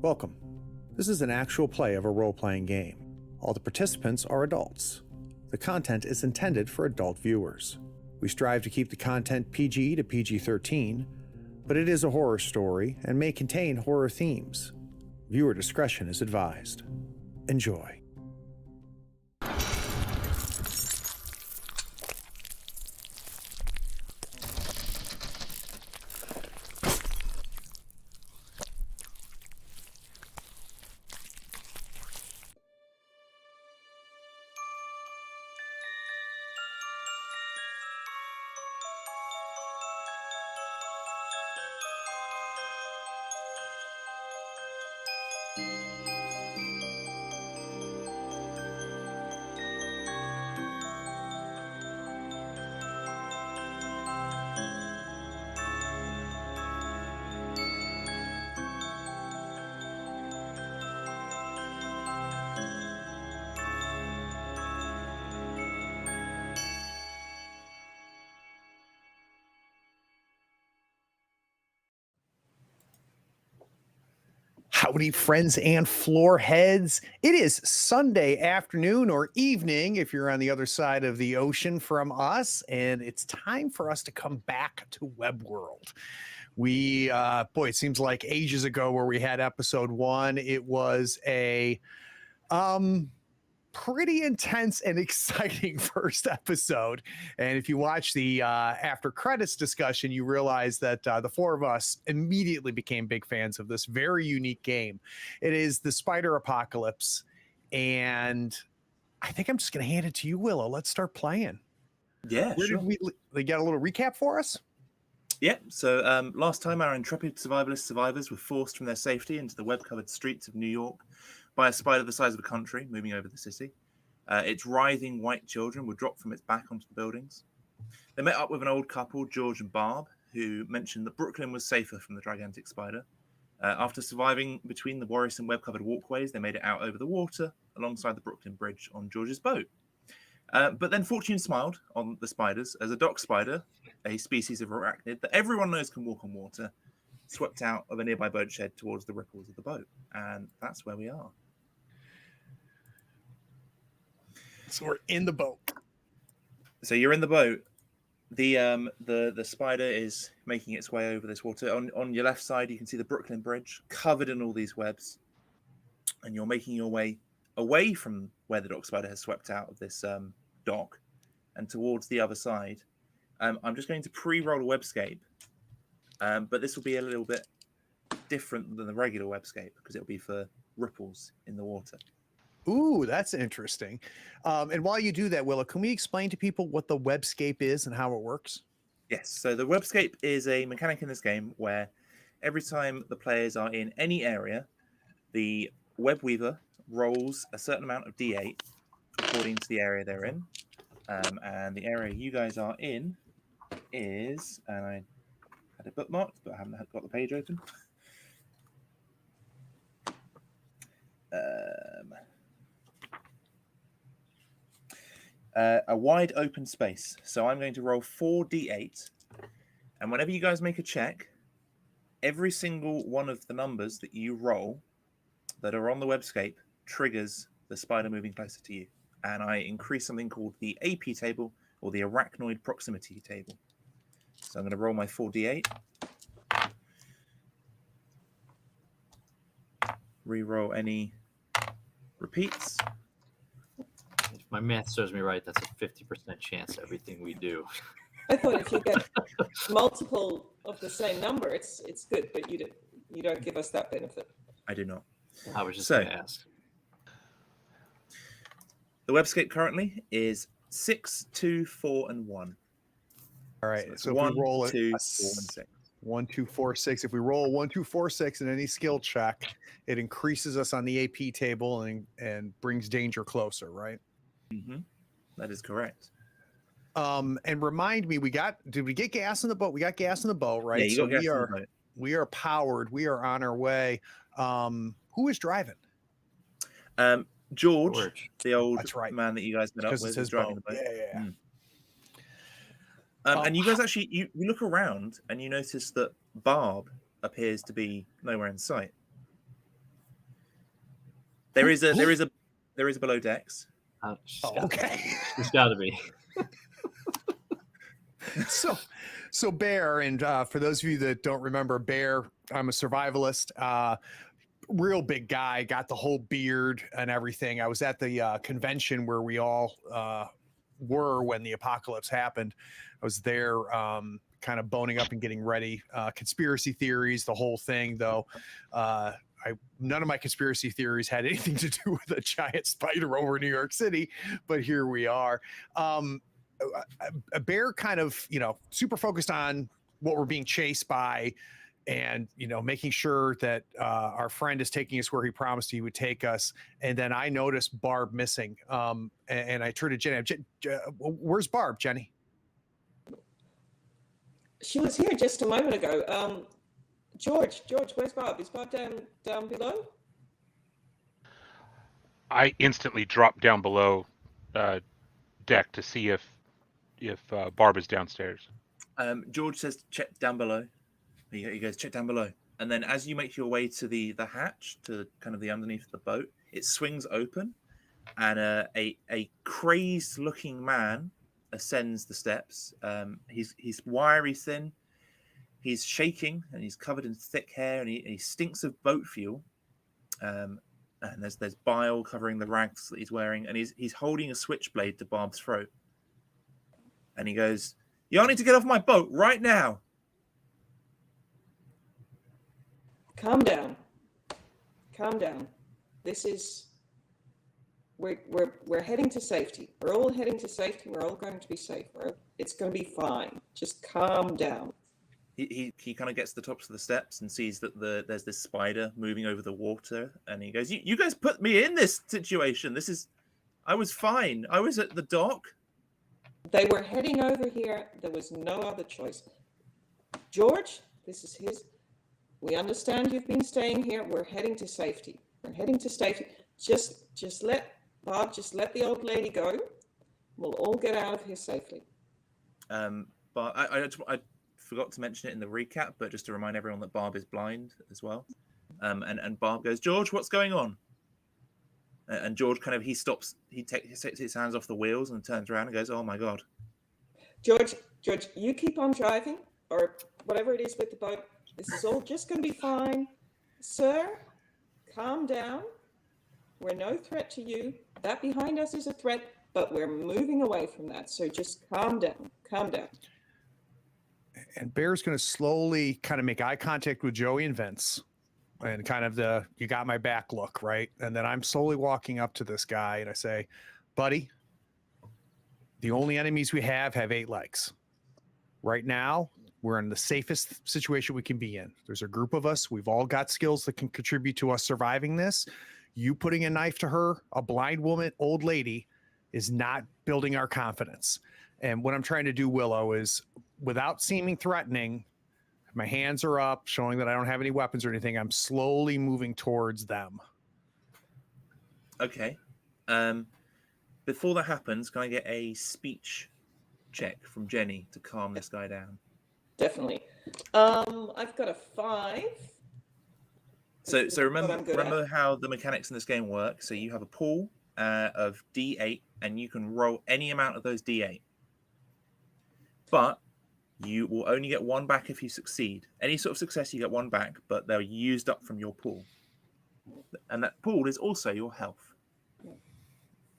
Welcome. This is an actual play of a role-playing game. All the participants are adults. The content is intended for adult viewers. We strive to keep the content PG to PG-13, but it is a horror story and may contain horror themes. Viewer discretion is advised. Enjoy. Howdy, friends and floor heads. It is Sunday afternoon or evening if you're on the other side of the ocean from us, and it's time for us to come back to WEBWORLD. It seems like ages ago where we had episode 1. It was a pretty intense and exciting first episode. And if you watch the after credits discussion, you realize that the four of us immediately became big fans of this very unique game. It is the Spider Apocalypse. And I think I'm just going to hand it to you, Willow. Let's start playing. Yeah, sure. They got a little recap for us? Yeah, so last time our intrepid survivors were forced from their safety into the web-covered streets of New York by a spider the size of a country moving over the city. Its writhing white children were dropped from its back onto the buildings. They met up with an old couple, George and Barb, who mentioned that Brooklyn was safer from the gigantic spider. After surviving between the worrisome web-covered walkways, they made it out over the water alongside the Brooklyn Bridge on George's boat. But then fortune smiled on the spiders as a dock spider, a species of arachnid that everyone knows can walk on water, swept out of a nearby boat shed towards the ripples of the boat. And that's where we are. So we're in the boat. So you're in the boat. The spider is making its way over this water. On your left side, you can see the Brooklyn Bridge covered in all these webs. And you're making your way away from where the dock spider has swept out of this dock and towards the other side. I'm just going to pre-roll a webscape, but this will be a little bit different than the regular webscape because it'll be for ripples in the water. Ooh, that's interesting. And while you do that, Willow, can we explain to people what the webscape is and how it works? Yes, so the webscape is a mechanic in this game where every time the players are in any area, the web weaver rolls a certain amount of D8 according to the area they're in. And the area you guys are in is, and I had it bookmarked, but I haven't got the page open. A wide open space. So I'm going to roll 4d8. And whenever you guys make a check, every single one of the numbers that you roll that are on the webscape triggers the spider moving closer to you. And I increase something called the AP table or the arachnoid proximity table. So I'm going to roll my 4d8. Re-roll any repeats. If my math serves me right, that's a 50% chance everything we do. I thought if you get multiple of the same number, it's good, but you don't give us that benefit. I do not. I was just going to ask. The webscape currently is 6, 2, 4, and 1. All right. So if 1, we roll 2, 4, it, and 6. 1, 2, 4, 6. If we roll 1, 2, 4, 6 in any skill check, it increases us on the AP table and brings danger closer, right? Mm-hmm. That is correct. And remind me, did we get gas in the boat? We got gas in the boat, right? Yeah, you got gas in the boat. We are powered. We are on our way. Who is driving? George, the old man that you guys met up with, is driving the boat. Yeah. And you guys actually, you look around and you notice that Barb appears to be nowhere in sight. There is a below decks. Okay. It's got to be. So Bear, and for those of you that don't remember Bear, I'm a survivalist. Real big guy, got the whole beard and everything. I was at the convention where we all were when the apocalypse happened. I was there kind of boning up and getting ready. Conspiracy theories, the whole thing, though. None of my conspiracy theories had anything to do with a giant spider over New York City, but here we are. A Bear kind of, super focused on what we're being chased by, and making sure that our friend is taking us where he promised he would take us. And then I noticed Barb missing, and I turned to Jenny. Where's Barb, Jenny? She was here just a moment ago. George, where's Barb? Is Barb down below? I instantly dropped down below deck to see if Barb is downstairs. George says, check down below. He goes, check down below. And then as you make your way to the hatch, to kind of the underneath of the boat, it swings open, and a crazed looking man ascends the steps. He's wiry, thin. He's shaking, and he's covered in thick hair, and he stinks of boat fuel. And there's bile covering the rags that he's wearing, and he's holding a switchblade to Barb's throat. And he goes, "You all need to get off my boat right now." Calm down. This is we're heading to safety. We're all heading to safety. We're all going to be safe. It's going to be fine. Just calm down. He kind of gets to the tops of the steps and sees that there's this spider moving over the water, and he goes, "You guys put me in this situation. I was fine. I was at the dock." They were heading over here. There was no other choice. George, this is his. We understand you've been staying here. We're heading to safety. Just let the old lady go. We'll all get out of here safely. But I forgot to mention it in the recap, but just to remind everyone that Barb is blind as well. And Barb goes, "George, what's going on?" And George he stops. He takes his hands off the wheels and turns around and goes, "Oh my God." George, you keep on driving, or whatever it is with the boat. This is all just going to be fine. Sir, calm down. We're no threat to you. That behind us is a threat, but we're moving away from that. So just calm down. And Bear's going to slowly kind of make eye contact with Joey and Vince, and kind of the "you got my back" look, right? And then I'm slowly walking up to this guy and I say, "Buddy, the only enemies we have 8 legs. Right now, we're in the safest situation we can be in. There's a group of us. We've all got skills that can contribute to us surviving this. You putting a knife to her, a blind woman, old lady, is not building our confidence." And what I'm trying to do, Willow, is without seeming threatening, my hands are up, showing that I don't have any weapons or anything. I'm slowly moving towards them. Okay. Before that happens, can I get a speech check from Jenny to calm this guy down? Definitely. I've got a 5. So remember how the mechanics in this game work. So you have a pool of D8, and you can roll any amount of those D8. But you will only get 1 back if you succeed. Any sort of success, you get 1 back, but they're used up from your pool. And that pool is also your health.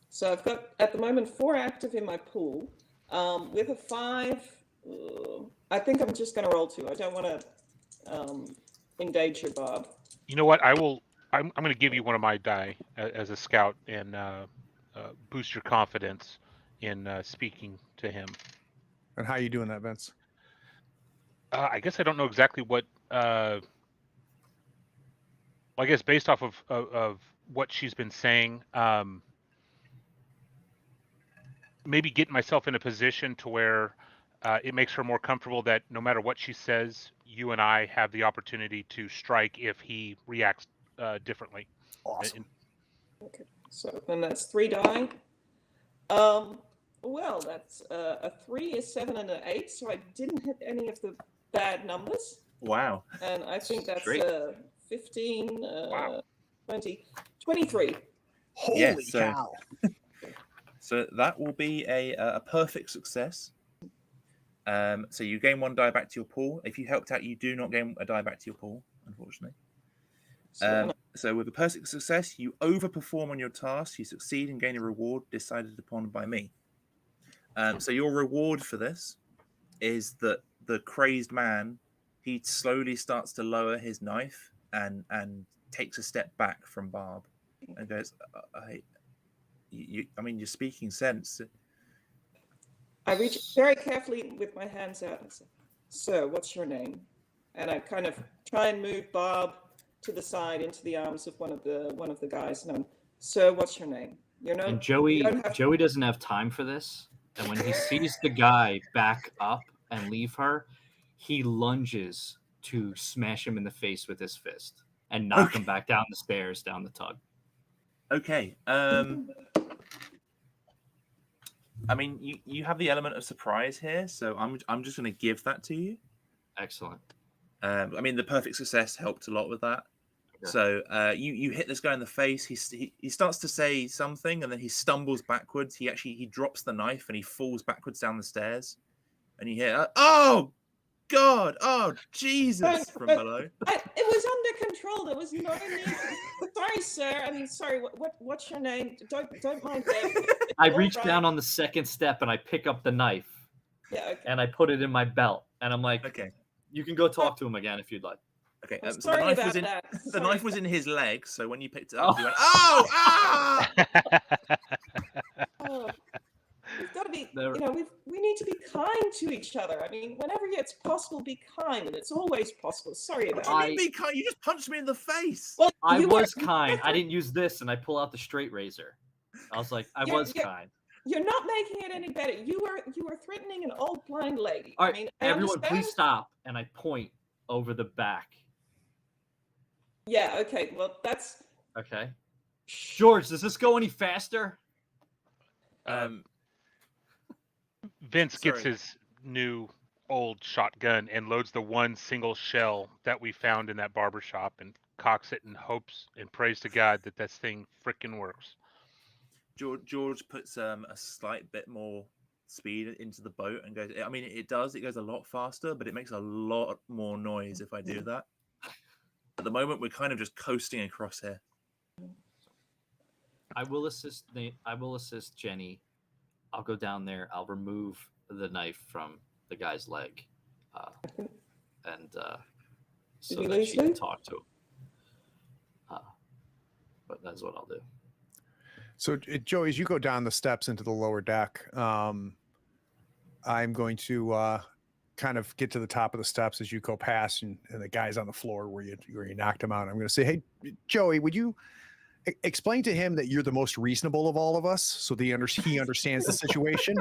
So I've got, at the moment, 4 active in my pool. With a 5, I think I'm just going to roll 2. I don't want to endanger Bob. You know what? I'm going to give you one of my die as a scout and boost your confidence in speaking to him. And how are you doing that, Vince? I guess I don't know exactly what. I guess based off of what she's been saying, maybe getting myself in a position to where it makes her more comfortable that no matter what she says, you and I have the opportunity to strike if he reacts differently. Awesome. Okay, so then that's 3 die. Well, that's a 3, a 7, and an 8. So I didn't hit any of the bad numbers. Wow. And I think that's 15. Wow. 20, 23. Holy Yeah, so- cow! So that will be a perfect success. So you gain 1 die back to your pool. If you helped out, you do not gain a die back to your pool, unfortunately. So with a perfect success, you overperform on your task. You succeed and gain a reward decided upon by me. So your reward for this is that the crazed man, he slowly starts to lower his knife and takes a step back from Barb and goes, I mean, you're speaking sense. I reach very carefully with my hands out and say, "Sir, what's your name?" And I kind of try and move Bob to the side into the arms of one of the guys. And I'm, "Sir, what's your name?" And Joey doesn't have time for this. And when he sees the guy back up and leave her, he lunges to smash him in the face with his fist and knock him back down the stairs, down the tug. Okay. I mean, you have the element of surprise here, so I'm just going to give that to you. Excellent. I mean, the perfect success helped a lot with that. Okay. So you hit this guy in the face. He starts to say something, and then he stumbles backwards. He drops the knife and he falls backwards down the stairs. And you hear, "Oh God! Oh Jesus!" from below. It was under control. There was no need. Sorry, sir. I mean, sorry. What's your name? Don't mind that. I reach down on the second step and I pick up the knife. Yeah. Okay. And I put it in my belt. And I'm like, Okay. You can go talk to him again if you'd like. Okay. I'm So the sorry knife about was in that. the Sorry. knife was in his leg. So when you picked it up, you went, "Oh! Ah!" Oh, we've got to be. We need to be kind to each other. I mean, whenever it's possible, be kind, and it's always possible. Sorry about What that. do you mean, be kind? You just punched me in the face. Well, I you was were- kind. I didn't use this, and I pull out the straight razor. I was like, I was kind. You're not making it any better. You were threatening an old blind lady. All right, I mean, I everyone, understand. please stop. And I point over the back. Yeah. Okay. Well, that's. Okay. George, does this go any faster? Vince gets Sorry. his new old shotgun and loads the one single shell that we found in that barber shop and cocks it and hopes and prays to God that this thing frickin' works. George puts a slight bit more speed into the boat and goes. I mean, it does. It goes a lot faster, but it makes a lot more noise if I do that. At the moment, we're kind of just coasting across here. I will assist Nate. I will assist Jenny. I'll go down there. I'll remove the knife from the guy's leg, and so we that lose she can Lou? talk to him. But that's what I'll do. So, Joey, as you go down the steps into the lower deck, I'm going to kind of get to the top of the steps as you go past, and the guy's on the floor where you knocked him out. I'm going to say, "Hey, Joey, would you explain to him that you're the most reasonable of all of us, so that he understands the situation?"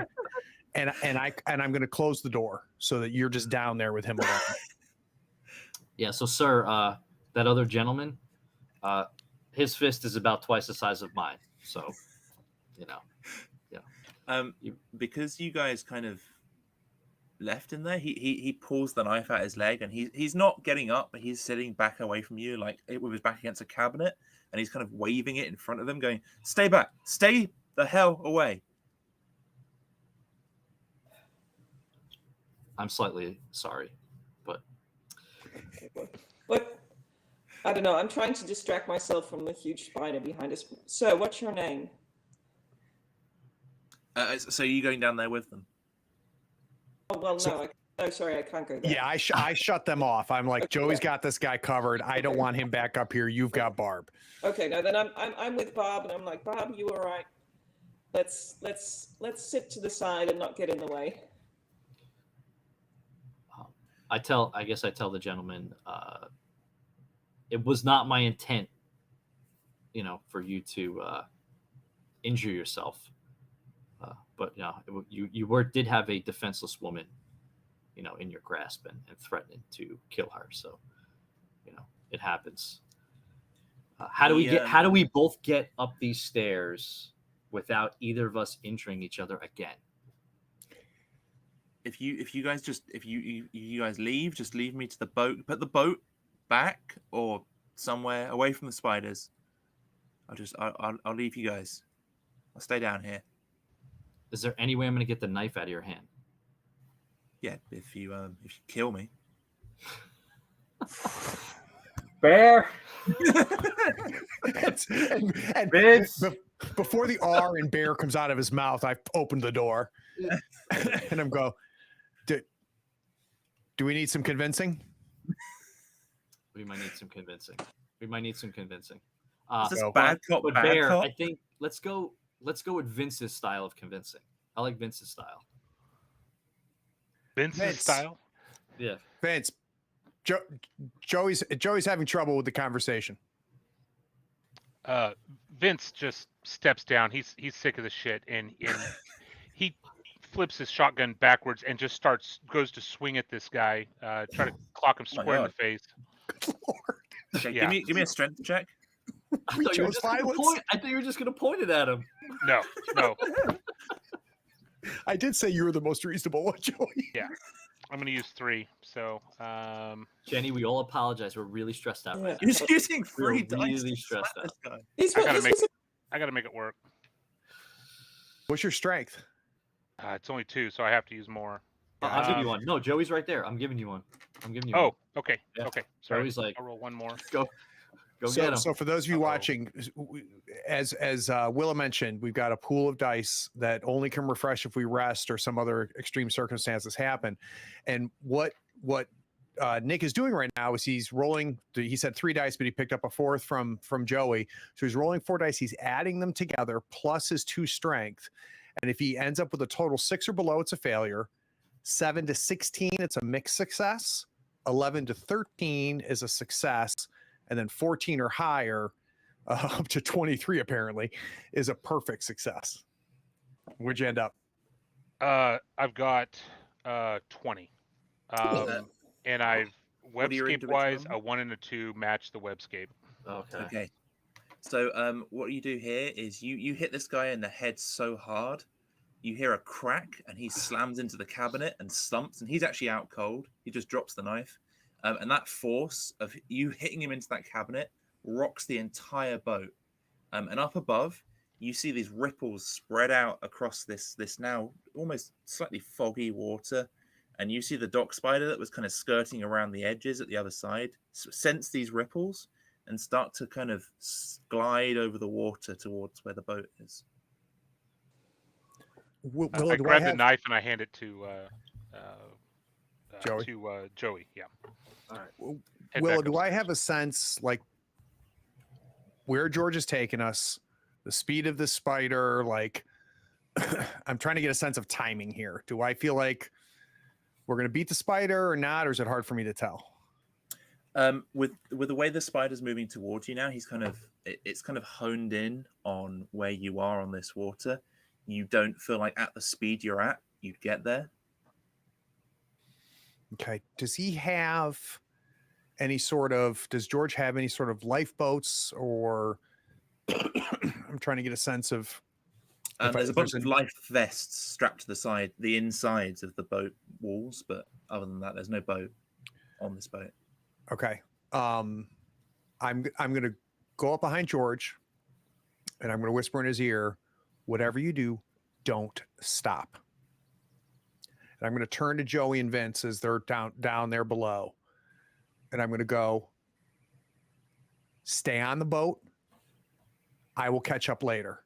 And I'm going to close the door so that you're just down there with him alone. Yeah. So, sir, that other gentleman, his fist is about twice the size of mine. So, Because you guys kind of left in there, he pulls the knife out his leg, and he's not getting up, but he's sitting back away from you, like with his back against a cabinet, and he's kind of waving it in front of him, going, "Stay back, stay the hell away." I'm slightly sorry, but What? I don't know. I'm trying to distract myself from the huge spider behind us. So, what's your name? So you going down there with them? Oh well, no. Sorry, I can't go there. Yeah, I shut them off. I'm like, Joey's got this guy covered. I don't want him back up here. You've got Barb. Okay, now then I'm with Bob, and I'm like, Bob, you all right? Let's sit to the side and not get in the way. I guess I tell the gentleman, it was not my intent, for you to injure yourself. But you did have a defenseless woman, in your grasp and threatening to kill her. So, it happens. How do we both get up these stairs without either of us injuring each other again? If you guys leave, just leave me to the boat. Put the boat back or somewhere away from the spiders. I'll leave you guys. I'll stay down here. Is there any way I'm going to get the knife out of your hand? Yeah, if you kill me. Bear. and Vince. before the R in bear comes out of his mouth, I opened the door and I'm go, do we need some convincing? We might need some convincing. Is this bad cop, but bad Bear, cop? I think let's go with Vince's style of convincing. I like Vince's style. Vince's Vince. style. Yeah. Vince, Joey's having trouble with the conversation. Vince just steps down. He's sick of the shit, and he flips his shotgun backwards and just goes to swing at this guy, try to clock him square in the face. Good Lord. Okay, Yeah. give me a strength check. I thought you were just going to point it at him. No. I did say you were the most reasonable one, Joey. Yeah. I'm going to use 3. So, Jenny, we all apologize. We're really stressed out right now. He's using We're 3 dice really to stressed slap this guy. I got to make it work. What's your strength? It's only 2, so I have to use more. I'll give you one. No, Joey's right there. I'm giving you one. one. Oh, okay. Yeah. Okay. Sorry. Joey's like, I'll roll one more. Go get him. So for those of you watching, as Willa mentioned, we've got a pool of dice that only can refresh if we rest or some other extreme circumstances happen. And what Nick is doing right now is he's rolling. He said 3 dice, but he picked up a 4th from Joey. So he's rolling 4 dice. He's adding them together plus his 2 strength. And if he ends up with a total 6 or below, it's a failure. 7 to 16, it's a mixed success. 11 to 13 is a success. And then 14 or higher, up to 23 apparently, is a perfect success. Where'd you end up? I've got 20. And I've What are your webscape wise, individual a 1 and a 2 match the webscape. Okay. So what you do here is you hit this guy in the head so hard, you hear a crack, and he slams into the cabinet and slumps, and he's actually out cold. He just drops the knife. And that force of you hitting him into that cabinet rocks the entire boat. And up above, you see these ripples spread out across this now almost slightly foggy water. And you see the dock spider that was kind of skirting around the edges at the other side sense these ripples and start to kind of glide over the water towards where the boat is. I grab the knife and I hand it to Joey? Joey, yeah. All right. Willa, do I have a sense like where George is taking us, the speed of the spider? Like, I'm trying to get a sense of timing here. Do I feel like we're going to beat the spider or not, or is it hard for me to tell? With the way the spider's moving towards you now, it's kind of honed in on where you are on this water. You don't feel like at the speed you're at, you'd get there. Okay. Does George have any sort of lifeboats, or I'm trying to get a sense of. There's a bunch of life vests strapped to the insides of the boat walls, but other than that, there's no boat on this boat. Okay. I'm going to go up behind George, and I'm going to whisper in his ear, whatever you do, don't stop. And I'm going to turn to Joey and Vince as they're down there below. And I'm going to go, stay on the boat. I will catch up later.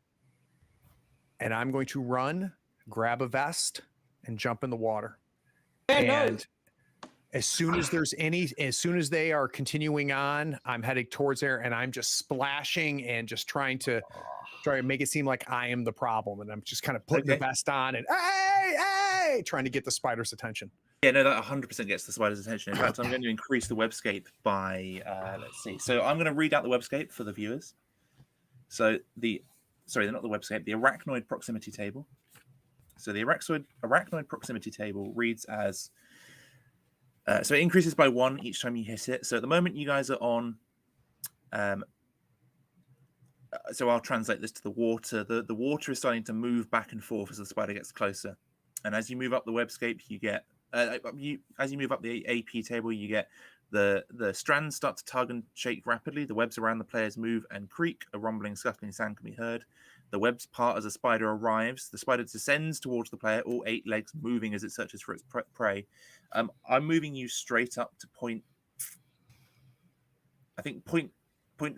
And I'm going to run, grab a vest, and jump in the water. And as soon as they are continuing on, I'm heading towards there, and I'm just splashing and just trying to make it seem like I am the problem. And I'm just kind of putting the vest on and hey, trying to get the spider's attention. Yeah, no, that 100% gets the spider's attention. In fact, I'm going to increase the webscape by, let's see. So I'm going to read out the webscape for the viewers. So not the webscape, the arachnoid proximity table. So the arachnoid proximity table reads as, so it increases by 1 each time you hit it. So at the moment you guys are on, so I'll translate this to the water. The water is starting to move back and forth as the spider gets closer. And as you move up the webscape, you get As you move up the AP table, you get the strands start to tug and shake rapidly. The webs around the players move and creak. A rumbling, scuffling sound can be heard. The webs part as a spider arrives. The spider descends towards the player, all 8 legs moving as it searches for its prey. I'm moving you straight up to point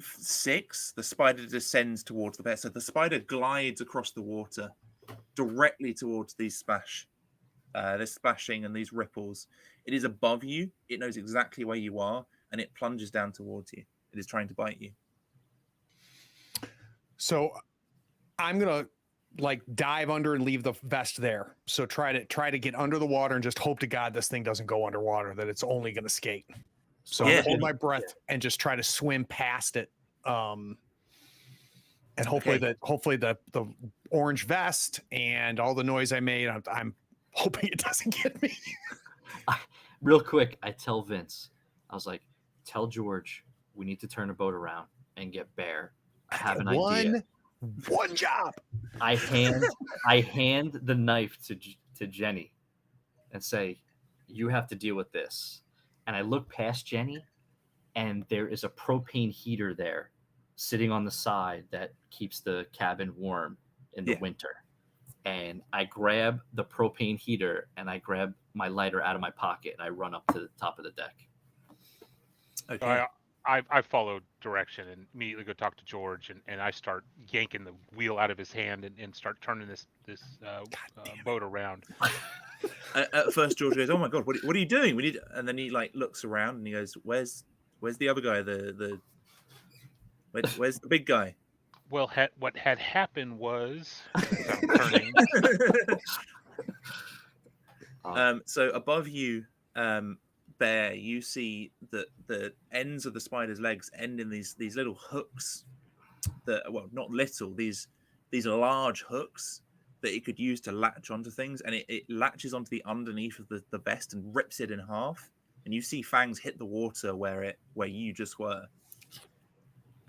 6. The spider descends towards the player. So the spider glides across the water directly towards these this splashing and these ripples. It is above you. It knows exactly where you are, and it plunges down towards you. It is trying to bite you. So I'm gonna dive under and leave the vest there. So try to get under the water and just hope to God this thing doesn't go underwater, that it's only gonna skate. So Yeah. hold my breath and just try to swim past it. And hopefully the orange vest and all the noise I made, I'm hoping it doesn't get me. Real quick, I tell Vince, I was like, tell George we need to turn a boat around and get Bear. I have an idea. One job. I hand the knife to Jenny and say, you have to deal with this. And I look past Jenny, and there is a propane heater there sitting on the side that keeps the cabin warm in the winter. And I grab the propane heater and I grab my lighter out of my pocket and I run up to the top of the deck. Okay. I follow direction and immediately go talk to George, and I start yanking the wheel out of his hand and start turning this boat around. At first, George goes, "Oh my God, what are you doing? We need." And then he looks around and he goes, "Where's the other guy? Where's the big guy?" Well, what had happened was, turning. So above you, Bear, you see that the ends of the spider's legs end in these little hooks. Not little. These are large hooks that it could use to latch onto things, and it latches onto the underneath of the vest and rips it in half. And you see fangs hit the water where you just were.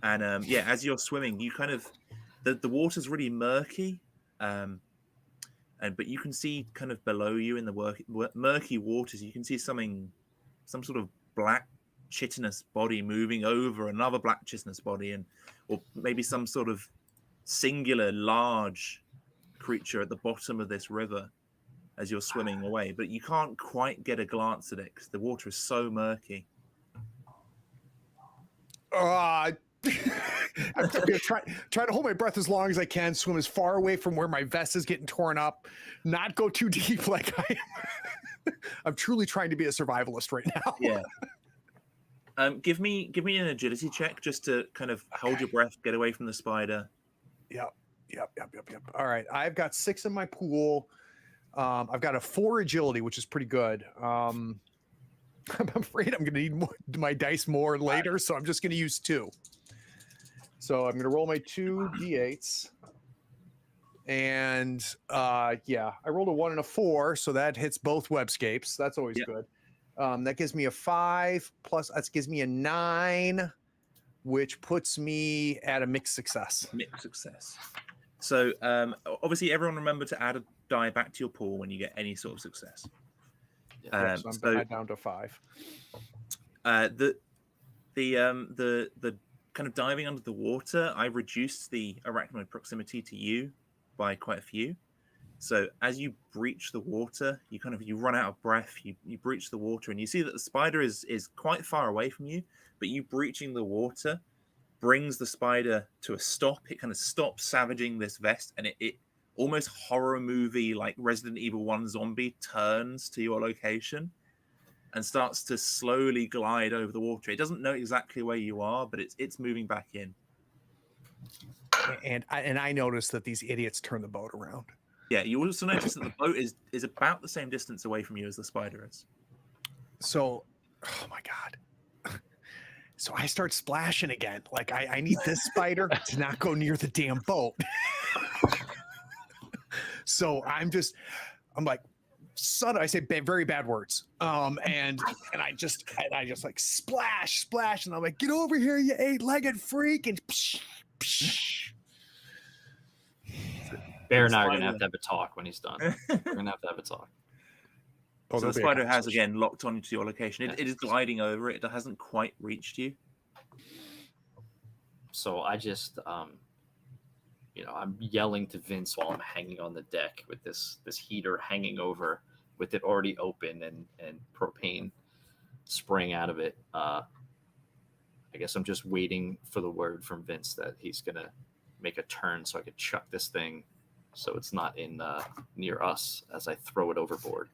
And as you're swimming, you kind of the water's really murky, but you can see kind of below you in the murky waters, you can see some sort of black chitinous body moving over another black chitinous body, or maybe some sort of singular large creature at the bottom of this river as you're swimming away. But you can't quite get a glance at it because the water is so murky. I'm gonna try to hold my breath as long as I can, swim as far away from where my vest is getting torn up, not go too deep like I am. I'm truly trying to be a survivalist right now. Yeah. Give me an agility check just to kind of hold your breath, get away from the spider. Yep. All right. I've got 6 in my pool. I've got a 4 agility, which is pretty good. I'm afraid I'm going to need my dice more later, so I'm just going to use 2. So I'm going to roll my 2 d8s. And I rolled a 1 and a 4, so that hits both webscapes. That's always good. That gives me a 5 plus that gives me a 9, which puts me at a mixed success. So obviously everyone remember to add a die back to your pool when you get any sort of success. So I'm down to 5. The kind of diving under the water, I reduced the arachnoid proximity to you by quite a few. So as you breach the water, you run out of breath, you breach the water, and you see that the spider is quite far away from you, but you breaching the water brings the spider to a stop. It kind of stops savaging this vest, and it almost horror movie like Resident Evil 1 zombie turns to your location and starts to slowly glide over the water. It doesn't know exactly where you are, but it's moving back in. And I noticed that these idiots turn the boat around. Yeah, you also notice that the boat is about the same distance away from you as the spider is. So, oh my God. So I start splashing again. Like I need this spider to not go near the damn boat. So I'm like, son, I say very bad words. And I just like splash, and I'm like, get over here, you 8-legged freak, and psh, psh. Bear and I are gonna have to have a talk when he's done. We're gonna have to have a talk. Oh, So the there'll be a spider has conversation. again locked onto your location. It is gliding over. It hasn't quite reached you. So I just, I'm yelling to Vince while I'm hanging on the deck with this heater hanging over, with it already open and propane spraying out of it. I guess I'm just waiting for the word from Vince that he's gonna make a turn so I could chuck this thing, so it's not in near us as I throw it overboard.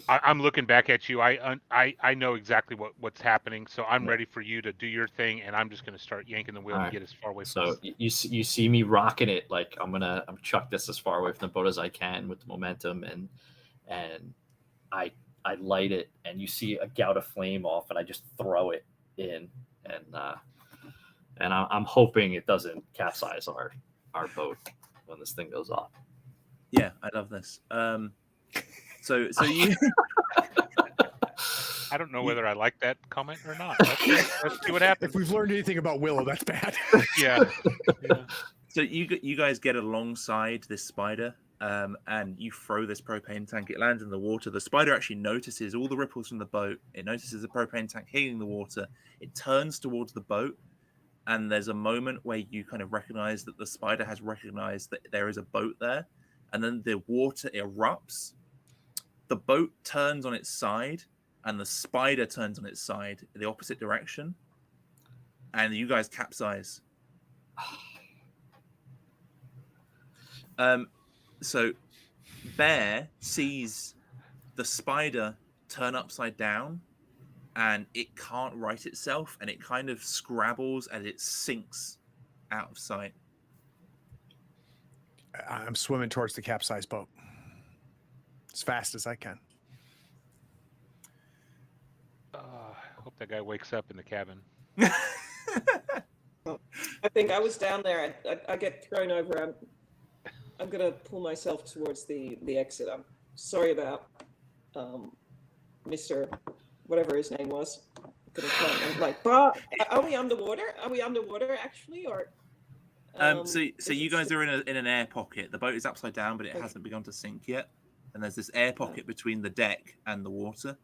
I'm looking back at you. I know exactly what's happening, so I'm Yeah. ready for you to do your thing, and I'm just going to start yanking the wheel All to right. get as far away from So this. you see me rocking it, like I'm chuck this as far away from the boat as I can with the momentum, and I light it, and you see a gout of flame off, and I just throw it in, and I'm hoping it doesn't capsize our boat when this thing goes off. Yeah, I love this. So you I don't know whether I like that comment or not. Let's see what happens. If we've learned anything about Willow, that's bad. Yeah. so you guys get alongside this spider, and you throw this propane tank. It lands in the water. The spider actually notices all the ripples from the boat. It notices the propane tank hitting the water. It turns towards the boat, and there's a moment where you kind of recognize that the spider has recognized that there is a boat there, and then the water erupts. The boat turns on its side, and the spider turns on its side, the opposite direction, and you guys capsize. So Bear sees the spider turn upside down, and it can't right itself, and it kind of scrabbles and it sinks out of sight. I'm swimming towards the capsized boat as fast as I can. Hope that guy wakes up in the cabin. I think I was down there. I get thrown over. I'm gonna pull myself towards the exit. I'm sorry about Mr. whatever his name was. I'm like, but are we underwater? Are we underwater actually, or? So you guys are in an air pocket. The boat is upside down, but it hasn't begun to sink yet. And there's this air pocket between the deck and the water.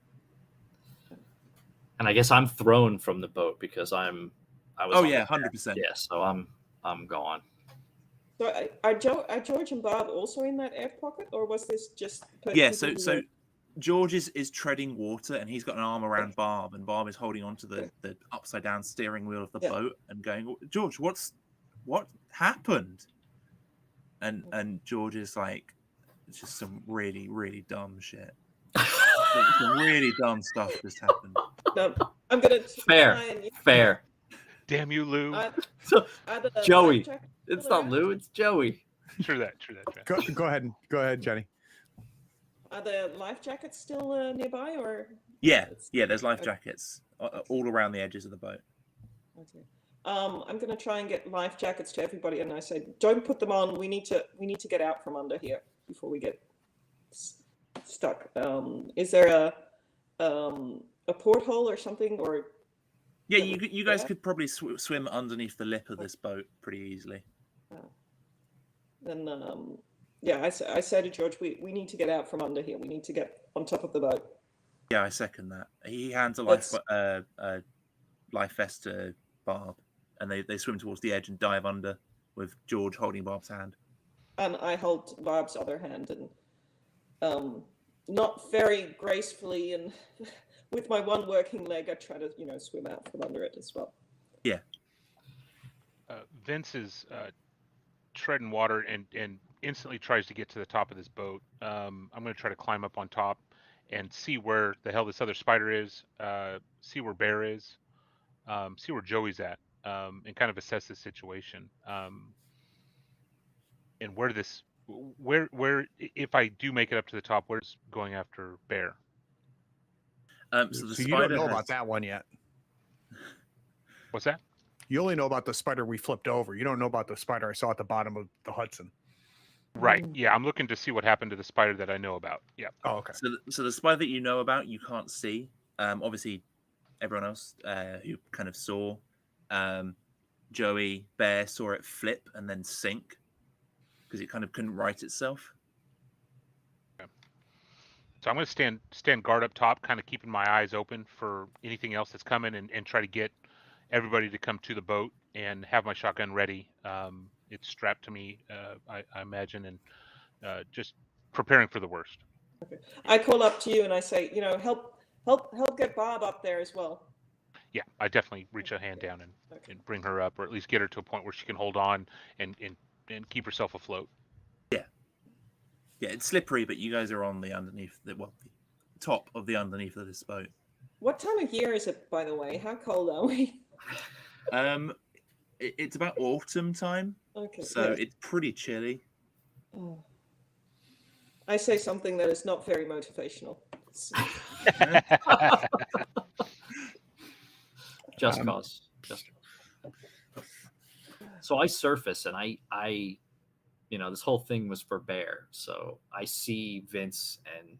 And I guess I'm thrown from the boat because I was. Oh yeah, 100%. Yeah, so I'm gone. So are George and Bob also in that air pocket, or was this just? Yeah. So George is treading water, and he's got an arm around Barb, and Barb is holding onto the upside down steering wheel of the boat and going, George, what happened? And George is like, it's just some really, really dumb shit. Some really dumb stuff just happened. No, I'm gonna fair. Damn you, Lou. Joey. It's not Lou, it's Joey. True that. Go ahead, Jenny. Are the life jackets still nearby, or? Yeah. There's life jackets all around the edges of the boat. Okay. I'm gonna try and get life jackets to everybody, and I say, don't put them on. We need to get out from under here before we get stuck. Is there a porthole or something, or? Yeah, you guys could probably swim underneath the lip of this boat pretty easily. Then I say to George, we need to get out from under here. We need to get on top of the boat. Yeah, I second that. He hands a life vest to Barb, and they swim towards the edge and dive under with George holding Barb's hand. And I hold Barb's other hand, and not very gracefully, and with my one working leg, I try to swim out from under it as well. Yeah. Vince is treading water and instantly tries to get to the top of this boat. I'm going to try to climb up on top and see where the hell this other spider is, see where Bear is, see where Joey's at, and kind of assess the situation. And where if I do make it up to the top, where's going after Bear? So you don't know about that one yet. What's that? You only know about the spider we flipped over. You don't know about the spider I saw at the bottom of the Hudson. Right. Yeah, I'm looking to see what happened to the spider that I know about. Yeah. Oh, okay. So the spider that you know about, you can't see. Obviously, everyone else who kind of saw, Joey, Bear saw it flip and then sink because it kind of couldn't right itself. So I'm going to stand guard up top, kind of keeping my eyes open for anything else that's coming, and try to get everybody to come to the boat and have my shotgun ready. It's strapped to me, I imagine, and just preparing for the worst. Okay. I call up to you and I say, help get Bob up there as well. Yeah, I definitely reach a hand down and bring her up, or at least get her to a point where she can hold on and keep herself afloat. Yeah, it's slippery, but you guys are on the top of the underneath of this boat. What time of year is it, by the way? How cold are we? It's about autumn time, Okay. so it's pretty chilly. Oh. I say something that is not very motivational. Just cause. So I surface and I this whole thing was for Bear. So I see Vince and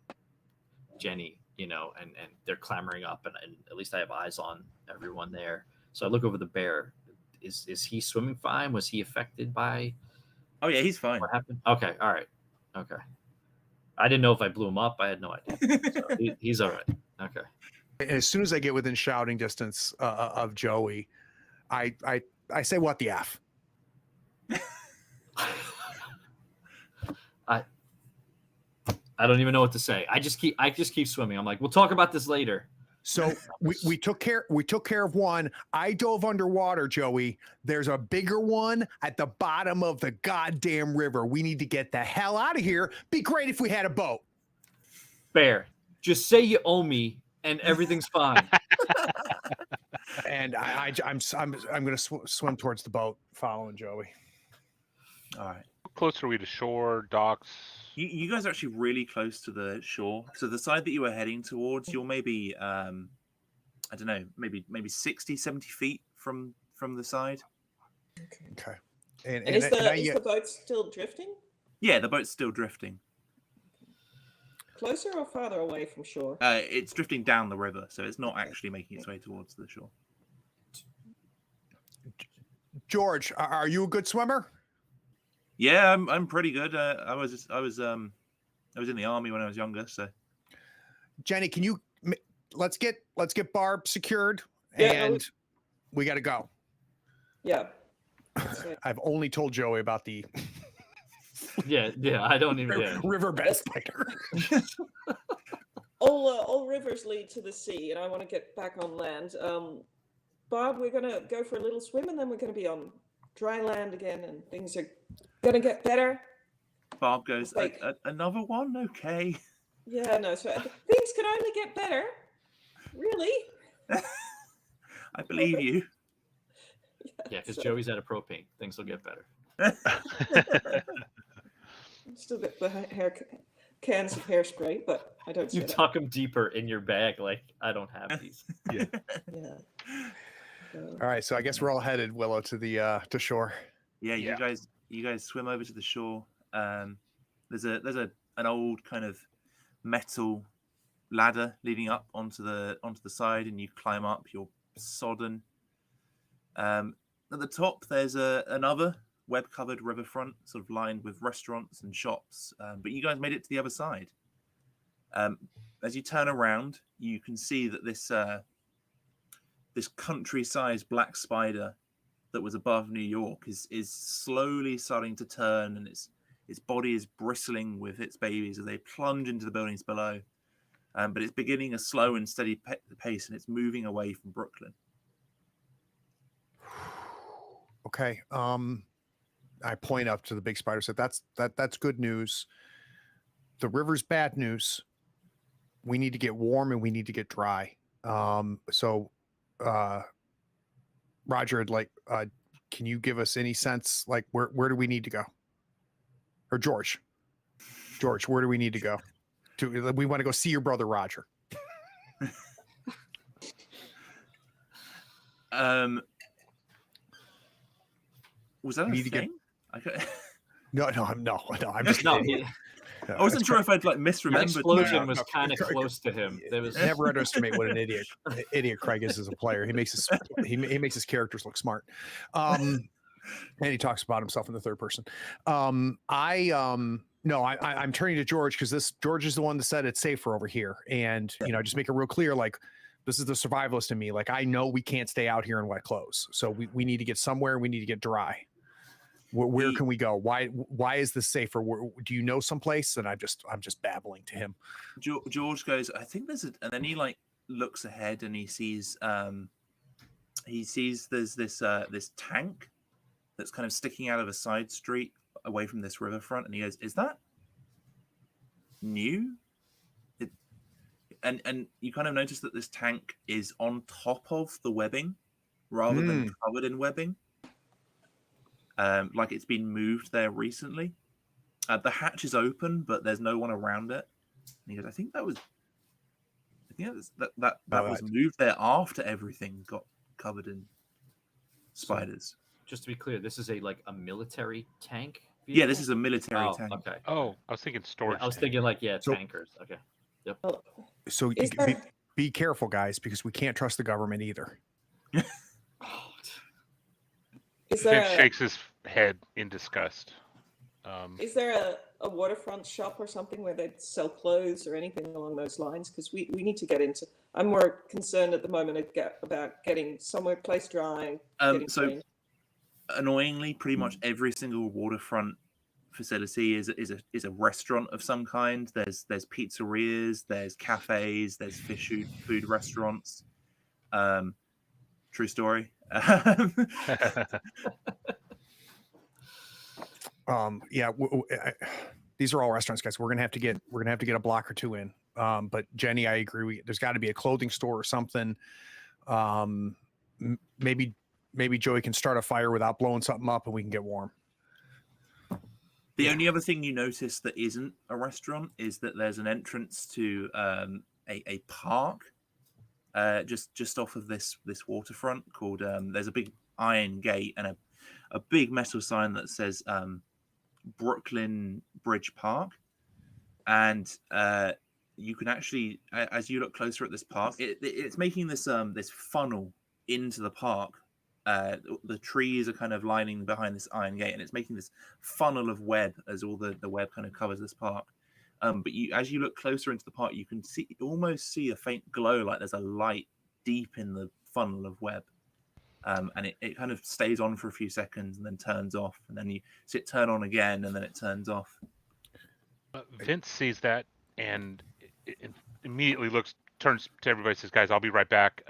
Jenny, and they're clamoring up, and at least I have eyes on everyone there. So I look over the Bear. Is he swimming fine? Was he affected by? Oh yeah, he's fine. What happened? Okay, all right, okay. I didn't know if I blew him up. I had no idea. So he's all right. Okay. As soon as I get within shouting distance of Joey, I say, "What the f?" I don't even know what to say. I just keep swimming. I'm like, we'll talk about this later. So we took care of one. I dove underwater, Joey. There's a bigger one at the bottom of the goddamn river. We need to get the hell out of here. Be great if we had a boat. Bear, just say you owe me and everything's fine. And I'm going to swim towards the boat, following Joey. All right. How close are we to shore, docks? You guys are actually really close to the shore. So the side that you were heading towards, you're maybe, I don't know, maybe 60, 70 feet from the side. Okay. And is the boat still drifting? Yeah, the boat's still drifting. Closer or farther away from shore? It's drifting down the river, so it's not actually making its way towards the shore. George, are you a good swimmer? Yeah, I'm pretty good. I was in the army when I was younger, so. Jenny, can you let's get Barb secured, Yeah, and we got to go. Yeah. I've only told Joey about the Yeah, I don't even. Yeah. riverbed spider. All rivers lead to the sea, and I want to get back on land. Bob, we're gonna go for a little swim, and then we're gonna be on dry land again, and things are gonna get better. Barb goes, another one? Okay. Yeah, no, so things can only get better. Really? I believe you. Yeah, because Joey's out of propane. Things will get better. Still got the cans of hairspray, but I don't. You tuck them deeper in your bag, like I don't have these. Yeah. All right, so I guess we're all headed, Willow, to the to shore. Yeah, you guys swim over to the shore. There's an old kind of metal ladder leading up onto the side, and you climb up. You're sodden. At the top, there's another web-covered riverfront, sort of lined with restaurants and shops. But you guys made it to the other side. As you turn around, you can see that this country-sized black spider that was above New York is slowly starting to turn, and its body is bristling with its babies as they plunge into the buildings below. But it's beginning a slow and steady pace, and it's moving away from Brooklyn. Okay. I point up to the big spider. Said, "That's good news. The river's bad news. We need to get warm and we need to get dry. So, Roger, can you give us any sense, like where do we need to go? Or George, where do we need to go? We want to go see your brother Roger." Was that a thing? No. I'm just kidding. I wasn't sure if I'd misremembered. The explosion was kind of close to him. There was never underestimate what an idiot Craig is as a player. He makes his characters look smart. And he talks about himself in the third person. No, I'm turning to George because George is the one that said it's safer over here. And, just make it real clear, like, this is the survivalist in me. Like, I know we can't stay out here in wet clothes. So we need to get somewhere. We need to get dry. Where can we go? Why is this safer? Do you know someplace? And I'm just babbling to him. George goes, I think there's and then he like looks ahead and he sees there's this tank that's kind of sticking out of a side street away from this riverfront, and he goes, is that new? And you kind of notice that this tank is on top of the webbing rather than covered in webbing. Like it's been moved there recently. The hatch is open, but there's no one around it. And he goes, I think that was moved there after everything got covered in spiders. Just to be clear, this is a military tank vehicle? Yeah, this is a military tank. Okay. Oh, I was thinking storage. I was tank. thinking tankers. Okay. Yep. So be careful, guys, because we can't trust the government either. Vince shakes his head in disgust. Is there a waterfront shop or something where they sell clothes or anything along those lines? Because we need to get into. I'm more concerned at the moment about getting somewhere place dry. So annoyingly, pretty much every single waterfront facility is a restaurant of some kind. There's pizzerias, there's cafes, there's fish food restaurants. True story. These are all restaurants, guys. We're gonna have to get a block or two in. But Jenny, I agree. There's got to be a clothing store or something. Maybe Joey can start a fire without blowing something up, and we can get warm. The only other thing you notice that isn't a restaurant is that there's an entrance to a park just off of this waterfront called. There's a big iron gate and a big metal sign that says Brooklyn Bridge Park, and you can actually, as you look closer at this park, it's making this this funnel into the park. The trees are kind of lining behind this iron gate, and it's making this funnel of web as all the web kind of covers this park. But as you look closer into the park, you can almost see a faint glow, like there's a light deep in the funnel of web. And it kind of stays on for a few seconds and then turns off, and then you see it turn on again, and then it turns off. Vince sees that and it immediately turns to everybody and says, guys, I'll be right back.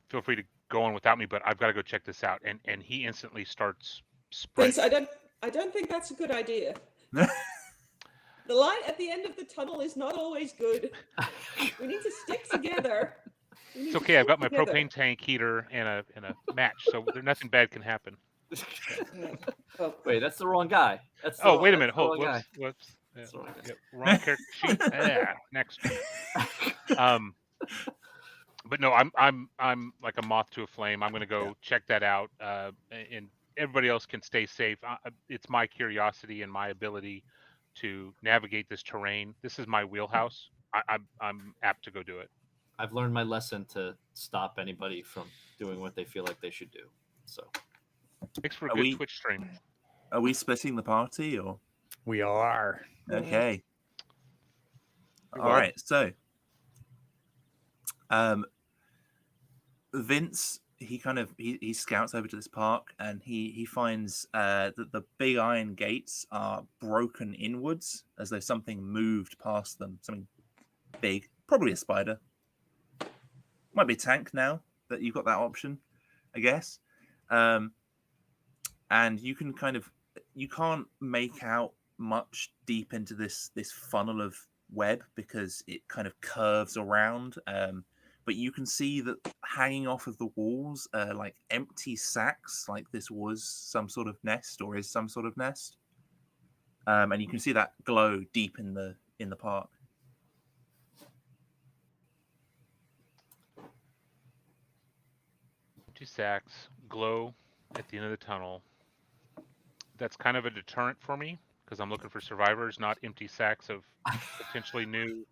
Feel free to go on without me, but I've got to go check this out. And he instantly starts spreading. Vince, I don't think that's a good idea. The light at the end of the tunnel is not always good. We need to stick together. It's okay. I've got my propane tank heater and a match, so nothing bad can happen. Wait, that's the wrong guy. Wait a minute. Hold. Whoops. Wrong character sheet. Next. But no, I'm like a moth to a flame. I'm going to go check that out, and everybody else can stay safe. It's my curiosity and my ability to navigate this terrain. This is my wheelhouse. I'm apt to go do it. I've learned my lesson to stop anybody from doing what they feel like they should do. So, thanks for a good Twitch stream. Are we splitting the party, or we are? Okay. All right. So, Vince, he scouts over to this park, and he finds that the big iron gates are broken inwards, as though something moved past them. Something big, probably a spider. Might be a tank now that you've got that option, I guess. And you can you can't make out much deep into this funnel of web because it kind of curves around. But you can see that hanging off of the walls are like empty sacks, like this was some sort of nest or is some sort of nest. And you can see that glow deep in the park. Empty sacks, glow at the end of the tunnel. That's kind of a deterrent for me because I'm looking for survivors, not empty sacks of potentially new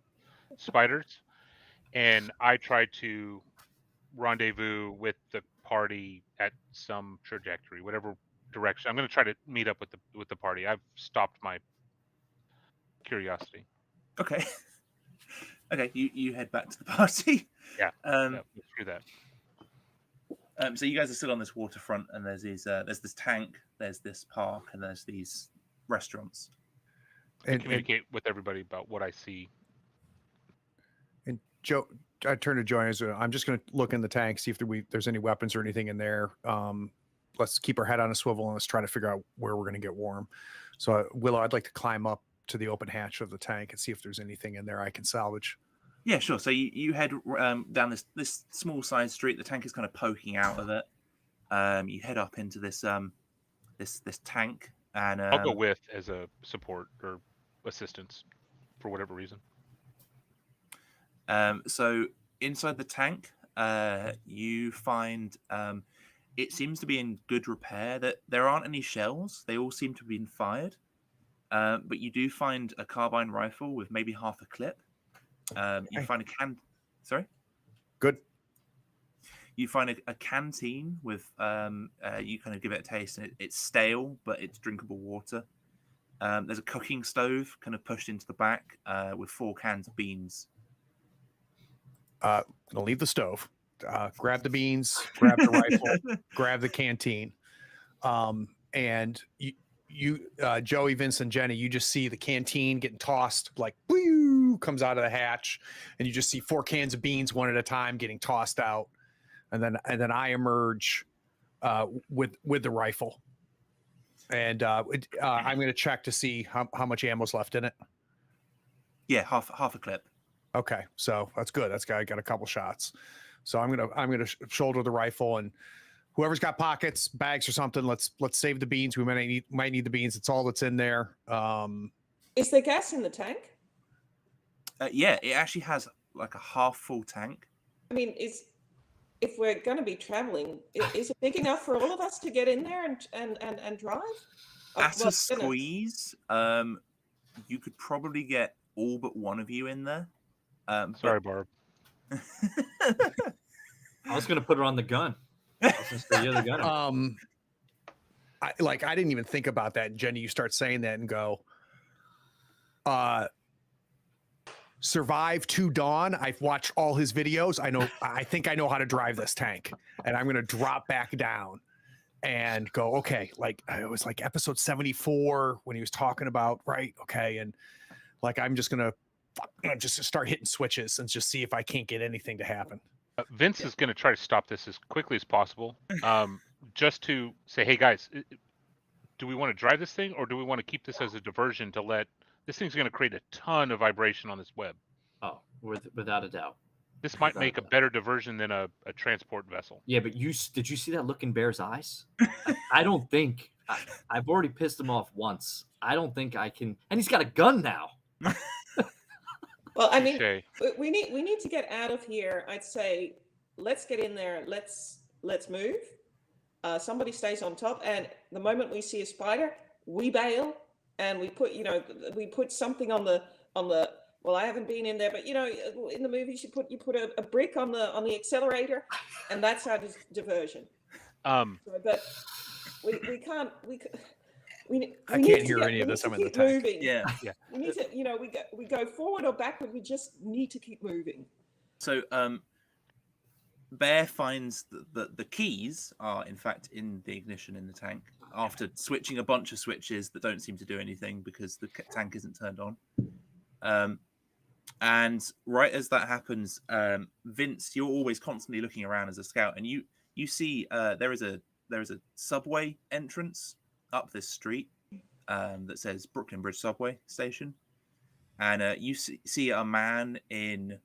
spiders. And I try to rendezvous with the party at some trajectory, whatever direction. I'm going to try to meet up with the party. I've stopped my curiosity. Okay. Okay, you head back to the party. Yeah. Yeah, let's do that. So you guys are still on this waterfront, and there's this tank, there's this park, and there's these restaurants. And communicate with everybody about what I see. And Joe, I turn to Joe. I'm just going to look in the tank, see if there's any weapons or anything in there. Let's keep our head on a swivel and let's try to figure out where we're going to get warm. So Willow, I'd like to climb up to the open hatch of the tank and see if there's anything in there I can salvage. Yeah, sure. So you head down this small side street. The tank is kind of poking out of it. You head up into this this tank, and I'll go with as a support or assistance for whatever reason. So inside the tank, you find it seems to be in good repair. That there aren't any shells; they all seem to have been fired. But you do find a carbine rifle with maybe half a clip. You find a can. Sorry. Good. You find a canteen with. You kind of give it a taste, and it's stale, but it's drinkable water. There's a cooking stove kind of pushed into the back with 4 cans of beans. I'll leave the stove. Grab the beans. Grab the rifle. Grab the canteen. And you Joey, Vince, and Jenny, you just see the canteen getting tossed, like woo, comes out of the hatch, and you just see 4 cans of beans one at a time getting tossed out, and then I emerge with the rifle, and I'm going to check to see how much ammo's left in it. Yeah, half a clip. Okay, so that's good. I got a couple shots, so I'm gonna shoulder the rifle, and whoever's got pockets, bags or something, let's save the beans. We might need the beans. It's all that's in there. Is there gas in the tank? Yeah, it actually has like a half full tank. I mean, if we're going to be traveling, is it big enough for all of us to get in there and drive? At a squeeze, you could probably get all but one of you in there. Sorry, Barb. I was going to put her on the gun. I didn't even think about that. And Jenny, you start saying that and go, survive to dawn. I've watched all his videos. I think I know how to drive this tank, and I'm going to drop back down and go, okay, like it was like episode 74 when he was talking about, right. Okay. And like, I'm just going to just start hitting switches and just see if I can't get anything to happen. Vince is going to try to stop this as quickly as possible, just to say, hey guys, do we want to drive this thing, or do we want to keep this as a diversion to let this thing's going to create a ton of vibration on this web? Oh, without a doubt. This might make a better diversion than a transport vessel. Yeah, but did you see that look in Bear's eyes? I don't think I've already pissed him off once. I don't think I can, and he's got a gun now. Well, I mean, we need to get out of here. I'd say let's get in there. Let's move. Somebody stays on top, and the moment we see a spider, we bail and we put something on the. Well, I haven't been in there, but in the movies you put a brick on the accelerator, and that's our diversion. But we can't. I can't hear any of this. I'm in the tank. Moving. Yeah. We need to, we go forward or backward. We just need to keep moving. So, Bear finds that the keys are in fact in the ignition in the tank after switching a bunch of switches that don't seem to do anything because the tank isn't turned on. And right as that happens, Vince, you're always constantly looking around as a scout, and you see there is a subway entrance up this street that says Brooklyn Bridge Subway Station, and you see a man in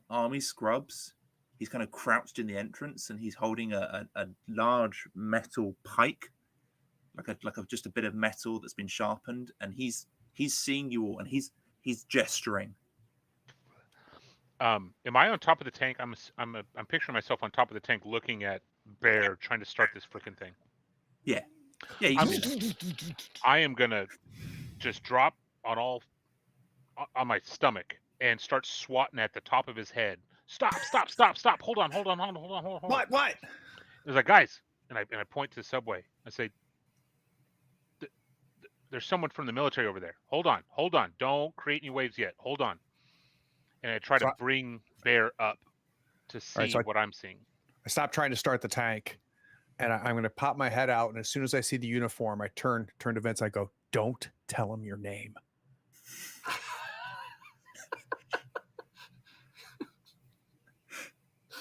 army scrubs. He's kind of crouched in the entrance, and he's holding a large metal pike, like just a bit of metal that's been sharpened, and he's seeing you all, and he's gesturing. Am I on top of the tank? I'm picturing myself on top of the tank, looking at Bear trying to start this freaking thing. Yeah. Yeah, I am gonna just drop on my stomach and start swatting at the top of his head. Stop! Hold on. What? There's like, guys, and I point to the subway. I say, there's someone from the military over there. Hold on. Don't create any waves yet. Hold on. And I try to bring Bear up to see what I'm seeing. I stop trying to start the tank, and I'm going to pop my head out. And as soon as I see the uniform, I turn to Vince. I go, "Don't tell him your name."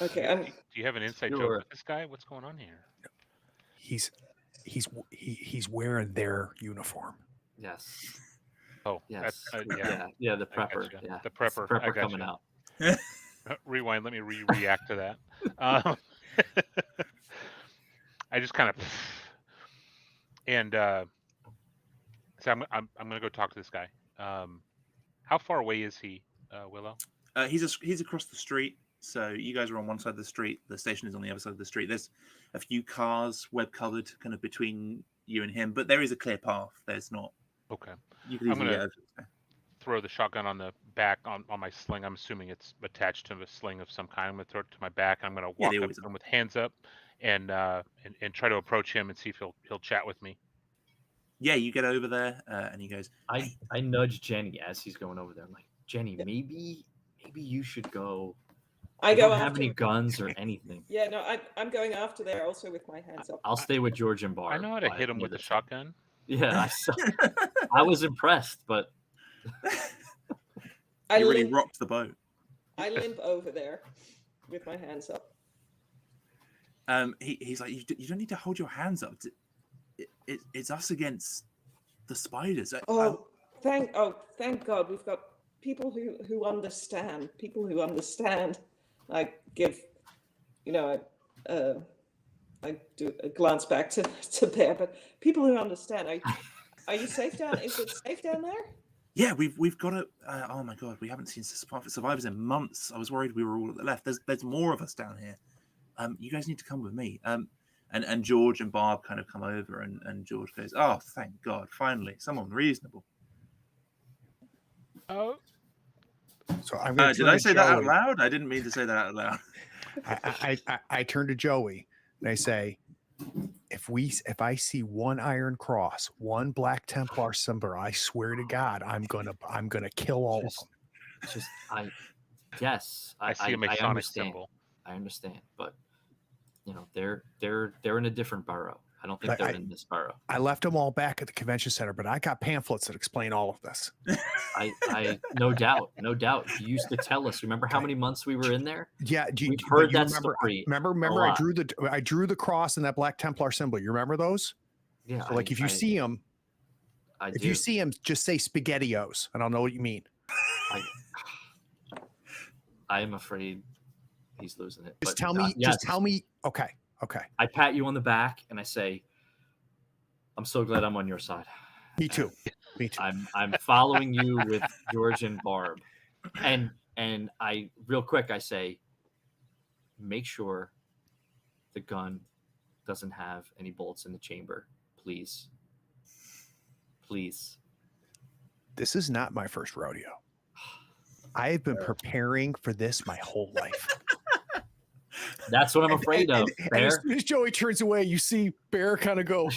Okay. Do you have an inside joke with this guy? What's going on here? He's wearing their uniform. Yes. Oh, yes. Yeah. The prepper. Yeah. The prepper. Prepper coming out. Rewind. Let me react to that. I just kind of, and so I'm gonna go talk to this guy. How far away is he, Willow? He's across the street. So you guys are on one side of the street. The station is on the other side of the street. There's a few cars web covered kind of between you and him, but there is a clear path. There's not. Okay. You can easily get over there. Throw the shotgun on the back on my sling. I'm assuming it's attached to a sling of some kind. I'm gonna throw it to my back. I'm gonna walk up to him with hands up and try to approach him and see if he'll chat with me. Yeah, you get over there and he goes. I nudge Jenny as he's going over there. I'm like, Jenny, maybe you should go. I go don't have after any guns or anything. Yeah, no, I'm going after there also with my hands up. I'll stay with George and Barb. I know how to hit him with a shotgun. Yeah, I was impressed, but I really rocked the boat. I limp over there with my hands up. He's like, you don't need to hold your hands up. It's us against the spiders. Thank God we've got people who understand. People who understand. I give, I do a glance back to Bear, but people who understand. Are you safe down? Is it safe down there? Yeah, we've got it. Oh my God, we haven't seen survivors in months. I was worried we were all at the left. There's more of us down here. You guys need to come with me. And George and Barb kind of come over, and George goes, "Oh, thank God, finally, someone reasonable." Oh. So I'm did I say that out loud? I didn't mean to say that out loud. I turn to Joey and I say, if I see one Iron Cross, one Black Templar symbol, I swear to God, I'm gonna kill all of them. I see a Masonic symbol. I understand, but they're in a different borough. I don't think they're in this borough. I left them all back at the convention center, but I got pamphlets that explain all of this. I no doubt. You used to tell us. Remember how many months we were in there? Yeah, we've heard that story. Remember, I drew the cross and that Black Templar symbol. You remember those? Yeah. So if you see them, you see them, just say SpaghettiOs, and I'll know what you mean. I am afraid he's losing it. Just tell me. Just tell me. Okay. I pat you on the back and I say, "I'm so glad I'm on your side." Me too. Me too. I'm following you with George and Barb, and I real quick I say, make sure the gun doesn't have any bullets in the chamber, please. Please. This is not my first rodeo. I have been preparing for this my whole life. That's what I'm afraid of. And as soon as Joey turns away, you see Bear kind of go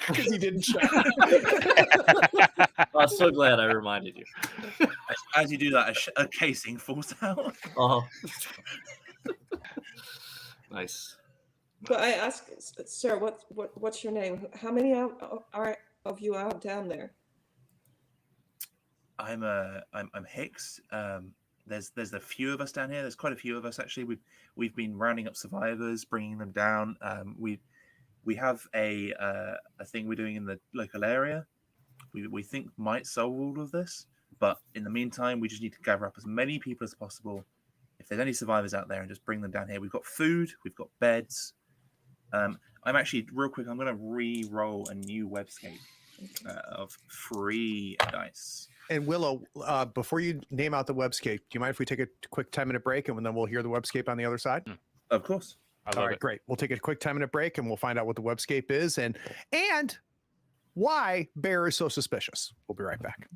because he didn't shout. I'm so glad I reminded you. As you do that, a casing falls out. Oh, nice. But I ask, sir, what's your name? How many of you out down there? I'm Hicks. There's a few of us down here. There's quite a few of us actually. We've been rounding up survivors, bringing them down. We have a thing we're doing in the local area. We think might solve all of this, but in the meantime, we just need to gather up as many people as possible. If there's any survivors out there, and just bring them down here. We've got food, we've got beds. I'm actually real quick. I'm going to re-roll a new webscape of 3 dice. And Willow, before you name out the webscape, do you mind if we take a quick 10-minute break and then we'll hear the webscape on the other side? Of course. All right, great. We'll take a quick 10-minute break and we'll find out what the webscape is and why Bear is so suspicious. We'll be right back.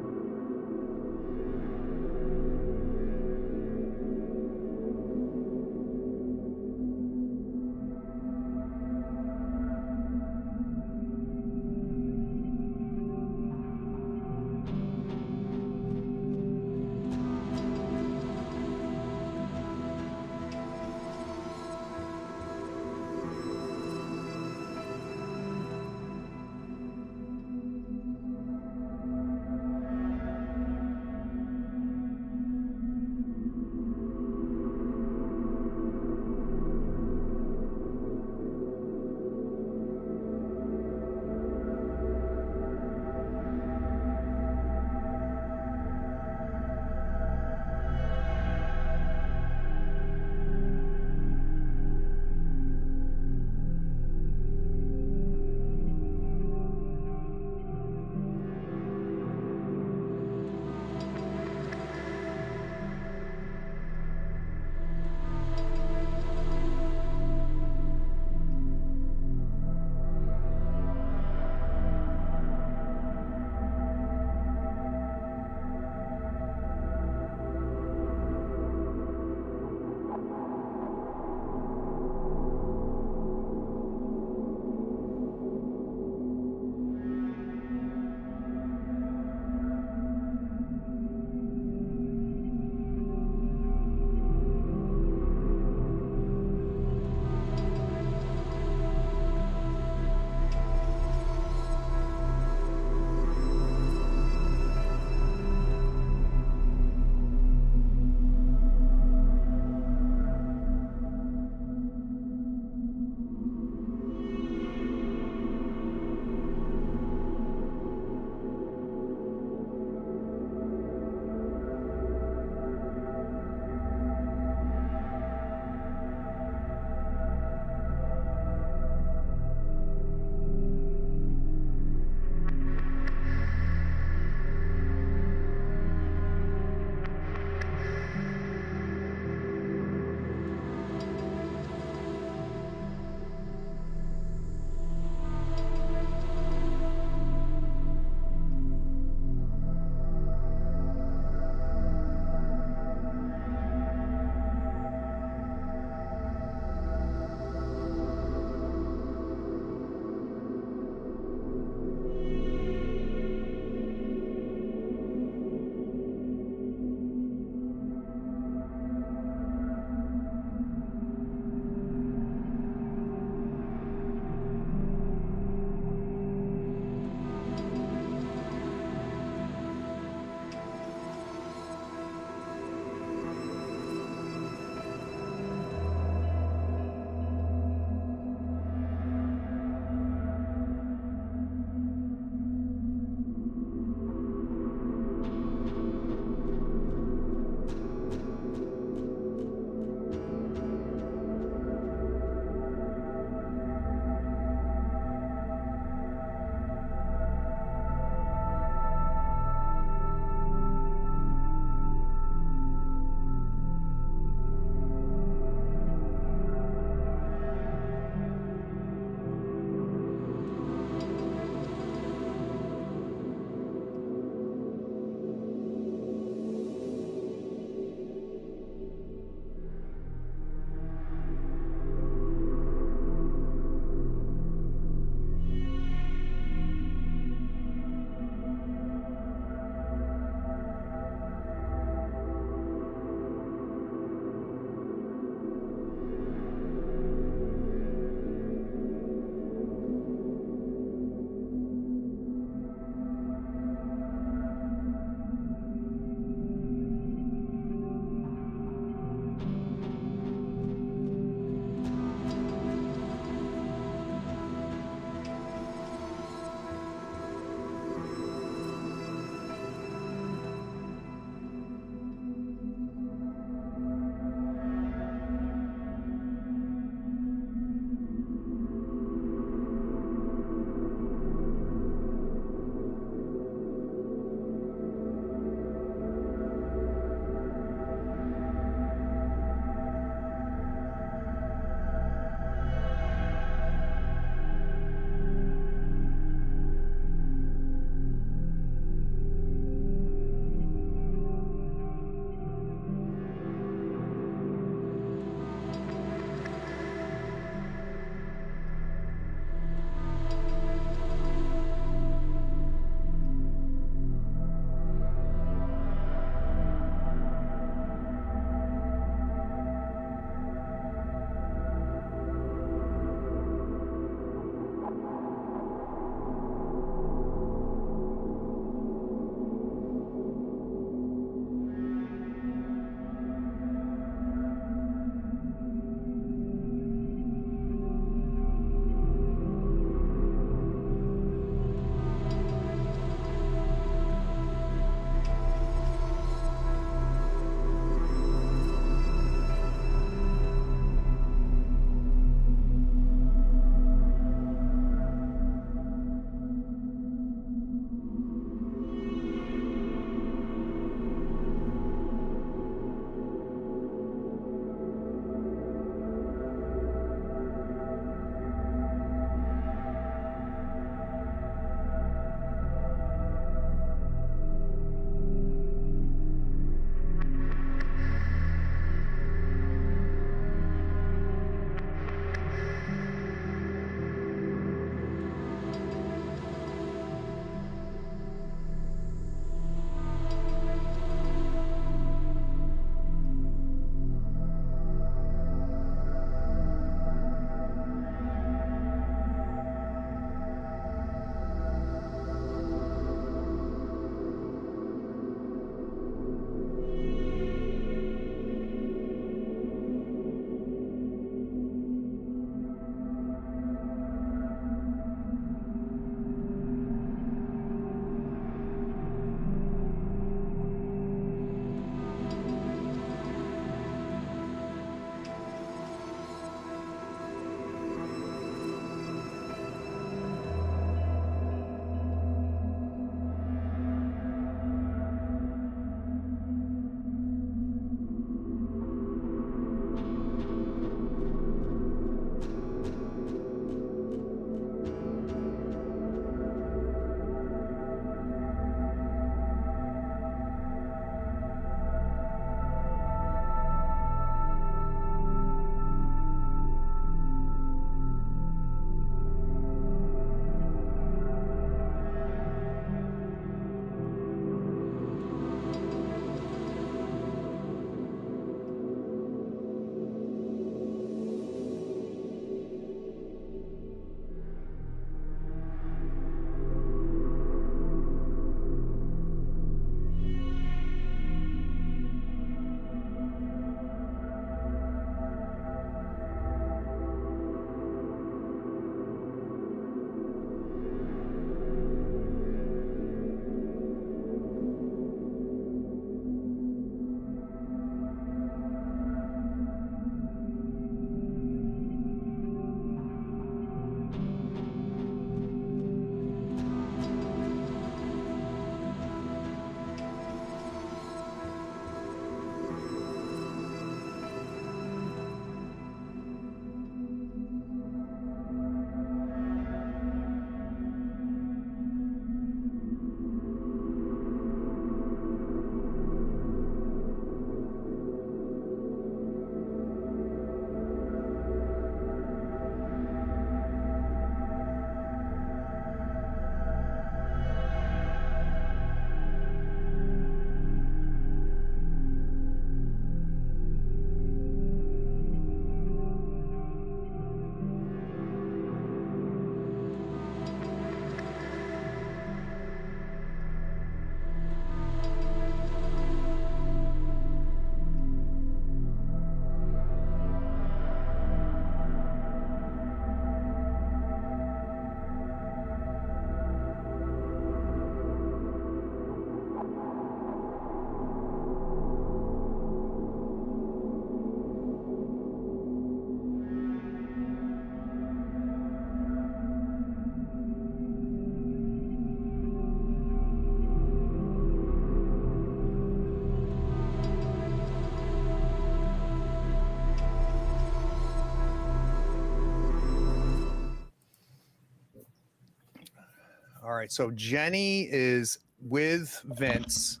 All right. So Jenny is with Vince.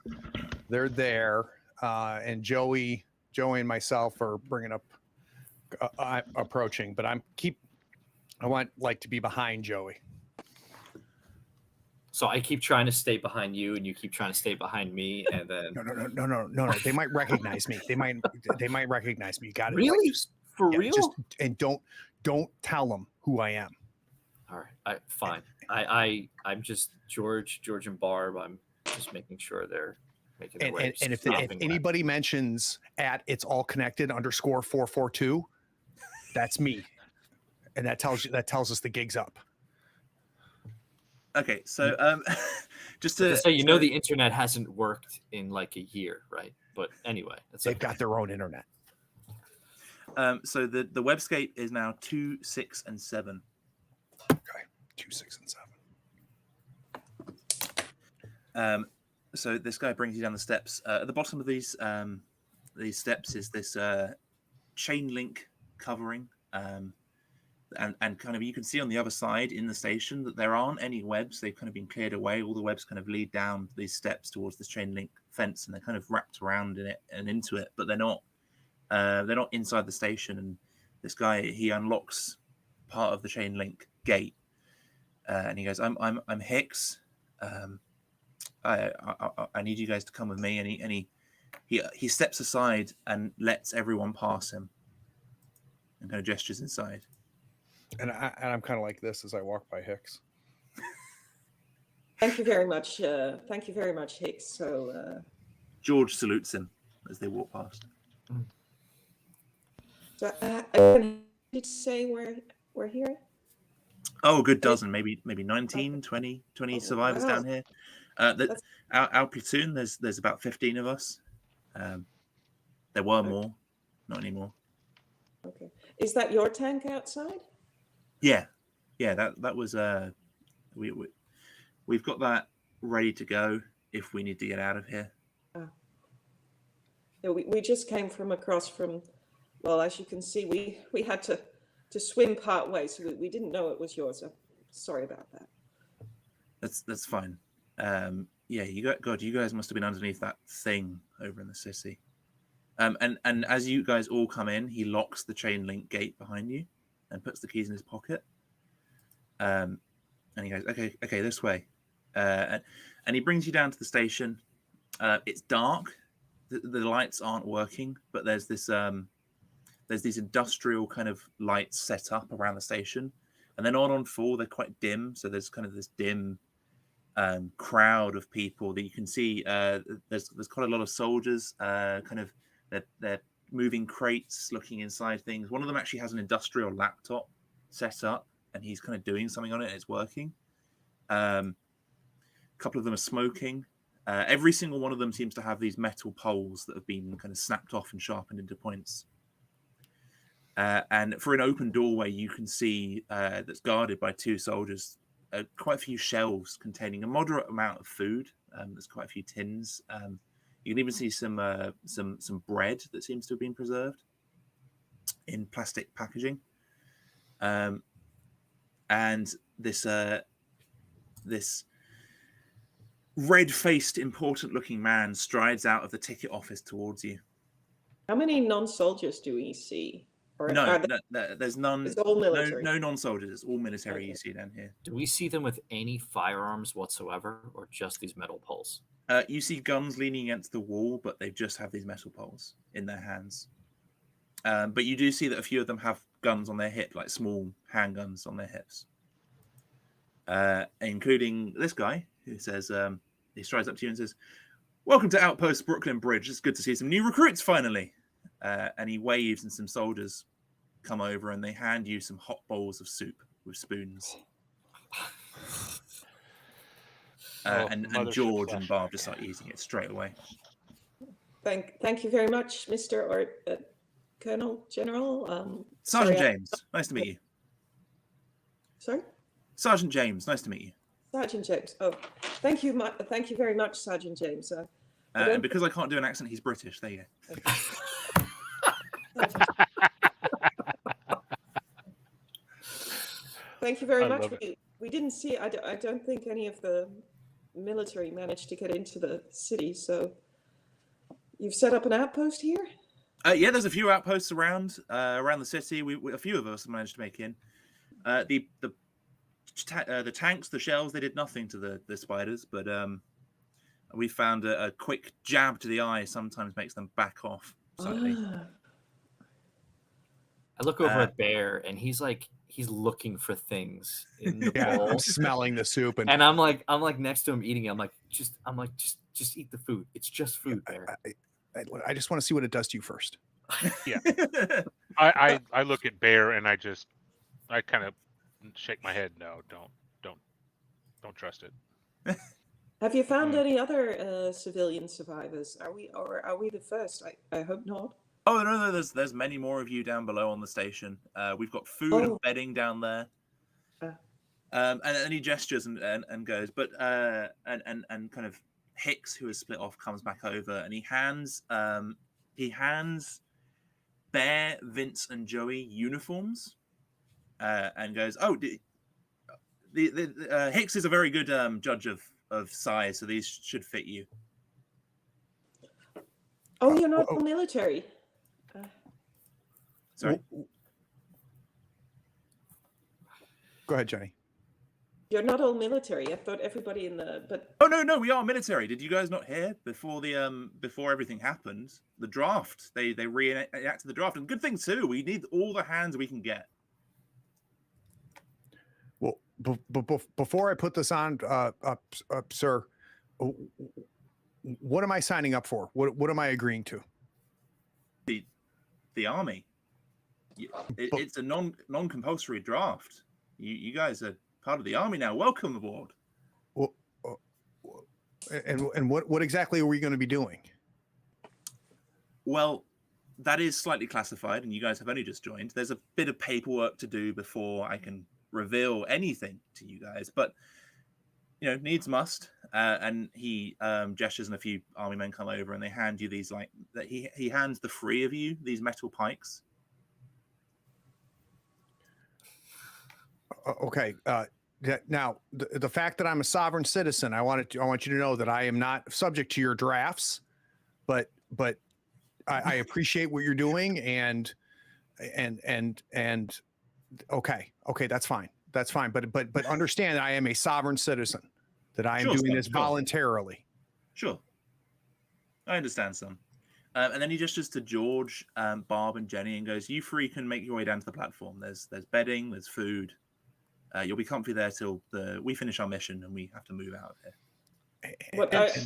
They're there, and Joey and myself are bringing up, approaching. But I want like to be behind Joey. So I keep trying to stay behind you, and you keep trying to stay behind me, and then No. They might recognize me. They might recognize me. You got it. Really? For yeah, real? And don't tell them who I am. All right, fine. I'm just George and Barb. I'm just making sure they're making their way. And if anybody mentions at it's all connected _442, that's me, and that tells us the gig's up. Okay, so just to say, the internet hasn't worked in like a year, right? But anyway, they've got their own internet. So the webscape is now 2, 6, and 7. Okay, 2, 6, and 7. So this guy brings you down the steps. At the bottom of these steps is this chain link covering, and kind of you can see on the other side in the station that there aren't any webs. They've kind of been cleared away. All the webs kind of lead down these steps towards this chain link fence, and they're kind of wrapped around in it and into it, but they're not inside the station. And this guy, he unlocks part of the chain link gate, and he goes, I'm Hicks. I need you guys to come with me. And he steps aside and lets everyone pass him, and kind of gestures inside. And I'm kind of like this as I walk by Hicks. Thank you very much. Thank you very much, Hicks. So George salutes him as they walk past. So did you say we're here? Oh, a good dozen, maybe 19, 20 survivors wow. down here. Our platoon, there's about 15 of us. There were more, not anymore. Okay. Is that your tank outside? Yeah. That was we've got that ready to go if we need to get out of here. Yeah, we just came from across from. Well, as you can see, we had to swim part way, so we didn't know it was yours. So sorry about that. That's fine. You guys must have been underneath that thing over in the city. And as you guys all come in, he locks the chain link gate behind you and puts the keys in his pocket. And he goes, okay, this way. And he brings you down to the station. It's dark. The lights aren't working, but there's these industrial kind of lights set up around the station, and they're not on full. They're quite dim, so there's kind of this dim crowd of people that you can see. There's quite a lot of soldiers. They're moving crates, looking inside things. One of them actually has an industrial laptop set up, and he's kind of doing something on it, and it's working. A couple of them are smoking. Every single one of them seems to have these metal poles that have been kind of snapped off and sharpened into points. And for an open doorway, you can see that's guarded by 2 soldiers, quite a few shelves containing a moderate amount of food. There's quite a few tins. You can even see some bread that seems to have been preserved in plastic packaging. And this red-faced, important-looking man strides out of the ticket office towards you. How many non-soldiers do we see? Or There's none. It's all military. No non-soldiers. It's all military. Okay. You see down here. Do we see them with any firearms whatsoever, or just these metal poles? You see guns leaning against the wall, but they just have these metal poles in their hands. But you do see that a few of them have guns on their hip, like small handguns on their hips. Including this guy who says, he strides up to you and says, "Welcome to Outpost Brooklyn Bridge. It's good to see some new recruits finally." And he waves, and some soldiers come over and they hand you some hot bowls of soup with spoons. And George and Barb just start eating it straight away. Thank you very much, Mr. or Colonel General. Sergeant James, nice to meet you. Sorry? Sergeant James, nice to meet you. Sergeant James. Oh, thank you very much, Sergeant James. And because I can't do an accent, he's British. There you go. Thank you very much. We didn't see. I don't think any of the military managed to get into the city. So you've set up an outpost here. Yeah, there's a few outposts around the city. A few of us managed to make in. The tanks, the shells, they did nothing to the spiders, but we found a quick jab to the eye sometimes makes them back off slightly. I look over at Bear, and he's looking for things in the Yeah, bowl. I'm smelling the soup, And I'm like next to him eating it. I'm like, just eat the food. It's just food, Bear. I just want to see what it does to you first. Yeah. I look at Bear and I kind of shake my head. No, don't trust it. Have you found any other civilian survivors? Are we the first? I hope not. Oh no, there's many more of you down below on the station. We've got food and bedding down there. And then he gestures and goes, but and kind of Hicks, who is split off, comes back over and he hands Bear, Vince, and Joey uniforms, and goes, "Oh, the Hicks is a very good judge of size, so these should fit you." Oh, you're not military. Sorry. Go ahead, Jenny. You're not all military. I thought everybody in the Oh no, we are military. Did you guys not hear before before everything happened? The draft. They reenacted the draft, and good thing too. We need all the hands we can get. Well, before I put this on, sir, what am I signing up for? What am I agreeing to? The army. It's a non-compulsory draft. You guys are part of the army now. Welcome aboard. Well, and what exactly are we going to be doing? Well, that is slightly classified, and you guys have only just joined. There's a bit of paperwork to do before I can reveal anything to you guys, but needs must. And he gestures, and a few army men come over, and they hand you these he hands the three of you these metal pikes. Okay. Now, the fact that I'm a sovereign citizen, I want you to know that I am not subject to your drafts, but I appreciate what you're doing, and okay, that's fine. But understand that I am a sovereign citizen, that I am doing this voluntarily. Sure, I understand, son. And then he gestures to George, Barb, and Jenny, and goes, "You three can make your way down to the platform. There's bedding, there's food. You'll be comfy there till we finish our mission and we have to move out of here."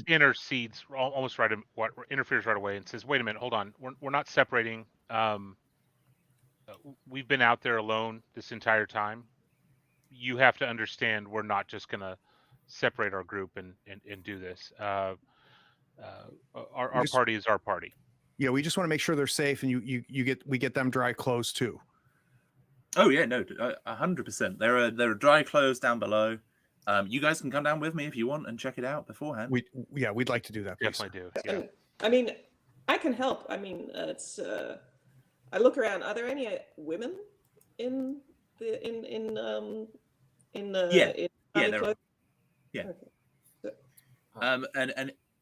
Intercedes almost interferes right away and says, "Wait a minute, hold on. We're not separating. We've been out there alone this entire time. You have to understand we're not just going to separate our group and do this. Our party is our party." Yeah, we just want to make sure they're safe, and we get them dry clothes too. Oh yeah, no, 100%. There are dry clothes down below. You guys can come down with me if you want and check it out beforehand. We'd like to do that. Please. Definitely do. Yeah. I mean, I can help. I mean, it's. I look around. Are there any women in the there are. Yeah. Okay.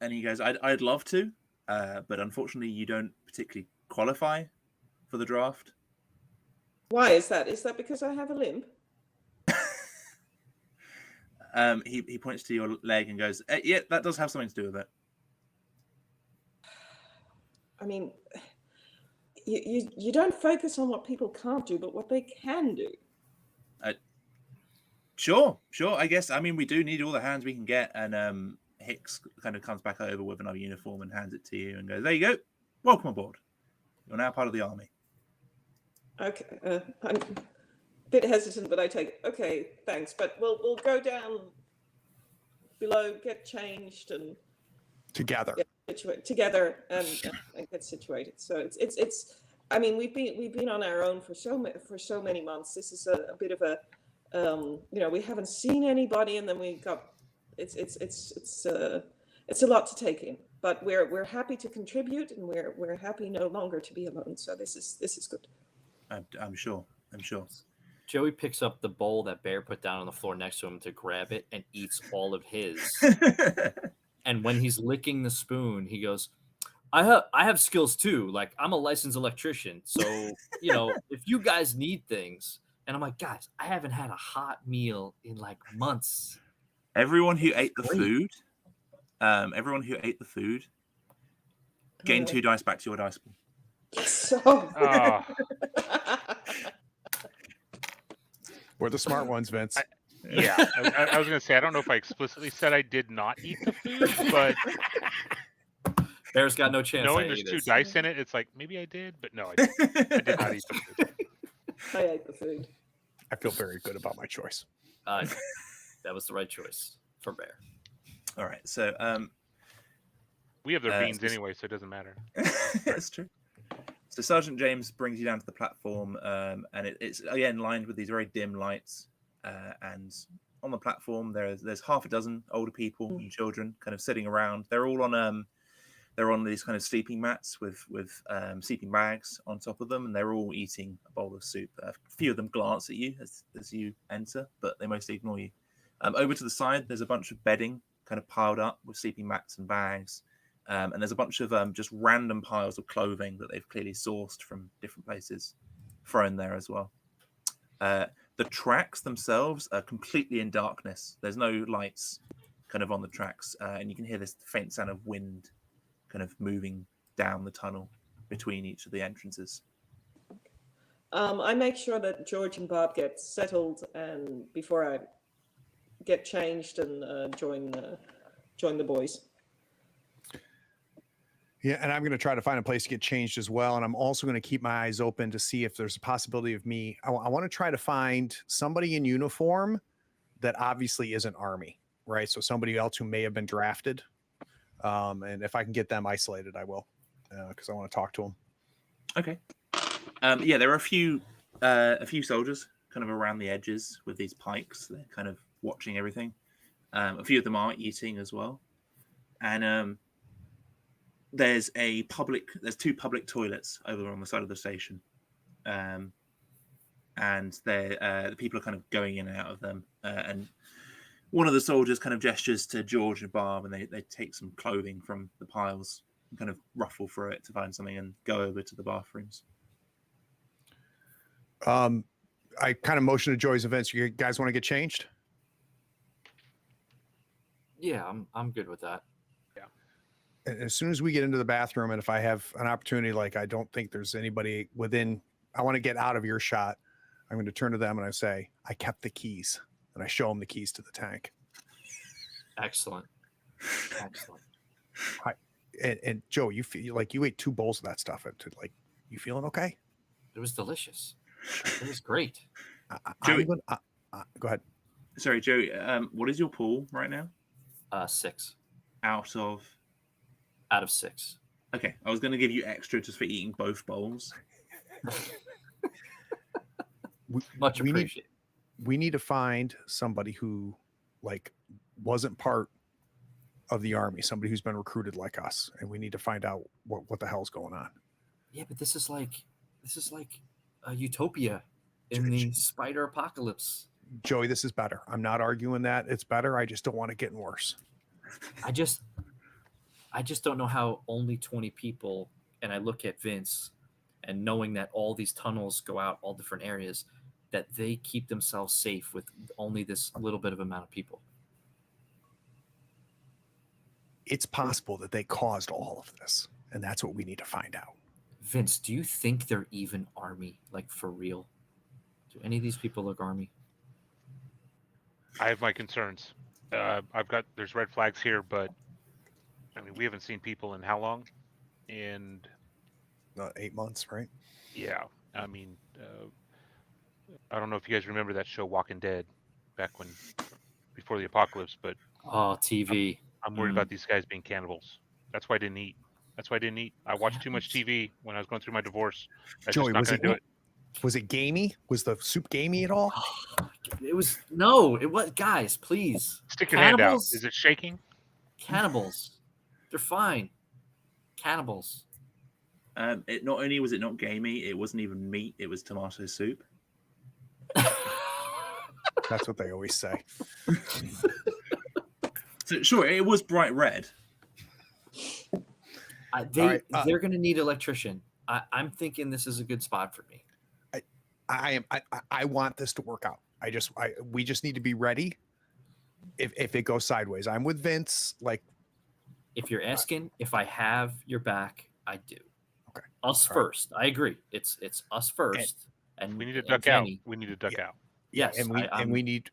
And he goes, I'd love to, but unfortunately, you don't particularly qualify for the draft. Why is that? Is that because I have a limp? He points to your leg and goes, "Yeah, that does have something to do with it." I mean, you don't focus on what people can't do, but what they can do. Sure. I guess. I mean, we do need all the hands we can get, and Hicks kind of comes back over with another uniform and hands it to you and goes, "There you go. Welcome aboard. You're now part of the army." Okay, I'm a bit hesitant, but I take it. Okay, thanks. But we'll go down below, get changed, and together and get situated. So it's. I mean, we've been on our own for so many months. This is a bit of a, we haven't seen anybody, and then we got. It's a lot to take in. But we're happy to contribute, and we're happy no longer to be alone. So this is good. I'm sure. Joey picks up the bowl that Bear put down on the floor next to him to grab it and eats all of his. And when he's licking the spoon, he goes, I have skills too. Like, I'm a licensed electrician. So, if you guys need things. And I'm like, guys, I haven't had a hot meal in like months. Everyone who ate the food, gain 2 dice back to your dice pool. So. We're the smart ones, Vince. I was going to say, I don't know if I explicitly said I did not eat the food, but Bear's got no chance. Knowing there's 2 dice in it, it's like, maybe I did, but no, I did not eat the food. I ate the food. I feel very good about my choice. That was the right choice for Bear. All right, so we have their beans anyway, so it doesn't matter. That's true. So Sergeant James brings you down to the platform, and it's again lined with these very dim lights. And on the platform, there's half a dozen older people and children kind of sitting around. They're all on these kind of sleeping mats with sleeping bags on top of them, and they're all eating a bowl of soup. A few of them glance at you as you enter, but they mostly ignore you. Over to the side, there's a bunch of bedding kind of piled up with sleeping mats and bags. And there's a bunch of just random piles of clothing that they've clearly sourced from different places thrown there as well. The tracks themselves are completely in darkness. There's no lights kind of on the tracks, and you can hear this faint sound of wind kind of moving down the tunnel between each of the entrances. I make sure that George and Bob get settled, and before I get changed and join the boys. Yeah, and I'm going to try to find a place to get changed as well. And I'm also going to keep my eyes open to see if there's a possibility of me. I want to try to find somebody in uniform that obviously isn't Army, right? So somebody else who may have been drafted. And if I can get them isolated, I will, because I want to talk to them. Okay. There are a few soldiers kind of around the edges with these pikes. They're kind of watching everything. A few of them are eating as well. And there's 2 public toilets over on the side of the station. And the people are kind of going in and out of them. And one of the soldiers kind of gestures to George and Barb, and they take some clothing from the piles and kind of ruffle through it to find something and go over to the bathrooms. I kind of motion to Joey's events. You guys want to get changed? Yeah, I'm good with that. Yeah. As soon as we get into the bathroom, and if I have an opportunity, like I don't think there's anybody within, I want to get out of earshot. I'm going to turn to them and I say, I kept the keys. And I show them the keys to the tank. Excellent. And Joe, you feel like you ate 2 bowls of that stuff. You feeling okay? It was delicious. It was great. Joey, go ahead. Sorry, Joey. What is your pool right now? 6 Out of 6. Okay, I was going to give you extra just for eating both bowls. Much appreciated. We need to find somebody who wasn't part of the Army, somebody who's been recruited like us, and we need to find out what the hell's going on. Yeah, but this is like a utopia in the spider apocalypse. Joey, this is better. I'm not arguing that it's better. I just don't want it getting worse. I just don't know how only 20 people, and I look at Vince, and knowing that all these tunnels go out all different areas, that they keep themselves safe with only this little bit of amount of people. It's possible that they caused all of this, and that's what we need to find out. Vince, do you think they're even Army, like for real? Do any of these people look Army? I have my concerns. There's red flags here, but I mean, we haven't seen people in how long? In 8 months, right? Yeah. I mean, I don't know if you guys remember that show Walking Dead back before the apocalypse, but TV. I'm worried about these guys being cannibals. That's why I didn't eat. I watched too much TV when I was going through my divorce. Joey, was it gamey? Was the soup gamey at all? It was guys, please. Stick your hand out. Is it shaking? Cannibals. They're fine. Cannibals. Not only was it not gamey, it wasn't even meat. It was tomato soup. That's what they always say. So sure, it was bright red. They're going to need an electrician. I'm thinking this is a good spot for me. I want this to work out. We just need to be ready if it goes sideways. I'm with Vince. Like, if you're asking if I have your back, I do. Okay. Us first. I agree. It's us first. And we need to duck out. We need to duck out. Yes. And we need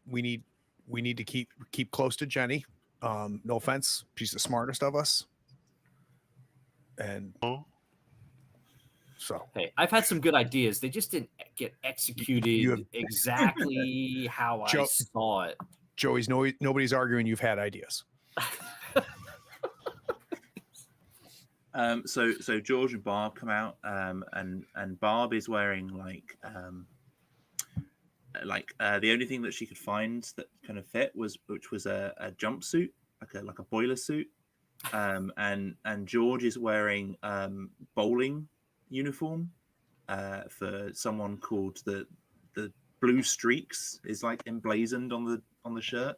to keep close to Jenny. No offense, she's the smartest of us. And so, hey, I've had some good ideas. They just didn't get executed exactly how I saw it. Joey's nobody's arguing you've had ideas. So George and Barb come out, and Barb is wearing the only thing that she could find that kind of fit was a jumpsuit, like a boiler suit, and George is wearing bowling uniform for someone called the Blue Streaks is like emblazoned on the shirt.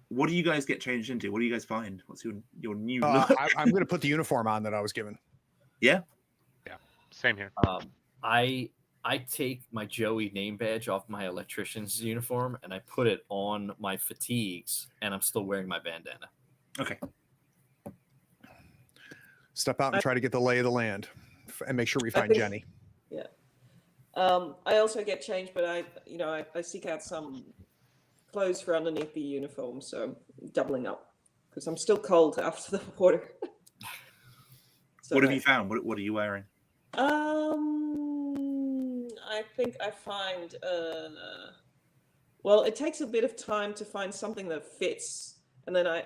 What do you guys get changed into? What do you guys find? What's your new look? I'm going to put the uniform on that I was given. Yeah. Same here. I take my Joey name badge off my electrician's uniform and I put it on my fatigues, and I'm still wearing my bandana. Okay. Step out and try to get the lay of the land, and make sure we find Jenny. Yeah. I also get changed, but I seek out some clothes for underneath the uniform, so I'm doubling up because I'm still cold after the water. So what have you found? What are you wearing? I think I find well, it takes a bit of time to find something that fits, and then I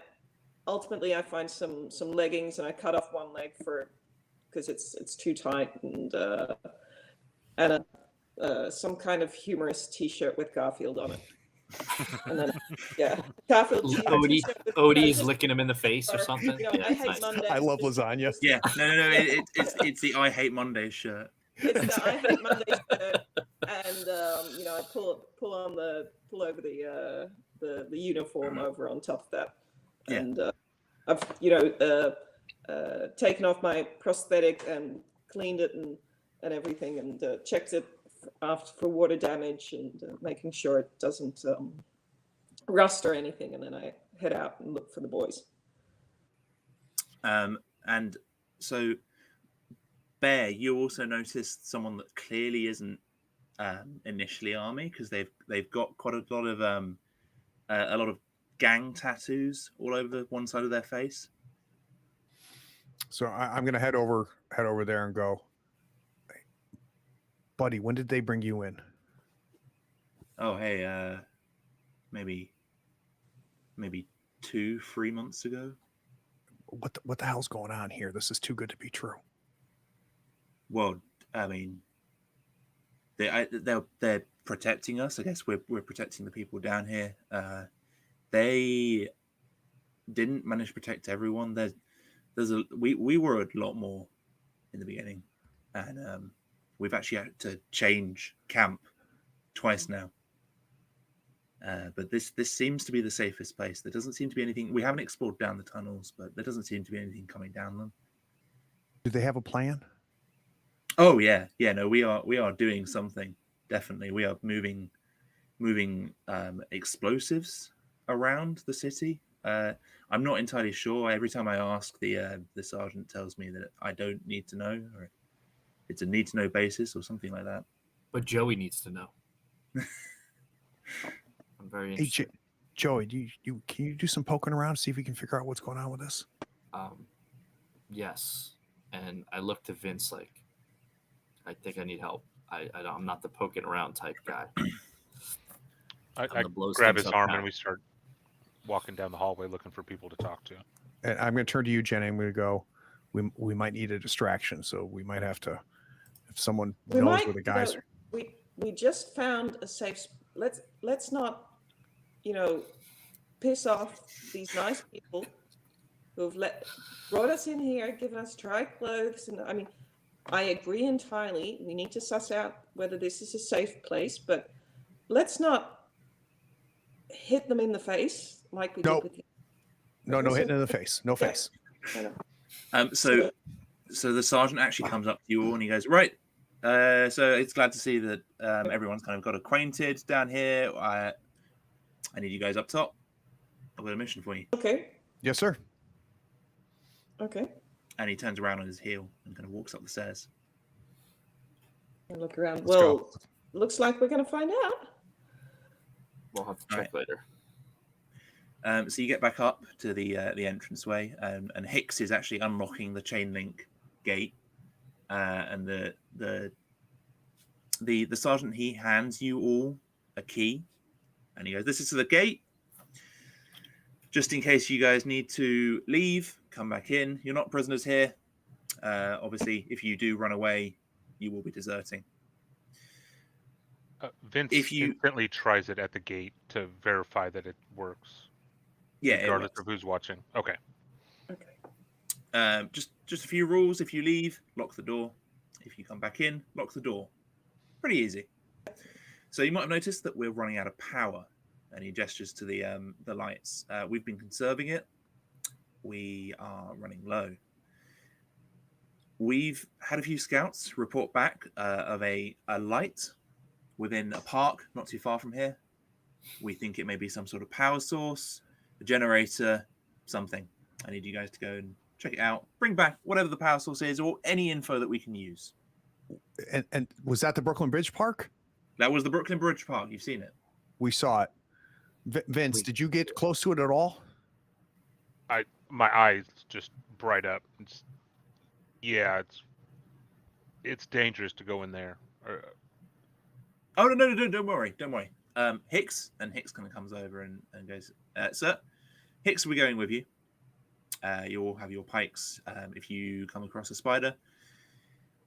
find some leggings, and I cut off one leg because it's too tight, and some kind of humorous T-shirt with Garfield on it. And then, Garfield. Odie is licking him in the face or something. I hate Mondays. I love lasagna. Yeah, no. It's the I Hate Mondays shirt. It's the I Hate Mondays shirt, and I pull over the uniform over on top of that, and I've taken off my prosthetic and cleaned it and everything, and checked it for water damage and making sure it doesn't rust or anything, and then I head out and look for the boys. And so, Bear, you also noticed someone that clearly isn't initially army, because they've got quite a lot of gang tattoos all over one side of their face. So I'm going to head over there and go, buddy, when did they bring you in? Oh, hey, maybe 2-3 months ago. What the hell's going on here? This is too good to be true. Well, I mean, they're protecting us. I guess we're protecting the people down here. They didn't manage to protect everyone. We were a lot more in the beginning, and we've actually had to change camp twice now. But this seems to be the safest place. There doesn't seem to be anything. We haven't explored down the tunnels, but there doesn't seem to be anything coming down them. Do they have a plan? Oh yeah. No, we are doing something. Definitely, we are moving explosives around the city. I'm not entirely sure. Every time I ask, the sergeant tells me that I don't need to know, or it's a need to know basis or something like that. But Joey needs to know. I'm very interested. Hey, Joey, can you do some poking around, see if we can figure out what's going on with this? Yes. And I look to Vince like, I think I need help. I'm not the poking around type guy. I grab his arm and we start walking down the hallway looking for people to talk to. And I'm going to turn to you, Jenny. I'm going to go, we might need a distraction, so we might have to, if someone knows where the guys are. We just found a safe. Let's not, piss off these nice people who've brought us in here, given us dry clothes, and I mean, I agree entirely. We need to suss out whether this is a safe place, but let's not hit them in the face like we Nope. did with the No hitting in the face. No Yeah. face. So the sergeant actually comes up to you all and he goes, right. So it's glad to see that everyone's kind of got acquainted down here. I need you guys up top. I've got a mission for you. Okay. Yes, sir. Okay. And he turns around on his heel and kind of walks up the stairs. And look around. Let's go. Looks like we're going to find out. We'll have to check later. So you get back up to the entranceway, and Hicks is actually unlocking the chain link gate, and the sergeant, he hands you all a key, and he goes, "This is to the gate. Just in case you guys need to leave, come back in. You're not prisoners here. Obviously, if you do run away, you will be deserting." Vince instantly tries it at the gate to verify that it works. Yeah, regardless of who's watching. Okay. Just a few rules. If you leave, lock the door. If you come back in, lock the door. Pretty easy. So you might have noticed that we're running out of power, and he gestures to the lights. We've been conserving it. We are running low. We've had a few scouts report back of a light within a park not too far from here. We think it may be some sort of power source, a generator, something. I need you guys to go and check it out. Bring back whatever the power source is or any info that we can use. And was that the Brooklyn Bridge Park? That was the Brooklyn Bridge Park. You've seen it. We saw it. Vince, did you get close to it at all? My eyes just bright up. It's dangerous to go in there. Oh no! Don't worry. Hicks kind of comes over and goes, "Sir, Hicks, we're going with you. You all have your pikes. If you come across a spider,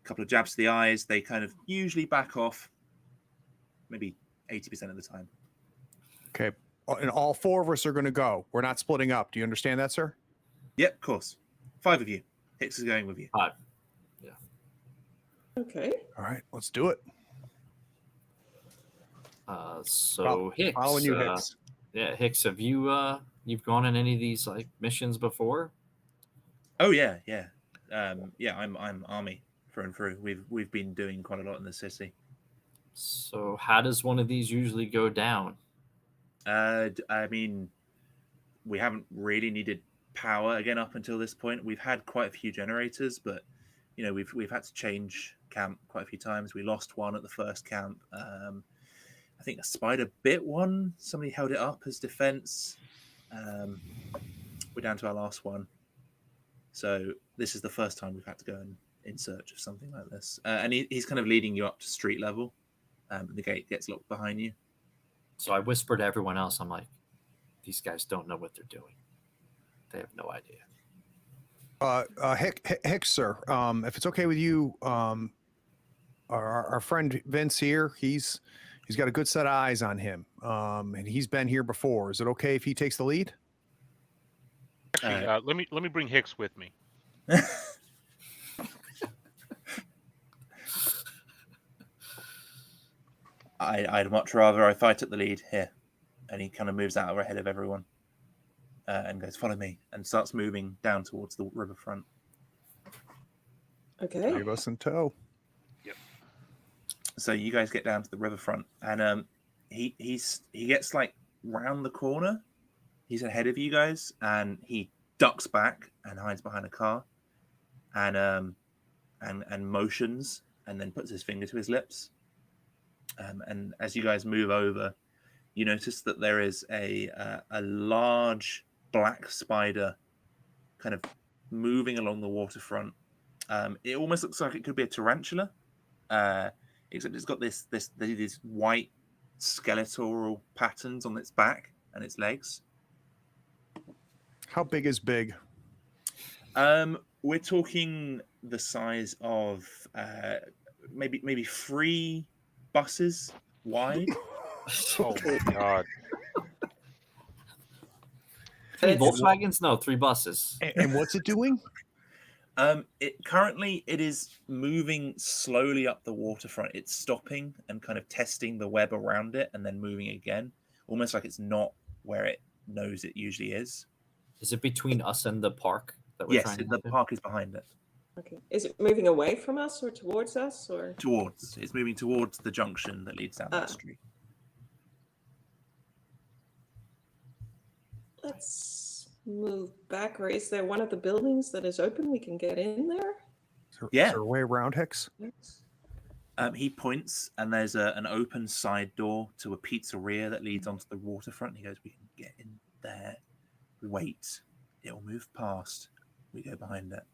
a couple of jabs to the eyes, they kind of usually back off. Maybe 80% of the time." Okay, and all four of us are going to go. We're not splitting up. Do you understand that, sir? Yep, of course. 5 of you. Hicks is going with you. 5. Yeah. Okay. All right, let's do it. Hicks. Following you, Hicks. Yeah, Hicks. Have you you've gone on any of these like missions before? Oh yeah. I'm Army through and through. We've been doing quite a lot in the city. So how does one of these usually go down? I mean, we haven't really needed power again up until this point. We've had quite a few generators, but we've had to change camp quite a few times. We lost one at the first camp. I think a spider bit one. Somebody held it up as defense. We're down to our last one. So this is the first time we've had to go in search of something like this. And he's kind of leading you up to street level. The gate gets locked behind you. So I whispered to everyone else, I'm like, these guys don't know what they're doing. They have no idea. Hicks, sir, if it's okay with you, our friend Vince here, he's got a good set of eyes on him, and he's been here before. Is it okay if he takes the lead? Actually, let me bring Hicks with me. I'd much rather I fight at the lead here. And he kind of moves out ahead of everyone and goes, "Follow me," and starts moving down towards the riverfront. Okay. Three of us in tow. Yep. So you guys get down to the riverfront, and he gets like round the corner. He's ahead of you guys, and he ducks back and hides behind a car, and motions, and then puts his finger to his lips. And as you guys move over, you notice that there is a large black spider kind of moving along the waterfront. It almost looks like it could be a tarantula, except it's got these white skeletal patterns on its back and its legs. How big is big? We're talking the size of maybe 3 buses wide. Oh my god! 3 Volkswagens? No, 3 buses. And what's it doing? It is moving slowly up the waterfront. It's stopping and kind of testing the web around it and then moving again, almost like it's not where it knows it usually is. Is it between us and the park that we're Yes, trying to the get to? park is behind it. Okay. Is it moving away from us or towards us or? It's moving towards the junction that leads down that street. Let's move back. Or is there one of the buildings that is open? We can get in there. Yeah. Is there a way around, Hicks? He points, and there's an open side door to a pizzeria that leads onto the waterfront. He goes, "We can get in there. We wait. It'll move past. We go behind it."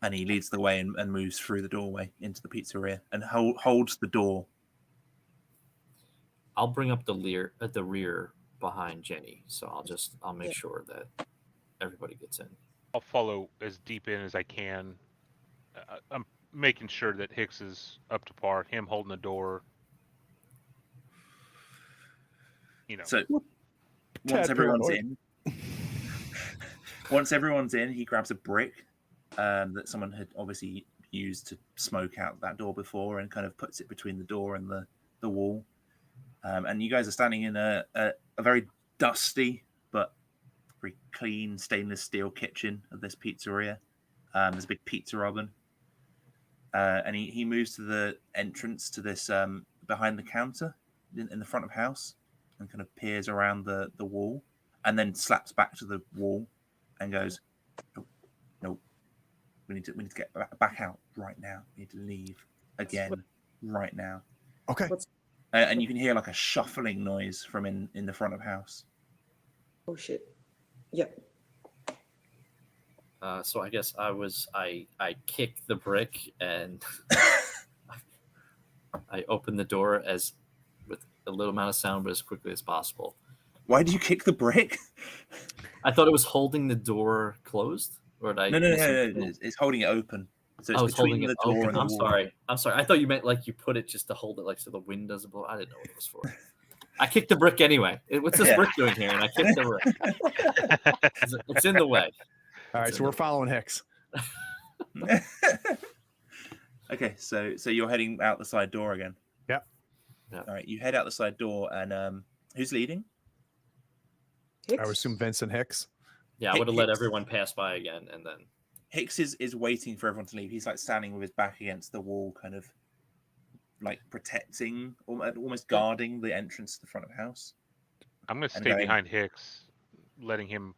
And he leads the way and moves through the doorway into the pizzeria and holds the door. I'll bring up the rear behind Jenny, so I'll make sure that everybody gets in. I'll follow as deep in as I can. I'm making sure that Hicks is up to par. Him holding the door. So once everyone's in, he grabs a brick that someone had obviously used to smoke out that door before and kind of puts it between the door and the wall. And you guys are standing in a very dusty but very clean stainless steel kitchen of this pizzeria. There's a big pizza oven. And he moves to the entrance to this behind the counter in the front of house and kind of peers around the wall and then slaps back to the wall and goes, "No, we need to get back out right now. We need to leave again right now." Okay. And you can hear like a shuffling noise from in the front of house. Oh shit. Yep. So I guess I kicked the brick and I opened the door with a little amount of sound, but as quickly as possible. Why did you kick the brick? I thought it was holding the door closed, or did I? No. It's holding it open. So it's holding between it the door open. and the I'm wall. sorry. I thought you meant like you put it just to hold it, like so the wind doesn't blow. I didn't know what it was for. I kicked the brick anyway. What's this brick doing here? And I kicked the brick. It's in the way. All right, so we're following Hicks. Okay, so you're heading out the side door again. Yep. All right, you head out the side door, and who's leading? I would assume Vincent Hicks. Yeah, I would have let everyone pass by again, and then Hicks is waiting for everyone to leave. He's like standing with his back against the wall, kind of like protecting, almost guarding the entrance to the front of the house. I'm going to stay behind Hicks, letting him.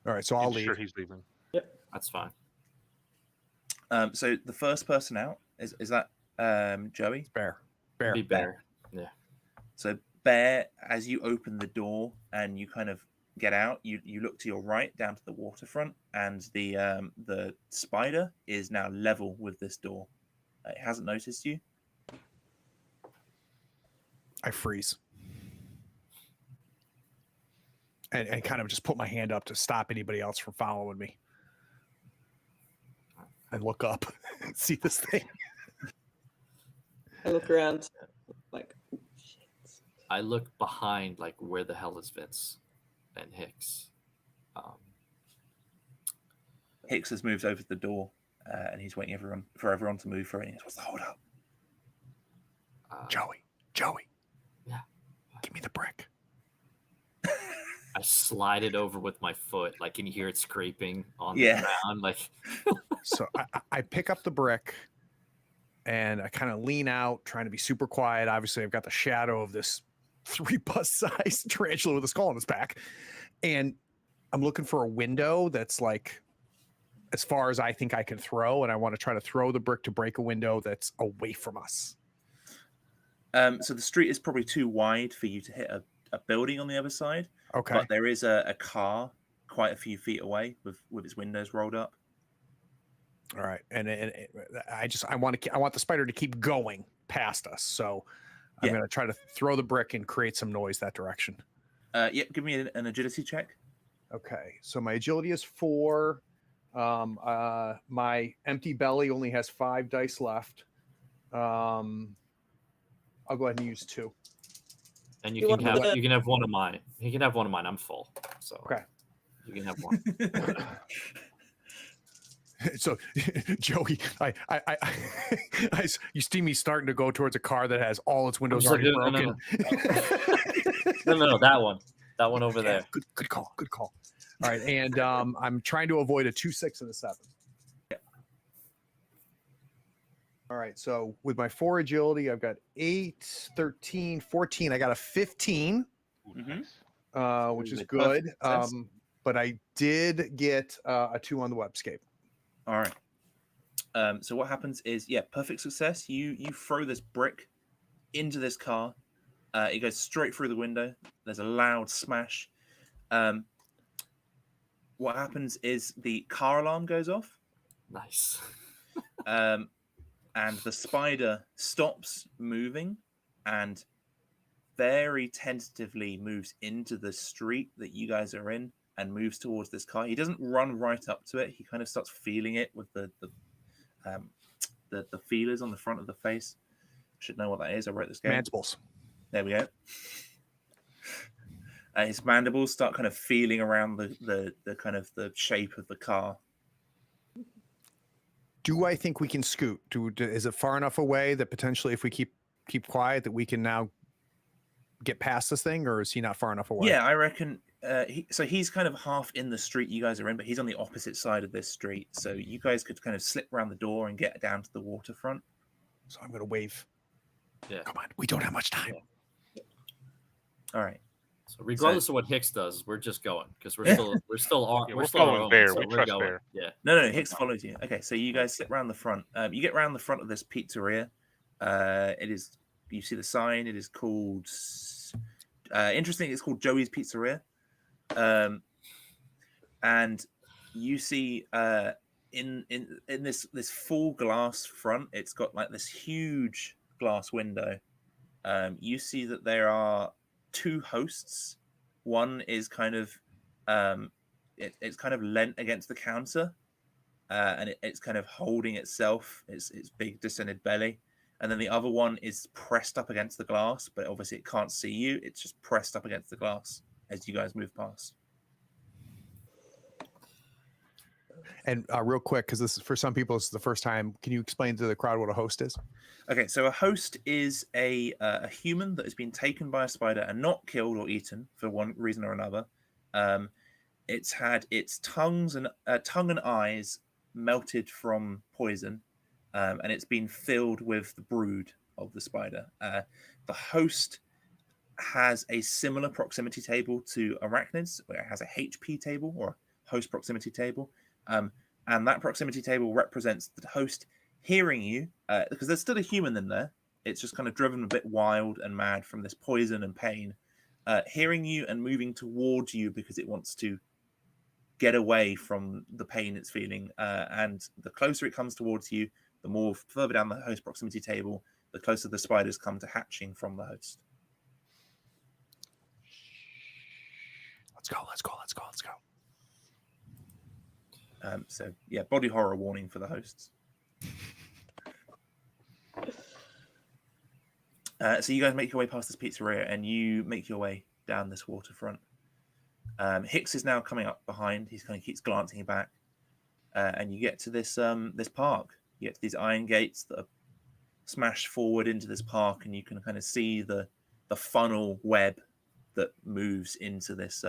All right, so I'll leave. Sure, he's leaving. Yep, that's fine. So the first person out is that Joey? It's Bear. Bear. Yeah. So Bear, as you open the door and you kind of get out, you look to your right down to the waterfront, and the spider is now level with this door. It hasn't noticed you. I freeze. And kind of just put my hand up to stop anybody else from following me. And look up and see this thing. I look around like, oh, shit. I look behind, like, where the hell is Vince and Hicks? Hicks has moved over to the door, and he's waiting for everyone to move for it. He goes, "What's the hold up?" Joey. Yeah. Give me the brick. I slide it over with my foot. Like, can you hear it scraping on the ground? Like, so I pick up the brick and I kind of lean out, trying to be super quiet. Obviously, I've got the shadow of this 3 bus size tarantula with a skull on its back. And I'm looking for a window that's like as far as I think I can throw. And I want to try to throw the brick to break a window that's away from us. So the street is probably too wide for you to hit a building on the other side. Okay. But there is a car quite a few feet away with its windows rolled up. All right. And I want the spider to keep going past us. So I'm going to try to throw the brick and create some noise that direction. Give me an agility check. Okay. So my agility is 4. My empty belly only has 5 dice left. I'll go ahead and use 2. and you can have one of mine. You can have one of mine. I'm full, so okay, you can have one. So, Joey, you see me starting to go towards a car that has all its windows already broken. No, that one over there. Good call. All right, and I'm trying to avoid a 2, 6, and a 7. Yeah. All right, so with my 4 agility, I've got 8, 13, 14. I got a 15, which is good. But I did get a 2 on the webscape. All right. So what happens is, perfect success. You throw this brick into this car. It goes straight through the window. There's a loud smash. What happens is the car alarm goes off. Nice. And the spider stops moving and very tentatively moves into the street that you guys are in and moves towards this car. He doesn't run right up to it. He kind of starts feeling it with the feelers on the front of the face. Should know what that is. I wrote this game. Mandibles. There we go. His mandibles start kind of feeling around the kind of the shape of the car. Do I think we can scoot? Is it far enough away that potentially if we keep quiet that we can now get past this thing, or is he not far enough away? Yeah, I reckon. He's kind of half in the street you guys are in, but he's on the opposite side of this street. So you guys could kind of slip around the door and get down to the waterfront. So I'm going to wave. Yeah. Come on, we don't have much time. Yeah. All right. So regardless of what Hicks does, we're just going because we're still following Bear. So we trust going. Bear. Yeah. No, Hicks follows you. Okay, so you guys slip around the front. You get around the front of this pizzeria. You see the sign. It is called. Interesting. It's called Joey's Pizzeria. And you see in this full glass front, it's got like this huge glass window. You see that there are 2 hosts. One is kind of it's kind of leant against the counter, and it's kind of holding itself, its big distended belly. And then the other one is pressed up against the glass, but obviously it can't see you. It's just pressed up against the glass as you guys move past. And real quick, because this is for some people, this is the first time. Can you explain to the crowd what a host is? Okay, so a host is a human that has been taken by a spider and not killed or eaten for one reason or another. It's had its tongue and eyes melted from poison, and it's been filled with the brood of the spider. The host has a similar proximity table to arachnids, where it has a HP table or a host proximity table. And that proximity table represents the host hearing you, because there's still a human in there. It's just kind of driven a bit wild and mad from this poison and pain, hearing you and moving towards you because it wants to get away from the pain it's feeling. And the closer it comes towards you, the more further down the host proximity table, the closer the spiders come to hatching from the host. Let's go. So yeah, body horror warning for the hosts. So you guys make your way past this pizzeria and you make your way down this waterfront. Hicks is now coming up behind. He kind of keeps glancing back, and you get to this park. You get to these iron gates that are smashed forward into this park, and you can kind of see the funnel web that moves into this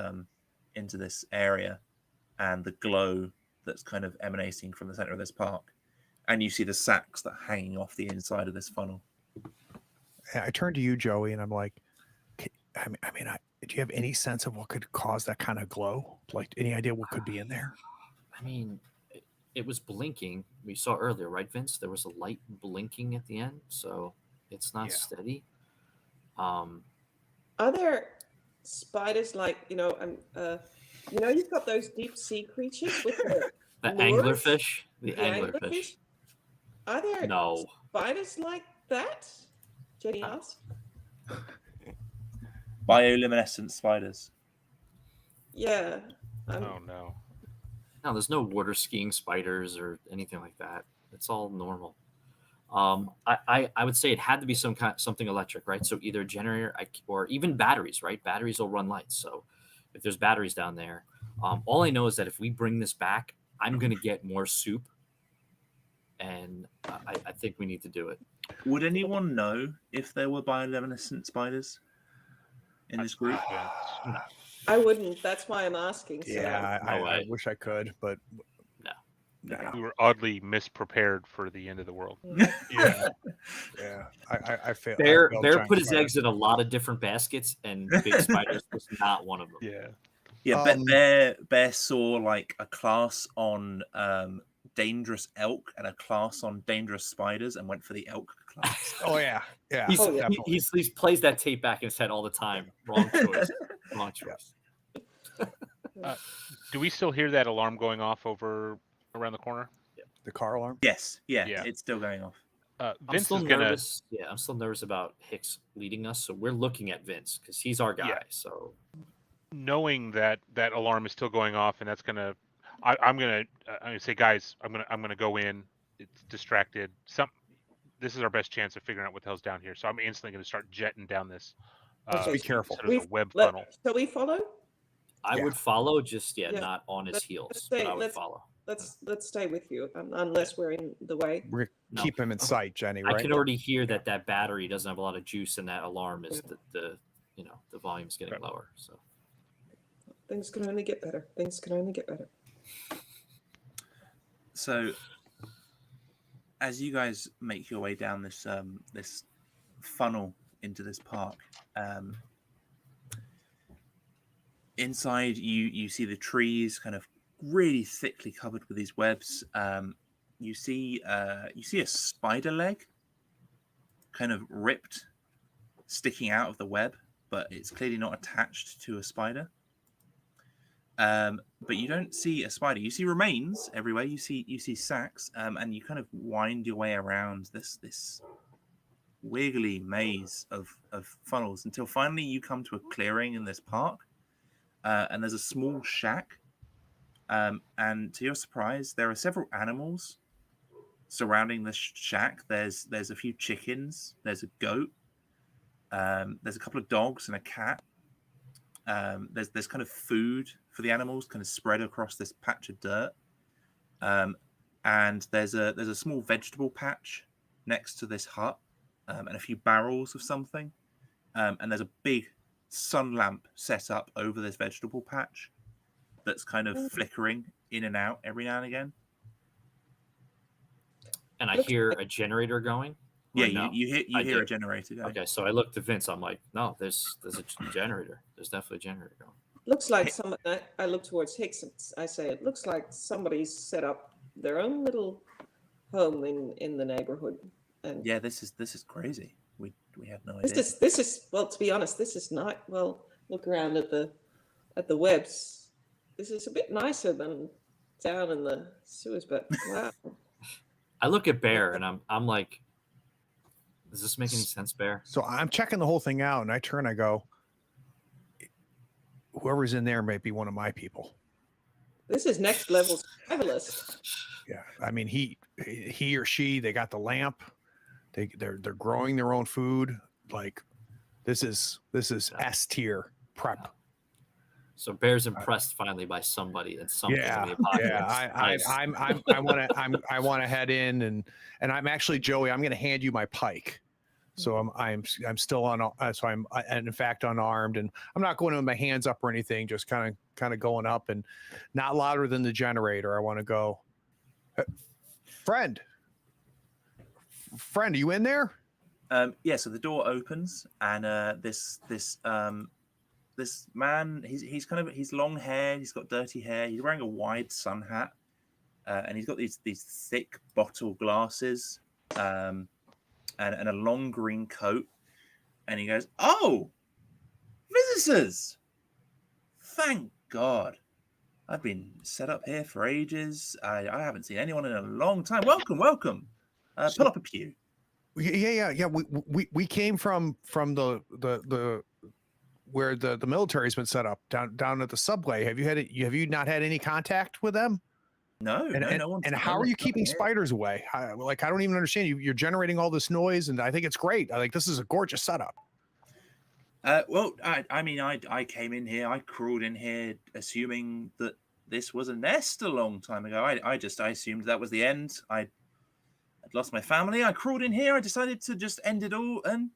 area, and the glow that's kind of emanating from the center of this park. And you see the sacks that are hanging off the inside of this funnel. I turn to you, Joey, and I'm like, do you have any sense of what could cause that kind of glow? Like, any idea what could be in there? I mean, it was blinking. We saw earlier, right, Vince? There was a light blinking at the end, so it's not steady. Are there spiders like, you've got those deep sea creatures with the lures? anglerfish? The anglerfish. Are there No spiders like that? Jenny asked. Bioluminescent spiders. Yeah. Oh no. No, there's no water skiing spiders or anything like that. It's all normal. I would say it had to be something electric, right? So either a generator or even batteries, right? Batteries will run lights. So if there's batteries down there, all I know is that if we bring this back, I'm going to get more soup and I think we need to do it. Would anyone know if there were bioluminescent spiders in this group? No. I wouldn't. That's why I'm asking. So. Yeah, No I way. wish I could, but No. no. We were oddly misprepared for the end of the world. Yeah, yeah. I failed. Bear I failed Bear giant put his spider. eggs in a lot of different baskets, and big spiders was not one of them. Yeah. Yeah, Bear saw like a class on dangerous elk and a class on dangerous spiders, and went for the elk class. Oh yeah, yeah. He's, definitely. he plays that tape back in his head all the time. Wrong choice. Wrong choice. Do we still hear that alarm going off over around the corner? The car alarm. Yes, yeah, Yeah. it's still going off. I'm Vince still is gonna. nervous. Yeah, I'm still nervous about Hicks leading us. So we're looking at Vince because he's our guy. Yeah. So Knowing that that alarm is still going off, and that's gonna, I'm gonna say, guys, I'm gonna go in. It's distracted. This is our best chance of figuring out what the hell's down here. So I'm instantly gonna start jetting down this. Okay. Be careful. Sort of a web funnel. Shall we follow? I Yeah. would follow, just Yeah. not on his Let's heels, stay- but I would let's- follow. Let's stay with you unless we're in the way. We're No. keep him in sight, Jenny. Right? I can already hear that battery doesn't have a lot of juice, and that alarm is the volume's getting Right. lower. So Things can only get better. Things can only get better. So, as you guys make your way down this this funnel into this park, inside you see the trees kind of really thickly covered with these webs. You see a spider leg kind of ripped, sticking out of the web, but it's clearly not attached to a spider. But you don't see a spider. You see remains everywhere. You see sacks, and you kind of wind your way around this wiggly maze of funnels until finally you come to a clearing in this park, and there's a small shack. And to your surprise, there are several animals surrounding the shack. There's a few chickens. There's a goat. There's a couple of dogs and a cat. There's kind of food for the animals kind of spread across this patch of dirt. And there's a small vegetable patch next to this hut, and a few barrels of something. And there's a big sun lamp set up over this vegetable patch that's kind of flickering in and out every now and again. and I Looks hear like- a generator going. Or Yeah, no? you I hear do. a generator going. Okay, so I look to Vince. I'm like, no, there's a generator. There's definitely a generator going. Looks like I look towards Hicks and I say it looks like somebody's set up their own little home in the neighborhood. And Yeah, this is crazy. We had no idea. this is well, to be honest, this is not well. Look around at the webs. This is a bit nicer than down in the sewers, but wow. I look at Bear and I'm like, does this make any sense, Bear? So I'm checking the whole thing out, and I turn. I go, whoever's in there may be one of my people. This is next level survivalist. Yeah, I mean he or she. They got the lamp. They're growing their own food. Like this is S tier prep. So Bear's impressed finally by somebody and something. in the apocalypse. Yeah. I want to head in and I'm actually Joey. I'm going to hand you my pike. So I'm still and in fact unarmed, and I'm not going in with my hands up or anything. Just kind of going up and not louder than the generator. I want to go. Friend, are you in there? Yeah, so the door opens, and this man, he's long hair, he's got dirty hair, he's wearing a wide sun hat, and he's got these thick bottle glasses, and a long green coat, and he goes, "Oh, visitors! Thank God. I've been set up here for ages. I haven't seen anyone in a long time. Welcome. Pull up a pew." Yeah. We came from the where the military's been set up down at the subway. Have you not had any contact with them? No, no one. And how are you keeping spiders away? I don't even understand. You're generating all this noise, and I think it's great. I think this is a gorgeous setup. Well, I came in here. I crawled in here, assuming that this was a nest a long time ago. I assumed that was the end. I I'd lost my family. I crawled in here. I decided to just end it all, and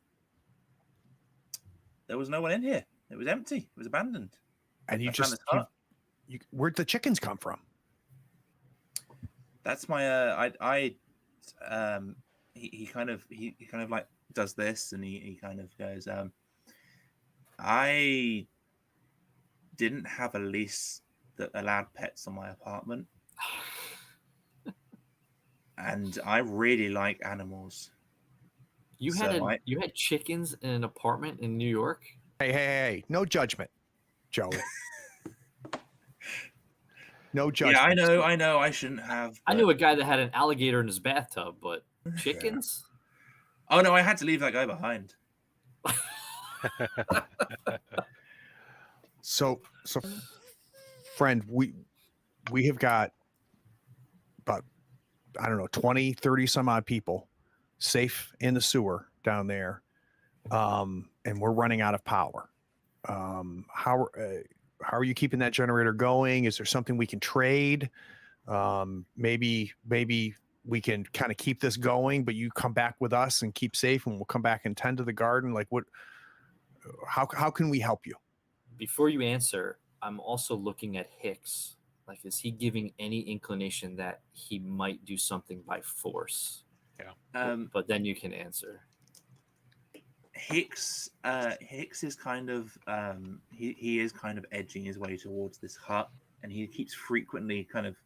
there was no one in here. It was empty. It was abandoned. And I found this hut. where'd the chickens come from? That's my he kind of like does this, and he kind of goes, I didn't have a lease that allowed pets on my apartment. And I really like animals. You had chickens in an apartment in New York? Hey, no judgment, Joey. No judgment. Yeah, I know. I shouldn't have. I knew a guy that had an alligator in his bathtub, but chickens? Oh no, I had to leave that guy behind. So, friend, we have got about, I don't know, 20, 30 some odd people safe in the sewer down there. And we're running out of power. How are you keeping that generator going? Is there something we can trade? Maybe we can kind of keep this going, but you come back with us and keep safe, and we'll come back and tend to the garden. Like how can we help you? Before you answer, I'm also looking at Hicks. Like, is he giving any inclination that he might do something by force? Yeah. But then you can answer. Hicks is kind of he is kind of edging his way towards this hut, and he keeps frequently kind of,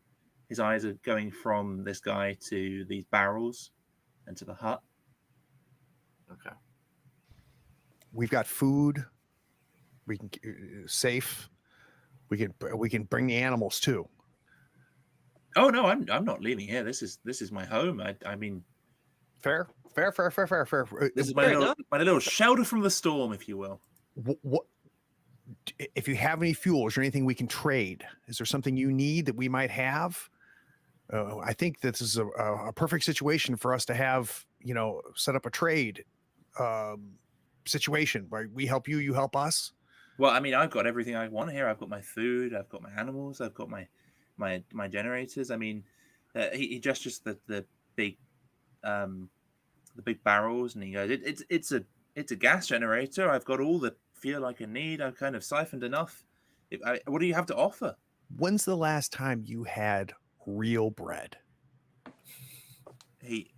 his eyes are going from this guy to these barrels and to the hut. Okay. We've got food. We can safe. We can bring the animals too. Oh no, I'm not leaving here. This is my home. I mean, fair. This is my little shelter from the storm, if you will. What if you have any fuel? Is there anything we can trade? Is there something you need that we might have? I think this is a perfect situation for us to have, set up a trade situation, right? We help you, you help us. Well, I mean, I've got everything I want here. I've got my food. I've got my animals. I've got my generators. I mean, he gestures the big barrels, and he goes, "It's a gas generator. I've got all the fuel I can need. I've kind of siphoned enough. What do you have to offer?" When's the last time you had real bread? He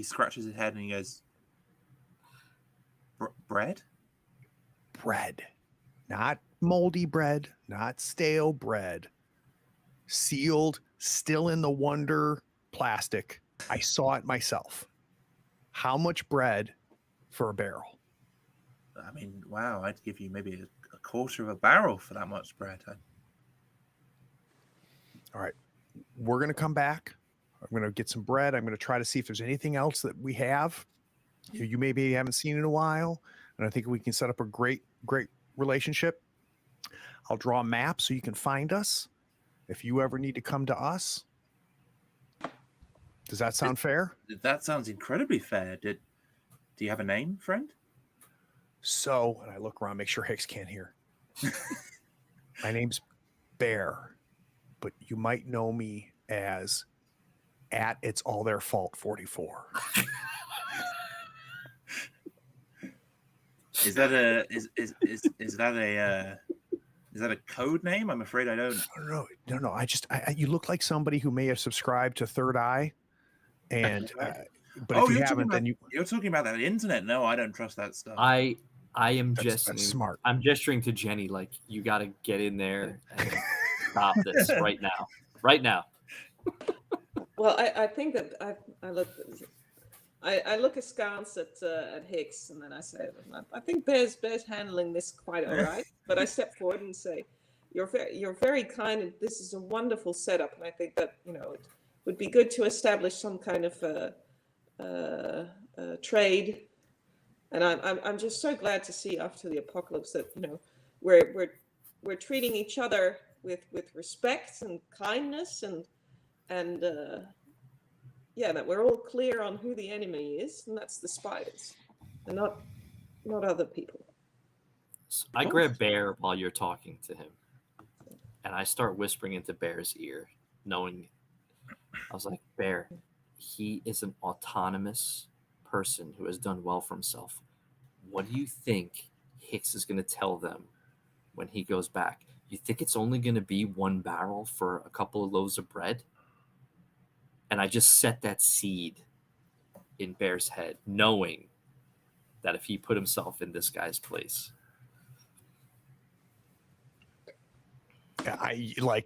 scratches his head and he goes, "Bread? Bread, not moldy bread, not stale bread, sealed, still in the Wonder plastic. I saw it myself. How much bread for a barrel?" I mean, wow, I'd give you maybe a quarter of a barrel for that much bread. All right, we're going to come back. I'm going to get some bread. I'm going to try to see if there's anything else that we have you maybe haven't seen in a while, and I think we can set up a great relationship. I'll draw a map so you can find us if you ever need to come to us. Does that sound fair? That sounds incredibly fair. Do you have a name, friend? So, and I look around, make sure Hicks can't hear. My name's Bear, but you might know me as @It's All Their Fault 44. Is that a code name? I'm afraid I don't. No. You look like somebody who may have subscribed to Third Eye, and but if you haven't, then you're talking about that internet. No, I don't trust that stuff. I am that's smart. I'm gesturing to Jenny like, you got to get in there and stop this right now. Right now. Well, I think that I look askance at Hicks, and then I say, I think Bear's handling this quite all right. But I step forward and say, you're very kind, and this is a wonderful setup. And I think that it would be good to establish some kind of trade. And I'm just so glad to see after the apocalypse that we're treating each other with respect and kindness, and that we're all clear on who the enemy is, and that's the spiders, and not other people. So I grab Bear while you're talking to him, and I start whispering into Bear's ear, knowing, I was like, Bear, he is an autonomous person who has done well for himself. What do you think Hicks is going to tell them when he goes back? You think it's only going to be one barrel for a couple of loaves of bread? And I just set that seed in Bear's head, knowing that if he put himself in this guy's place.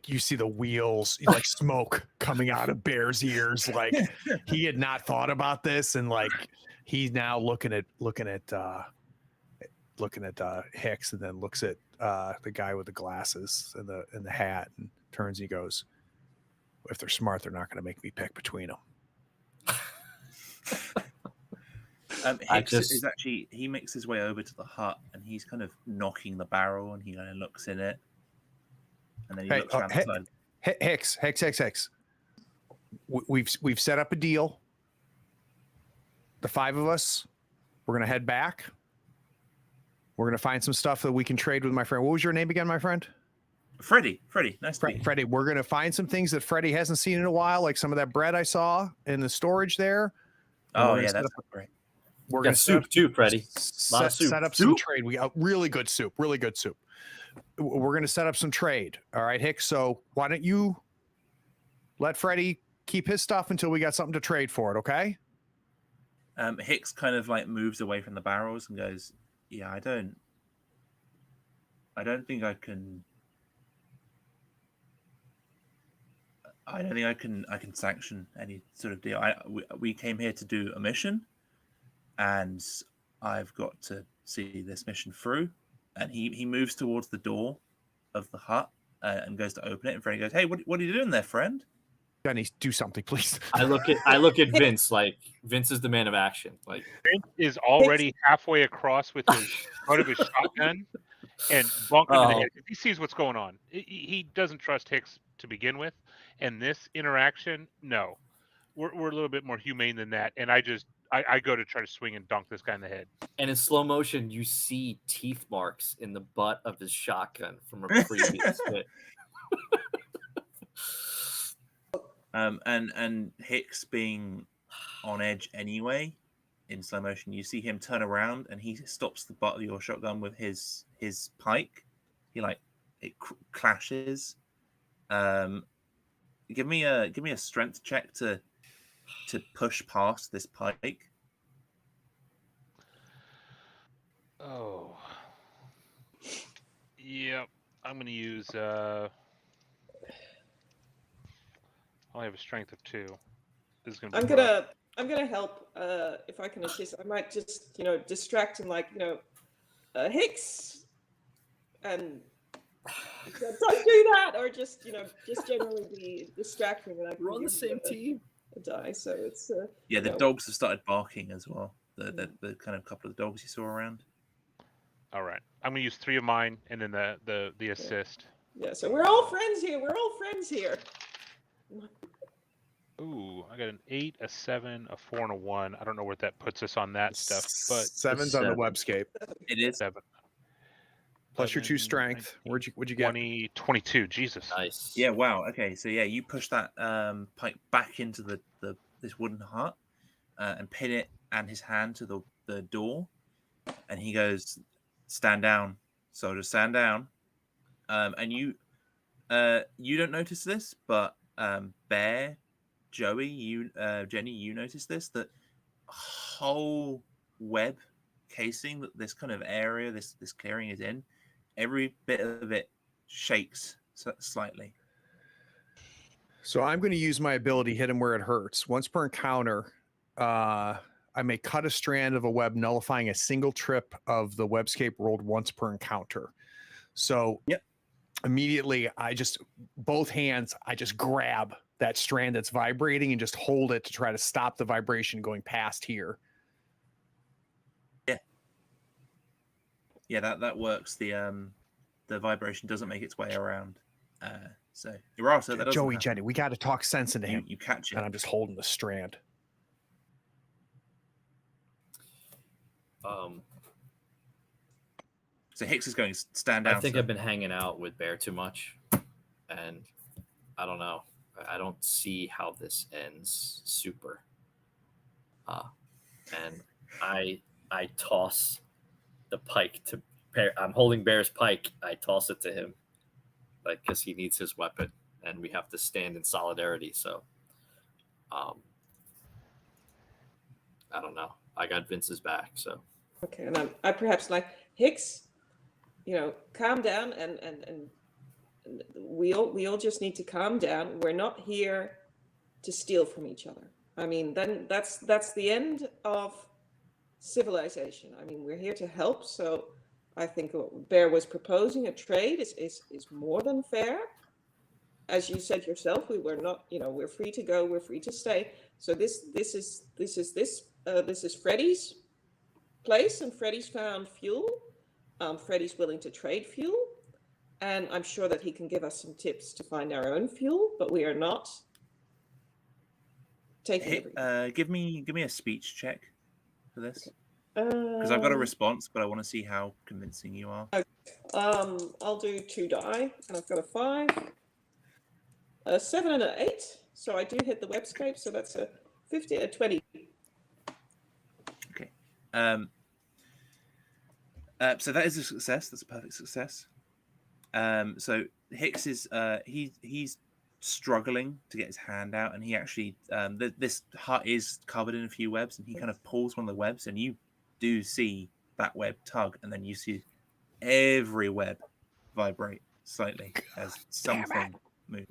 You see the wheels, like smoke coming out of Bear's ears. Like he had not thought about this, and like he's now looking at Hicks, and then looks at the guy with the glasses and the hat, and turns and he goes, "If they're smart, they're not going to make me pick between them." Hicks is actually, he makes his way over to the hut, and he's kind of knocking the barrel, and he kind of looks in it. And then he looks around the side. Hicks. We've set up a deal. The 5 of us, we're gonna head back. We're gonna find some stuff that we can trade with my friend. What was your name again, my friend? Freddie. Nice to meet you. Freddie. We're gonna find some things that Freddie hasn't seen in a while, like some of that bread I saw in the storage there. Oh yeah, that's great. We're gonna soup too, Freddie. Set up some trade. We got really good soup. We're going to set up some trade. All right, Hicks. So why don't you let Freddie keep his stuff until we got something to trade for it, okay? Hicks kind of like moves away from the barrels and goes, "Yeah, I don't think I can. I don't think I can sanction any sort of deal. We came here to do a mission, and I've got to see this mission through." And he moves towards the door of the hut and goes to open it. And Freddie goes, "Hey, what are you doing there, friend?" Denny, do something, please. I look at Vince like Vince is the man of action. Like Vince is already halfway across with his butt of his shotgun and bonk him in the head. He sees what's going on. He doesn't trust Hicks to begin with, and this interaction, no, we're a little bit more humane than that. And I go to try to swing and dunk this guy in the head. And in slow motion, you see teeth marks in the butt of his shotgun from a previous hit. And Hicks being on edge anyway, in slow motion, you see him turn around and he stops the butt of your shotgun with his pike. He clashes. Give me a strength check to push past this pike. Oh. Yep. I'm going to use I have a strength of 2. This is going to be I'm gonna help if I can assist. I might just distract him, Hicks, and don't do that, or just generally be distracting. And we're on the same team. A die, so it's the dogs have started barking as well. The kind of couple of the dogs you saw around. All right, I'm gonna use 3 of mine, and then the assist. Yeah, so we're all friends here. Ooh, I got an 8, a 7, a 4, and a 1. I don't know where that puts us on that stuff, but 7's on the webscape. It is 7. Plus your 2 strength. What'd you get? 22. Jesus. Nice. Yeah. Wow. Okay. So yeah, you push that pike back into this wooden hut and pin it and his hand to the door, and he goes, "Stand down, soldier. Stand down." And you don't notice this, but Bear, Joey, Jenny, you notice this, that whole web casing that this kind of area, this clearing is in, every bit of it shakes slightly. So I'm going to use my ability, hit him where it hurts. Once per encounter, I may cut a strand of a web, nullifying a single trip of the webscape rolled once per encounter. So yep. Immediately, both hands, I just grab that strand that's vibrating and just hold it to try to stop the vibration going past here. Yeah, that works. The vibration doesn't make its way around. So Errata, that Joey, Jenny, we got to talk sense into him. You catch it, and I'm just holding the strand. So Hicks is going to stand down. I think I've been hanging out with Bear too much, and I don't know. I don't see how this ends super. and I toss the pike to Bear. I'm holding Bear's pike. I toss it to him, like, because he needs his weapon, and we have to stand in solidarity. So, I don't know. I got Vince's back, so. Okay, and I perhaps like Hicks. Calm down, and we all just need to calm down. We're not here to steal from each other. I mean, then that's the end of civilization. I mean, we're here to help. So I think what Bear was proposing, a trade, is more than fair. As you said yourself, we were not, we're free to go, we're free to stay. So this is Freddie's place, and Freddie's found fuel. Freddie's willing to trade fuel, and I'm sure that he can give us some tips to find our own fuel, but we are not taking everything. Give me a speech check for this, because I've got a response, but I want to see how convincing you are. Okay. I'll do 2 die, and I've got a 5, a 7, and an 8. So I do hit the webscape. So that's a 20. Okay. So that is a success. That's a perfect success. So Hicks is he's struggling to get his hand out, and he actually this hut is covered in a few webs, and he kind of pulls one of the webs, and you do see that web tug, and then you see every web vibrate slightly as something moves.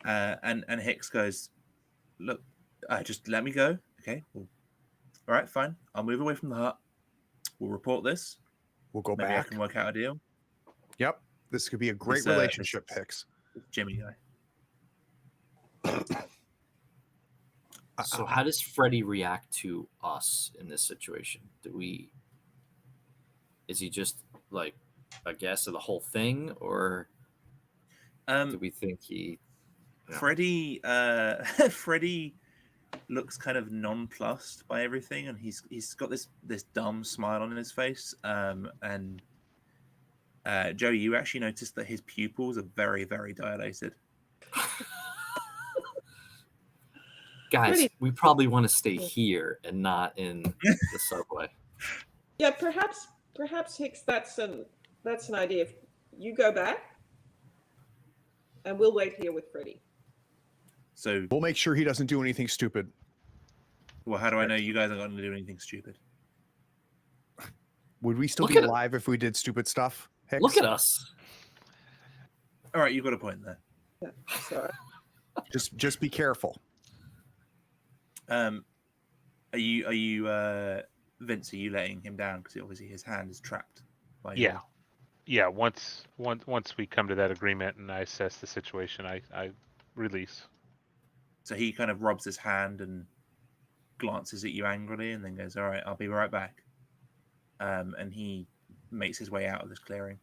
And Hicks goes, "Look, just let me go, okay? Well, all right, fine. I'll move away from the hut. We'll report this. We'll go Maybe back. I can work out a deal." Yep. This could be a great relationship, Hicks. Jimmy guy. So how does Freddie react to us in this situation? Is he just like aghast of the whole thing, or do we think he? Freddie looks kind of nonplussed by everything, and he's got this dumb smile on his face. And Joe, you actually noticed that his pupils are very, very dilated. Guys, we probably want to stay here and not in the subway. Yeah, perhaps Hicks, that's an idea. If you go back, and we'll wait here with Freddie. So we'll make sure he doesn't do anything stupid. Well, how do I know you guys aren't going to do anything stupid? Would we still be alive if we did stupid stuff, Hicks? Look at us. All right, you've got a point there. Yeah, sorry. Just be careful. Are you Vince? Are you letting him down because obviously his hand is trapped? By you? Yeah. Once we come to that agreement and I assess the situation, I release. So he kind of rubs his hand and glances at you angrily, and then goes, "All right, I'll be right back." And he makes his way out of this clearing.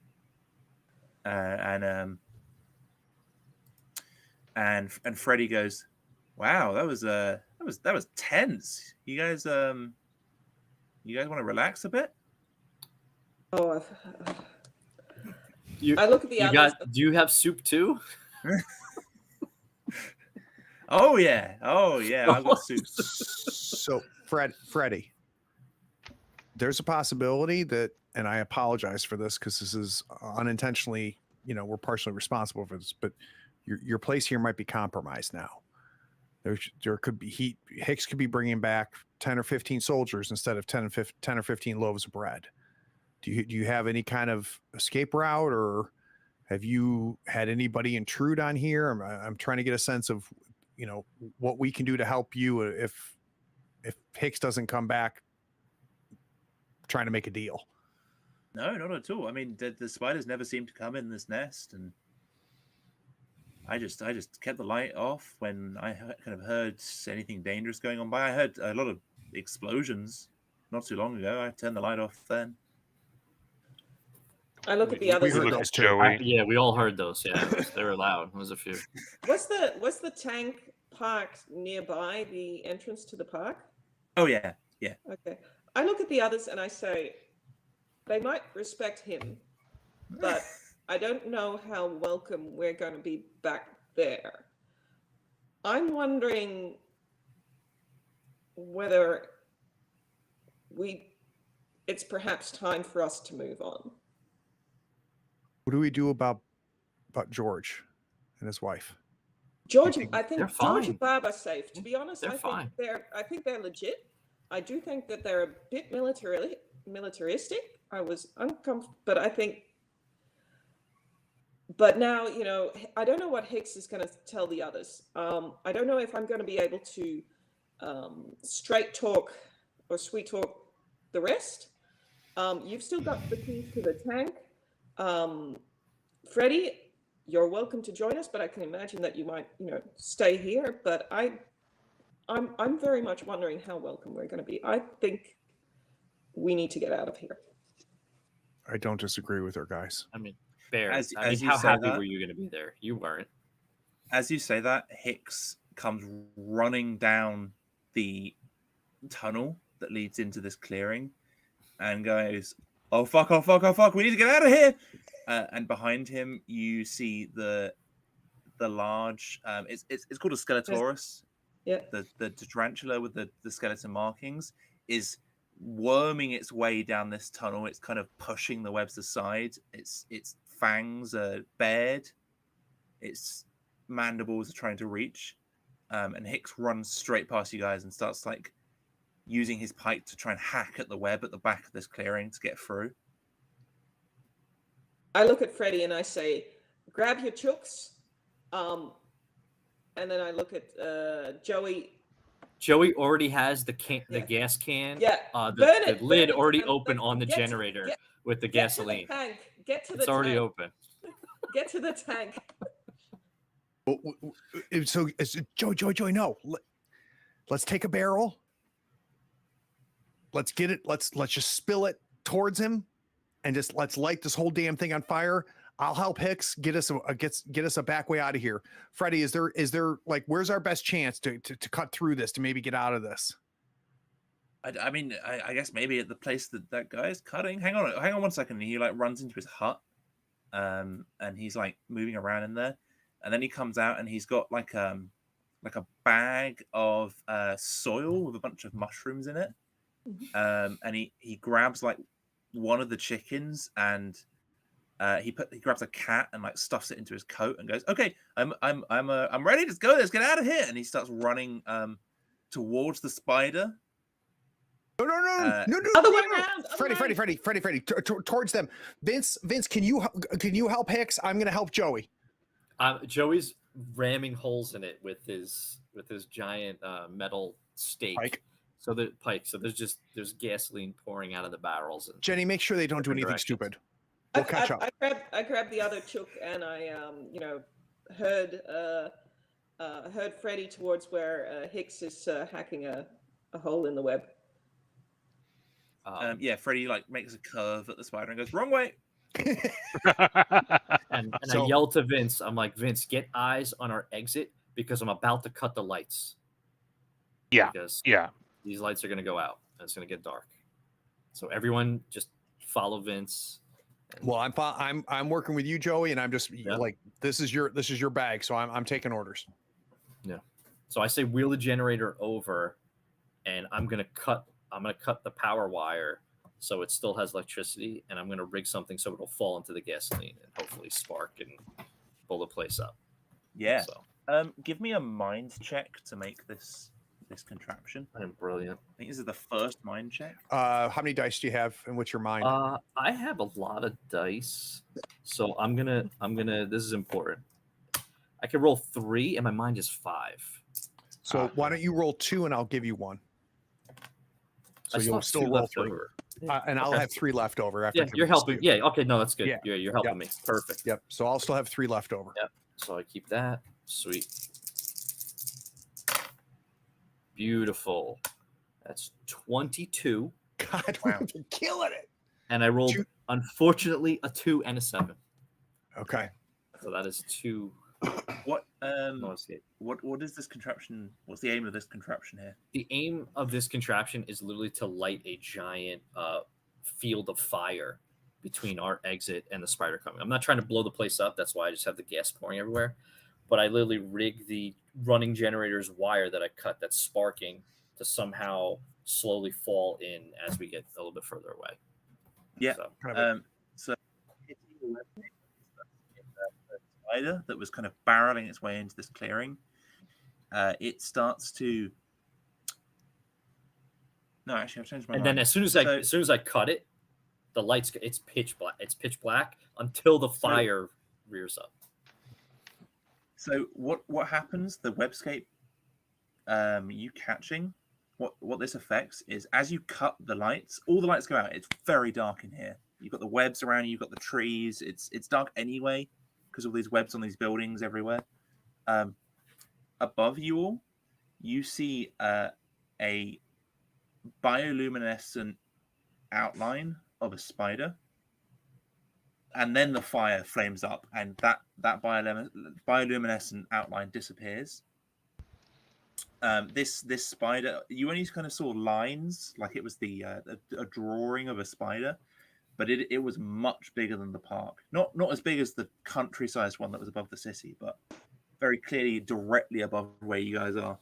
And Freddie goes, "Wow, that was tense. You guys want to relax a bit?" Oh, I look at the others. Do you have soup too? Oh yeah, I've got soup. So Freddie, there's a possibility that, and I apologize for this because this is unintentionally, we're partially responsible for this, but your place here might be compromised now. There could be Hicks could be bringing back 10 or 15 soldiers instead of 10 or 15 loaves of bread. Do you have any kind of escape route, or have you had anybody intrude on here? I'm trying to get a sense of, what we can do to help you if Hicks doesn't come back trying to make a deal. No, not at all. I mean, the spiders never seem to come in this nest, and I just kept the light off when I kind of heard anything dangerous going on by. I heard a lot of explosions not too long ago. I turned the light off then. I look at the others. We heard those too. Yeah, we all heard those. Yeah, they were loud. There was a few. Was the tank parked nearby the entrance to the park? Oh yeah. Okay. I look at the others and I say, they might respect him, but I don't know how welcome we're going to be back there. I'm wondering whether it's perhaps time for us to move on. What do we do about George and his wife? George, think I think they're George fine. and Barb are safe. To be honest, They're I fine. think they're legit. I do think that they're a bit militaristic. I was uncomfortable, but I think. But now, I don't know what Hicks is going to tell the others. I don't know if I'm going to be able to straight talk or sweet talk the rest. You've still got the keys to the tank. Freddie, you're welcome to join us, but I can imagine that you might, stay here. But I'm very much wondering how welcome we're going to be. I think we need to get out of here. I don't disagree with her, guys. I mean, Bear. As I mean, you how say happy that- were you going to be there? You weren't. As you say that, Hicks comes running down the tunnel that leads into this clearing and goes, "Oh fuck! Oh fuck! Oh fuck! We need to get out of here!" And behind him, you see the large. It's called a Skeletosaurus. Yeah. The tarantula with the skeleton markings is worming its way down this tunnel. It's kind of pushing the webs aside. Its fangs are bared. Its mandibles are trying to reach. And Hicks runs straight past you guys and starts like using his pike to try and hack at the web at the back of this clearing to get through. I look at Freddie and I say, "Grab your chooks," and then I look at Joey. Joey already has the Yeah. gas can. Yeah, The burn it, lid burn it, already and open on the get to- generator get- with the Get to the gasoline. tank. Get to the It's already tank. open. Get to the tank. So Joey, no. Let's take a barrel. Let's get it. Let's just spill it towards him, and just let's light this whole damn thing on fire. I'll help Hicks get us a back way out of here. Freddie, is there like where's our best chance to cut through this to maybe get out of this? I mean, I guess maybe at the place that guy is cutting. Hang on 1 second. He like runs into his hut, and he's like moving around in there, and then he comes out and he's got like a bag of soil with a bunch of mushrooms in it, and he grabs like one of the chickens and he grabs a cat and like stuffs it into his coat and goes, "Okay, I'm ready. Let's go. Let's get out of here." And he starts running towards the spider. No. Other way around. Freddie, towards them. Vince, can you help Hicks? I'm gonna help Joey. Joey's ramming holes in it with his giant metal stake. Pike. So there's gasoline pouring out of the barrels. And Jenny, make sure they don't do Different anything directions. stupid. We'll catch up. I grabbed the other chook and I heard Freddie towards where Hicks is hacking a hole in the web. Yeah, Freddy like makes a curve at the spider and goes, "Wrong way." and So- I yell to Vince. I'm like, "Vince, get eyes on our exit because I'm about to cut the lights." Yeah. Because Yeah. these lights are going to go out and it's going to get dark. So everyone just follow Vince. Well, I'm working with you, Joey, and I'm just Yeah. like this is your bag, so I'm taking orders. So I say wheel the generator over, and I'm gonna cut the power wire so it still has electricity, and I'm gonna rig something so it'll fall into the gasoline and hopefully spark and blow the place up. Yeah. So Give me a mind check to make this contraption. I'm brilliant. I think this is the first mind check. How many dice do you have, and what's your mind? I have a lot of dice, so I'm gonna. This is important. I can roll 3, and my mind is 5. So why don't you roll 2, and I'll give you 1. So I you'll have still 2 roll left 3, over. and I'll Okay. have 3 left over. After Yeah, giving you're this to helping. you. Yeah, okay, no, that's good. Yeah. You're helping me. Perfect. Yep. So I'll still have 3 left over. Yep. So I keep that. Sweet. Beautiful. That's 22. God, Wow. we've been killing it. And I rolled, Two- unfortunately, a 2 and a 7. Okay. So that is 2. What No escape. what is this contraption? What's the aim of this contraption here? The aim of this contraption is literally to light a giant field of fire between our exit and the spider coming. I'm not trying to blow the place up. That's why I just have the gas pouring everywhere. But I literally rig the running generator's wire that I cut that's sparking to somehow slowly fall in as we get a little bit further away. Yeah. So, So hitting the web the spider that was kind of barreling its way into this clearing, it starts to. No, actually, I've changed my and mind. then as soon as I cut it, the lights, it's pitch black. It's pitch black until the fire rears up. So what happens? The webscape, you catching. What this affects is as you cut the lights, all the lights go out. It's very dark in here. You've got the webs around you. You've got the trees. It's dark anyway because of these webs on these buildings everywhere. Above you all, you see a bioluminescent outline of a spider, and then the fire flames up, and that bioluminescent outline disappears. This spider, you only kind of saw lines, like it was a drawing of a spider, but it was much bigger than the park. Not as big as the country-sized one that was above the city, but very clearly directly above where you guys are.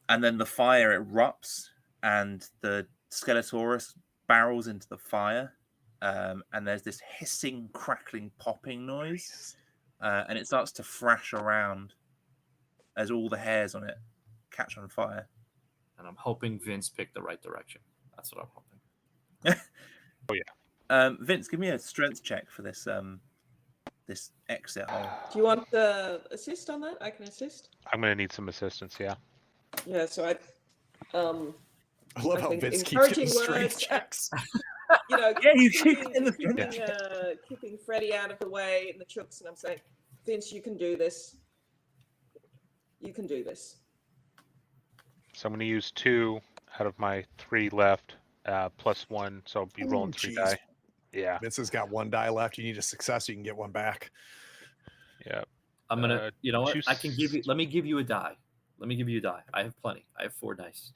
And then the fire erupts, and the Skeletorus barrels into the fire, and there's this hissing, crackling, popping noise, and it starts to thrash around as all the hairs on it catch on fire. And I'm hoping Vince picked the right direction. That's what I'm hoping. Oh yeah. Vince, give me a strength check for this this exit hole. Do you want the assist on that? I can assist. I'm going to need some assistance. Yeah. Yeah, so I love how think Vince keeps encouraging getting strength words, checks. you know, Yeah, you keeping Freddie out of the way and the chooks, and I'm saying, Vince, you can do this. You can do this. So I'm going to use 2 out of my 3 left, plus 1. So I'll be rolling 3 die. Yeah. Vince has got 1 die left. You need a success, you can get 1 back. Yeah. I'm gonna, you know what? I can give you. Let me give you a die. I have plenty. I have 4 dice.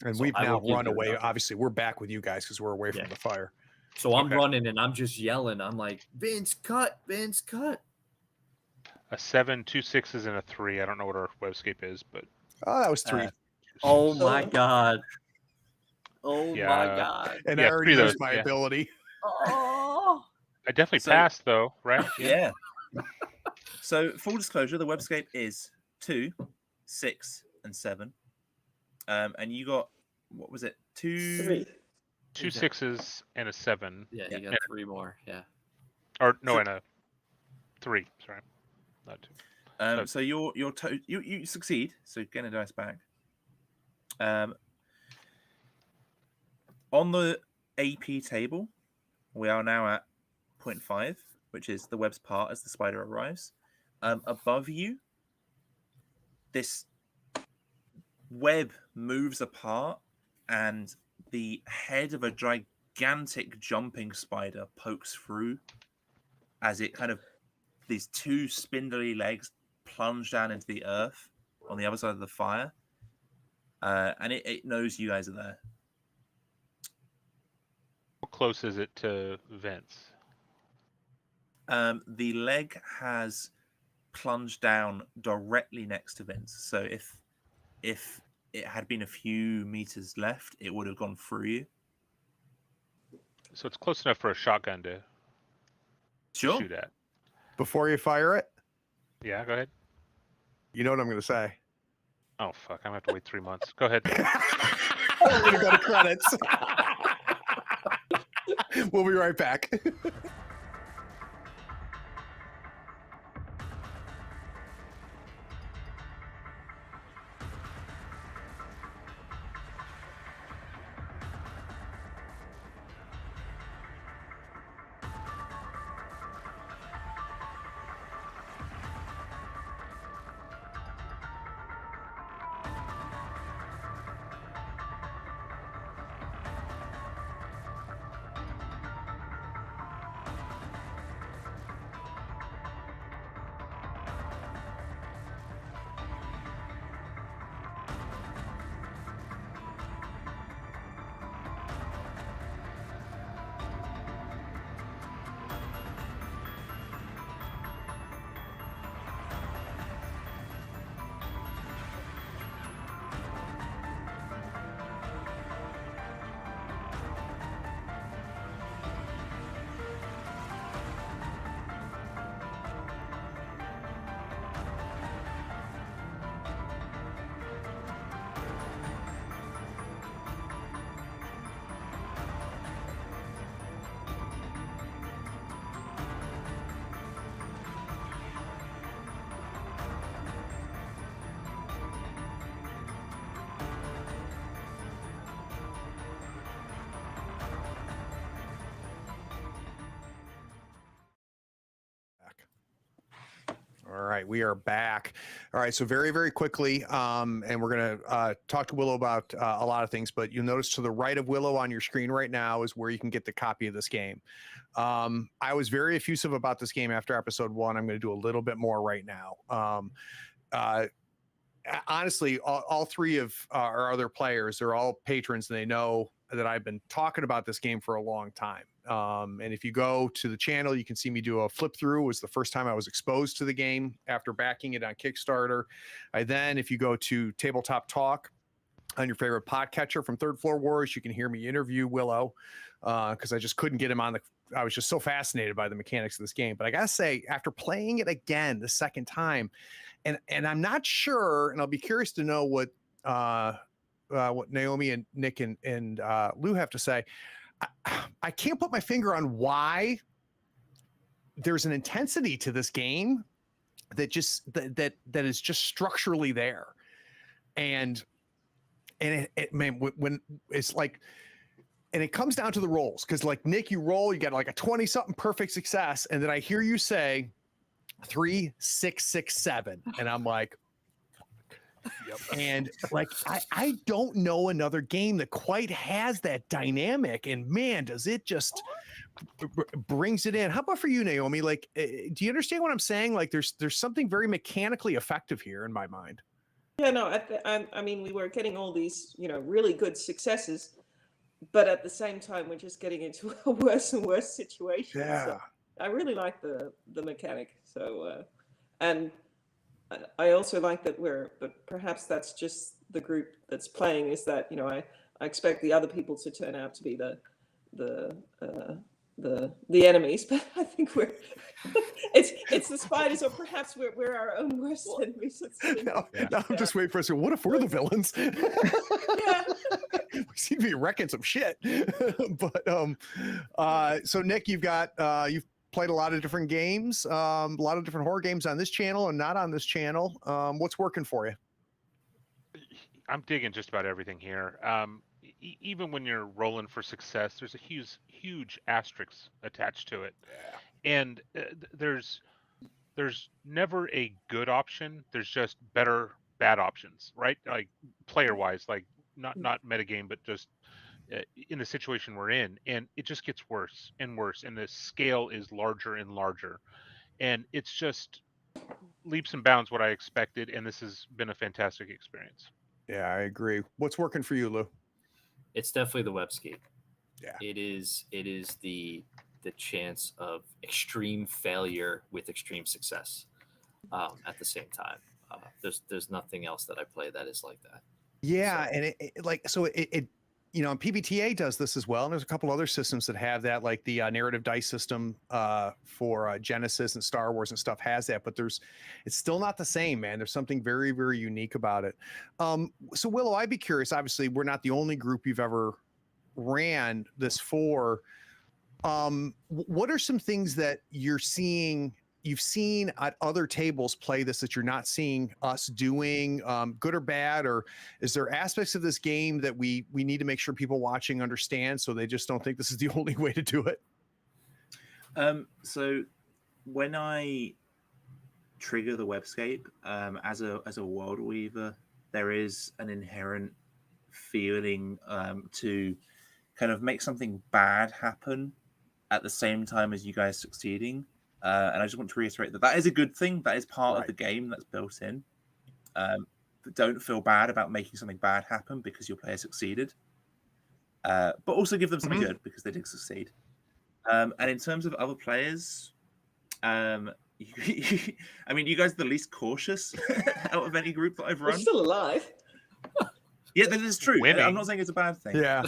And So we've I now will give run you away. another. Obviously, we're back with you guys because we're away from the fire. So I'm Okay. running and I'm just yelling. I'm like, Vince, cut! Vince, cut! A 7, 2 6s, and a 3. I don't know what our webscape is, but Oh, that was 3. Oh my god! Oh Yeah. my god! And yeah, I already 3 of used those, my yeah. ability. Oh! I definitely So- passed though, right? Yeah. So full disclosure, the webscape is 2, 6, and 7. And you got, what was it? 2. 3. 2 6s and a 7. Yeah, Yeah. you got 3 more. Yeah. Or no, and a 3. Sorry, not 2. So you succeed. So get a dice back. On the AP table, we are now at 0.5, which is the web's part as the spider arrives. Above you, this web moves apart, and the head of a gigantic jumping spider pokes through as it kind of, these 2 spindly legs plunge down into the earth on the other side of the fire. And it knows you guys are there. How close is it to Vince? The leg has plunged down directly next to Vince. So if it had been a few meters left, it would have gone through you. So it's close enough for a shotgun to Sure. shoot at. Before you fire it, Yeah, go ahead. you know what I'm going to say. Oh fuck, I'm gonna have to wait 3 months. Go ahead. I'm going to go to credits. We'll be right back. All right, we are back. All right, so very, very quickly, and we're going to talk to Willow about a lot of things, but you'll notice to the right of Willow on your screen right now is where you can get the copy of this game. I was very effusive about this game after episode 1. I'm going to do a little bit more right now. Honestly, all 3 of our other players, they're all patrons, and they know that I've been talking about this game for a long time. And if you go to the channel, you can see me do a flip through. It was the first time I was exposed to the game after backing it on Kickstarter. If you go to Tabletop Talk on your favorite podcatcher from Third Floor Wars, you can hear me interview Willow because I just couldn't get him on the. I was just so fascinated by the mechanics of this game. But I gotta say, after playing it again the second time, and I'm not sure, and I'll be curious to know what Naomi and Nick and Lou have to say. I can't put my finger on why there's an intensity to this game that just that is just structurally there, and it man, when it's like, and it comes down to the rolls, because like Nick, you roll, you get like a 20-something perfect success, and then I hear you say 3, 6, 6, 7, and I'm like. Yep. And like I don't know another game that quite has that dynamic, and man, does it just brings it in. How about for you, Naomi? Like, do you understand what I'm saying? Like, there's something very mechanically effective here in my mind. Yeah, no, I mean, we were getting all these, really good successes, but at the same time, we're just getting into a worse and worse situation. Yeah. So I really like the mechanic. So, and I also like that but perhaps that's just the group that's playing, is that, I expect the other people to turn out to be the enemies, but I think it's the spiders, or perhaps we're our own worst enemies. No, I'm just waiting for us. What if we're the villains? Yeah. We seem to be wrecking some shit. But so Nick, you've played a lot of different games, a lot of different horror games on this channel and not on this channel. What's working for you? I'm digging just about everything here. Even when you're rolling for success, there's a huge asterisk attached to it. And there's never a good option. There's just bad options, right? Like player wise, like not metagame, but just in the situation we're in, and it just gets worse and worse, and the scale is larger and larger, and it's just leaps and bounds what I expected, and this has been a fantastic experience. Yeah, I agree. What's working for you, Lou? It's definitely the webscape. Yeah. It is the chance of extreme failure with extreme success at the same time. There's nothing else that I play that is like that. Yeah, so. And it and PBTA does this as well, and there's a couple other systems that have that, like the narrative dice system for Genesis and Star Wars and stuff has that, but it's still not the same, man. There's something very, very unique about it. So Willow, I'd be curious. Obviously, we're not the only group you've ever ran this for. What are some things that you've seen at other tables play this that you're not seeing us doing, good or bad? Or is there aspects of this game that we need to make sure people watching understand, so they just don't think this is the only way to do it? So when I trigger the webscape, as a world weaver, there is an inherent feeling to kind of make something bad happen at the same time as you guys succeeding. And I just want to reiterate that is a good thing. That is part of the game that's built in. But don't feel bad about making something bad happen because your player succeeded. But also give them something good because they did succeed. And in terms of other players, I mean, you guys are the least cautious out of any group that I've run. We're still alive. Yeah, that is true. Winning. I'm not saying it's a bad thing. Yeah.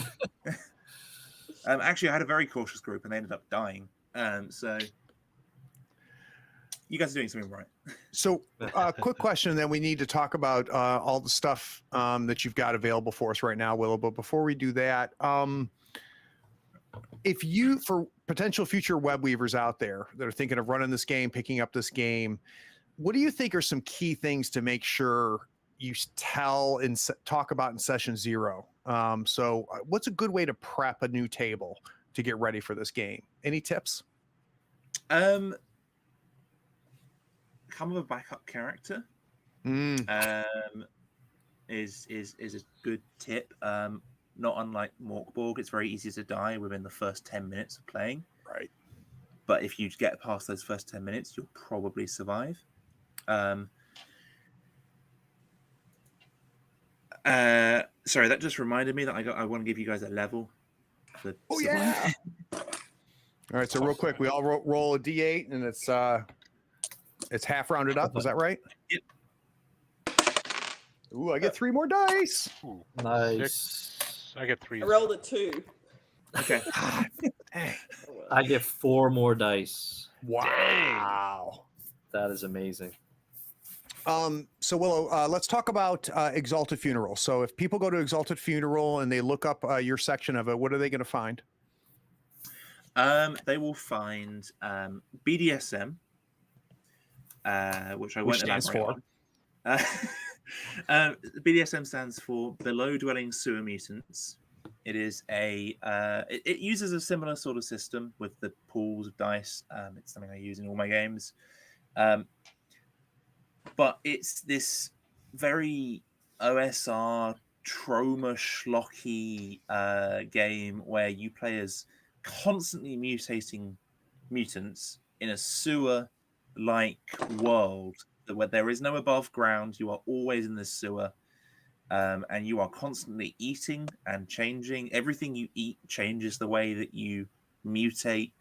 Actually, I had a very cautious group and they ended up dying. So you guys are doing something right. So quick question, and then we need to talk about all the stuff that you've got available for us right now, Willow. But before we do that, if you, for potential future web weavers out there that are thinking of running this game, picking up this game, what do you think are some key things to make sure you tell and talk about in session 0? So what's a good way to prep a new table to get ready for this game? Any tips? come with a backup character. Mm. Is a good tip. Not unlike Morkborg, it's very easy to die within the first 10 minutes of playing. Right. But if you get past those first 10 minutes, you'll probably survive. Sorry, that just reminded me that I want to give you guys a level for survive. All right, so real quick, we all roll a d8, and it's half rounded up. Is that right? Yep. Ooh, I get 3 more dice. Ooh, Nice. 6. I get 3. I rolled a 2. Okay. Dang. I get 4 more dice. Wow. That is amazing. So Willow, let's talk about Exalted Funeral. So if people go to Exalted Funeral and they look up your section of it, what are they going to find? They will find BDSM, which I won't stands elaborate on. BDSM stands for Below Dwelling Sewer Mutants. It is it uses a similar sort of system with the pools of dice. It's something I use in all my games. But it's this very OSR trauma schlocky game where you play as constantly mutating mutants in a sewer-like world where there is no above ground. You are always in the sewer, and you are constantly eating and changing. Everything you eat changes the way that you mutate.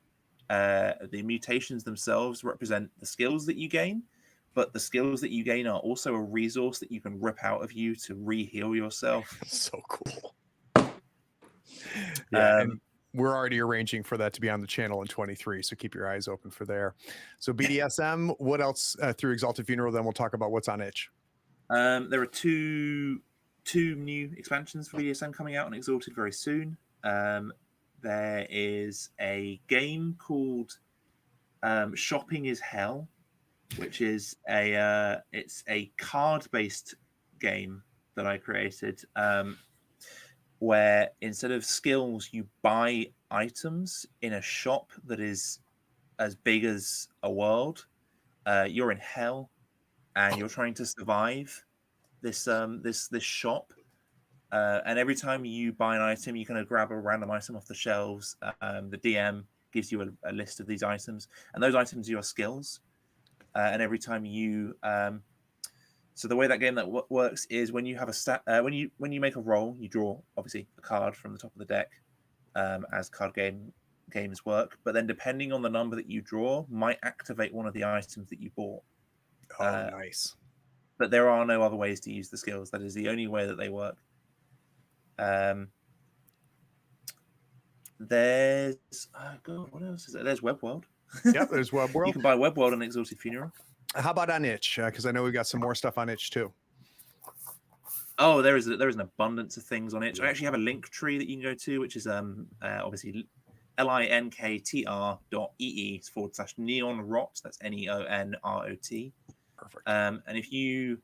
The mutations themselves represent the skills that you gain, but the skills that you gain are also a resource that you can rip out of you to re-heal yourself. So cool. Yeah, and we're already arranging for that to be on the channel in 23, so keep your eyes open for there. So BDSM, what else through Exalted Funeral? Then we'll talk about what's on itch. There are two new expansions for BDSM coming out on Exalted very soon. There is a game called Shopping is Hell, which is it's a card-based game that I created, where instead of skills, you buy items in a shop that is as big as a world. You're in hell, and you're trying to survive this shop. And every time you buy an item, you kind of grab a random item off the shelves. The DM gives you a list of these items, and those items are your skills. And every time you, so the way that game works is when you have when you make a roll, you draw obviously a card from the top of the deck, as card games work. But then depending on the number that you draw, might activate one of the items that you bought. Oh, nice. But there are no other ways to use the skills. That is the only way that they work. There's what else is there? There's WEBWORLD. Yep, there's WEBWORLD. You can buy WEBWORLD on Exalted Funeral. How about on itch? Because I know we've got some more stuff on itch too. Oh, there is an abundance of things on itch. I actually have a link tree that you can go to, which is obviously linktr.ee/neonrot. That's NEONROT. Perfect. And if you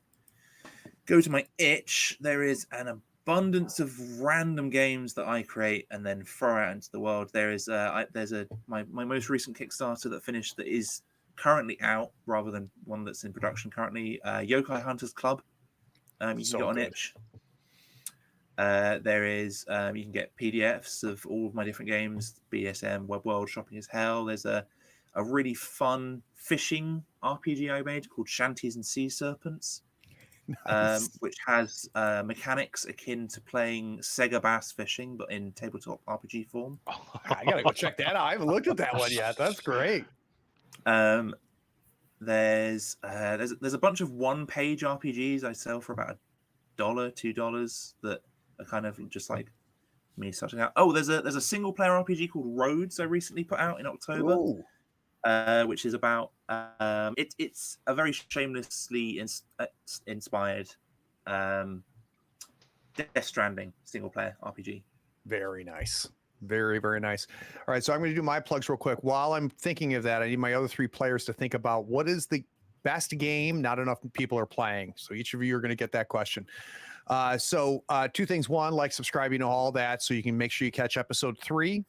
go to my itch, there is an abundance of random games that I create and then throw out into the world. There is my most recent Kickstarter that finished that is currently out rather than one that's in production currently. Yokai Hunters Club. You can get on itch. There is you can get PDFs of all of my different games, BDSM, WEBWORLD, Shopping is Hell. There's a really fun fishing RPG I made called Shanties and Sea Serpents. Nice. Which has mechanics akin to playing Sega Bass fishing, but in tabletop RPG form. I gotta go check that out. I haven't looked at that one yet. That's great. There's a bunch of one-page RPGs I sell for about $1, $2 that are kind of just like me starting out. Oh, there's a single-player RPG called Roads I recently put out in October. Ooh. Which is about it's a very shamelessly inspired Death Stranding single player RPG. Very nice. Very, very nice. All right, so I'm going to do my plugs real quick. While I'm thinking of that, I need my other 3 players to think about what is the best game not enough people are playing. So each of you are going to get that question. So 2 things. 1, like, subscribe, all that, so you can make sure you catch episode 3.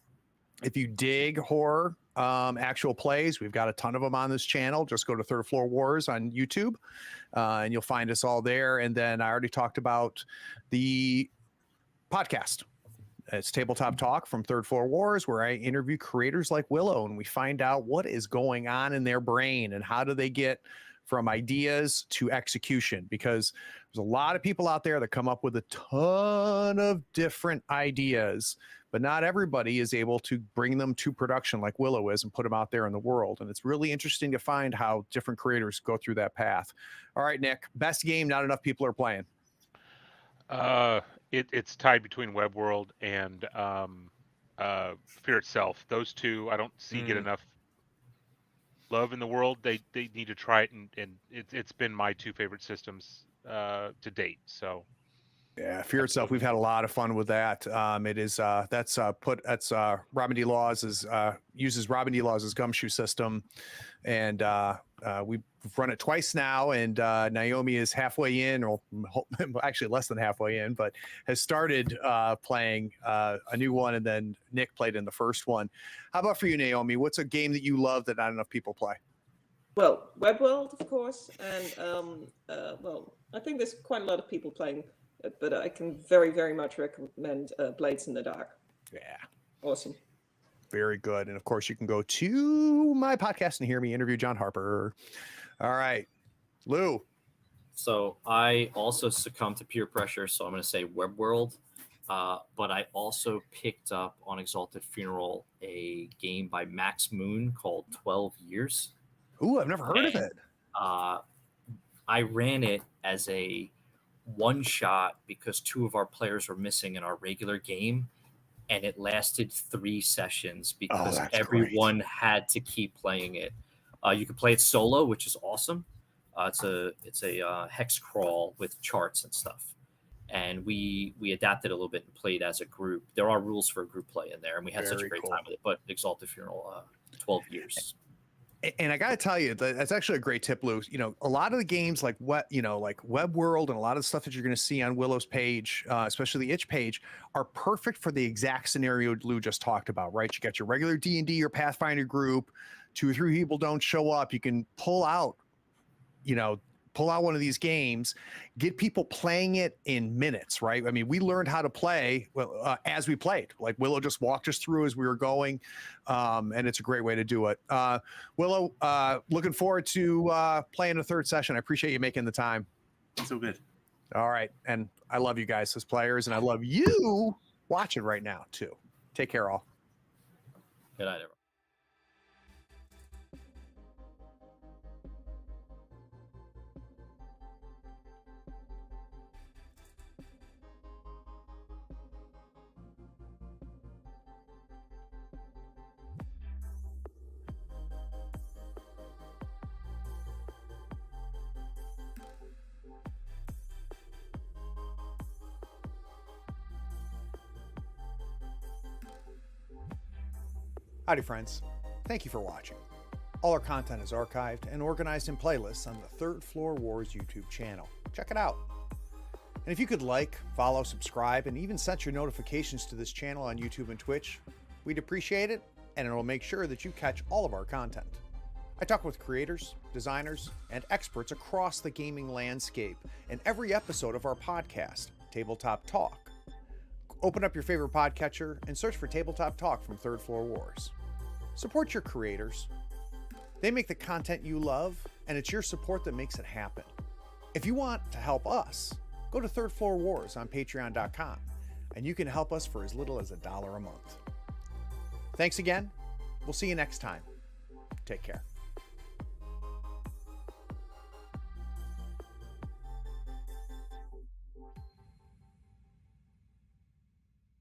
If you dig horror actual plays, we've got a ton of them on this channel. Just go to Third Floor Wars on YouTube, and you'll find us all there. And then I already talked about the podcast. It's Tabletop Talk from Third Floor Wars, where I interview creators like Willow, and we find out what is going on in their brain and how do they get from ideas to execution, because there's a lot of people out there that come up with a ton of different ideas, but not everybody is able to bring them to production like Willow is and put them out there in the world. And it's really interesting to find how different creators go through that path. All right, Nick, best game not enough people are playing. It's tied between WEBWORLD and Fear Itself. Those two I don't see get enough love in the world. They need to try it, and it's been my two favorite systems to date. So yeah, Fear Itself, we've had a lot of fun with that. It is Robin D. Laws uses Robin D. Laws' Gumshoe system, and we've run it twice now, and Naomi is halfway in, or actually less than halfway in, but has started playing a new one, and then Nick played in the first one. How about for you, Naomi? What's a game that you love that not enough people play? Well, WEBWORLD, of course, and well, I think there's quite a lot of people playing it, but I can very, very much recommend Blades in the Dark. Yeah. Awesome. Very good. And of course, you can go to my podcast and hear me interview John Harper. All right, Lou. So I also succumbed to peer pressure, so I'm going to say WEBWORLD. But I also picked up on Exalted Funeral a game by Max Moon called 12 Years. Ooh, I've never heard of it. I ran it as a one shot because two of our players were missing in our regular game, and it lasted 3 sessions because everyone had to keep playing it. You can play it solo, which is awesome. It's a hex crawl with charts and stuff, and we adapted a little bit and played as a group. There are rules for group play in there, and we had such a great time with it. But Exalted Funeral, 12 years. And I got to tell you, that's actually a great tip, Lou. You know, a lot of the games like WEBWORLD and a lot of the stuff that you're going to see on Willow's page, especially the itch page, are perfect for the exact scenario Lou just talked about, right? You got your regular D&D or Pathfinder group, 2 or 3 people don't show up. You can pull out one of these games, get people playing it in minutes, right? I mean, we learned how to play as we played. Like Willow just walked us through as we were going, and it's a great way to do it. Willow, looking forward to playing a third session. I appreciate you making the time. It's all good. All right, and I love you guys as players, and I love you watching right now too. Take care, all. Good night, everyone. Howdy, friends. Thank you for watching. All our content is archived and organized in playlists on the Third Floor Wars YouTube channel. Check it out. And if you could like, follow, subscribe, and even set your notifications to this channel on YouTube and Twitch, we'd appreciate it, and it'll make sure that you catch all of our content. I talk with creators, designers, and experts across the gaming landscape in every episode of our podcast, Tabletop Talk. Open up your favorite podcatcher and search for Tabletop Talk from Third Floor Wars. Support your creators. They make the content you love, and it's your support that makes it happen. If you want to help us, go to Third Floor Wars on patreon.com, and you can help us for as little as $1 a month. Thanks again. We'll see you next time. Take care.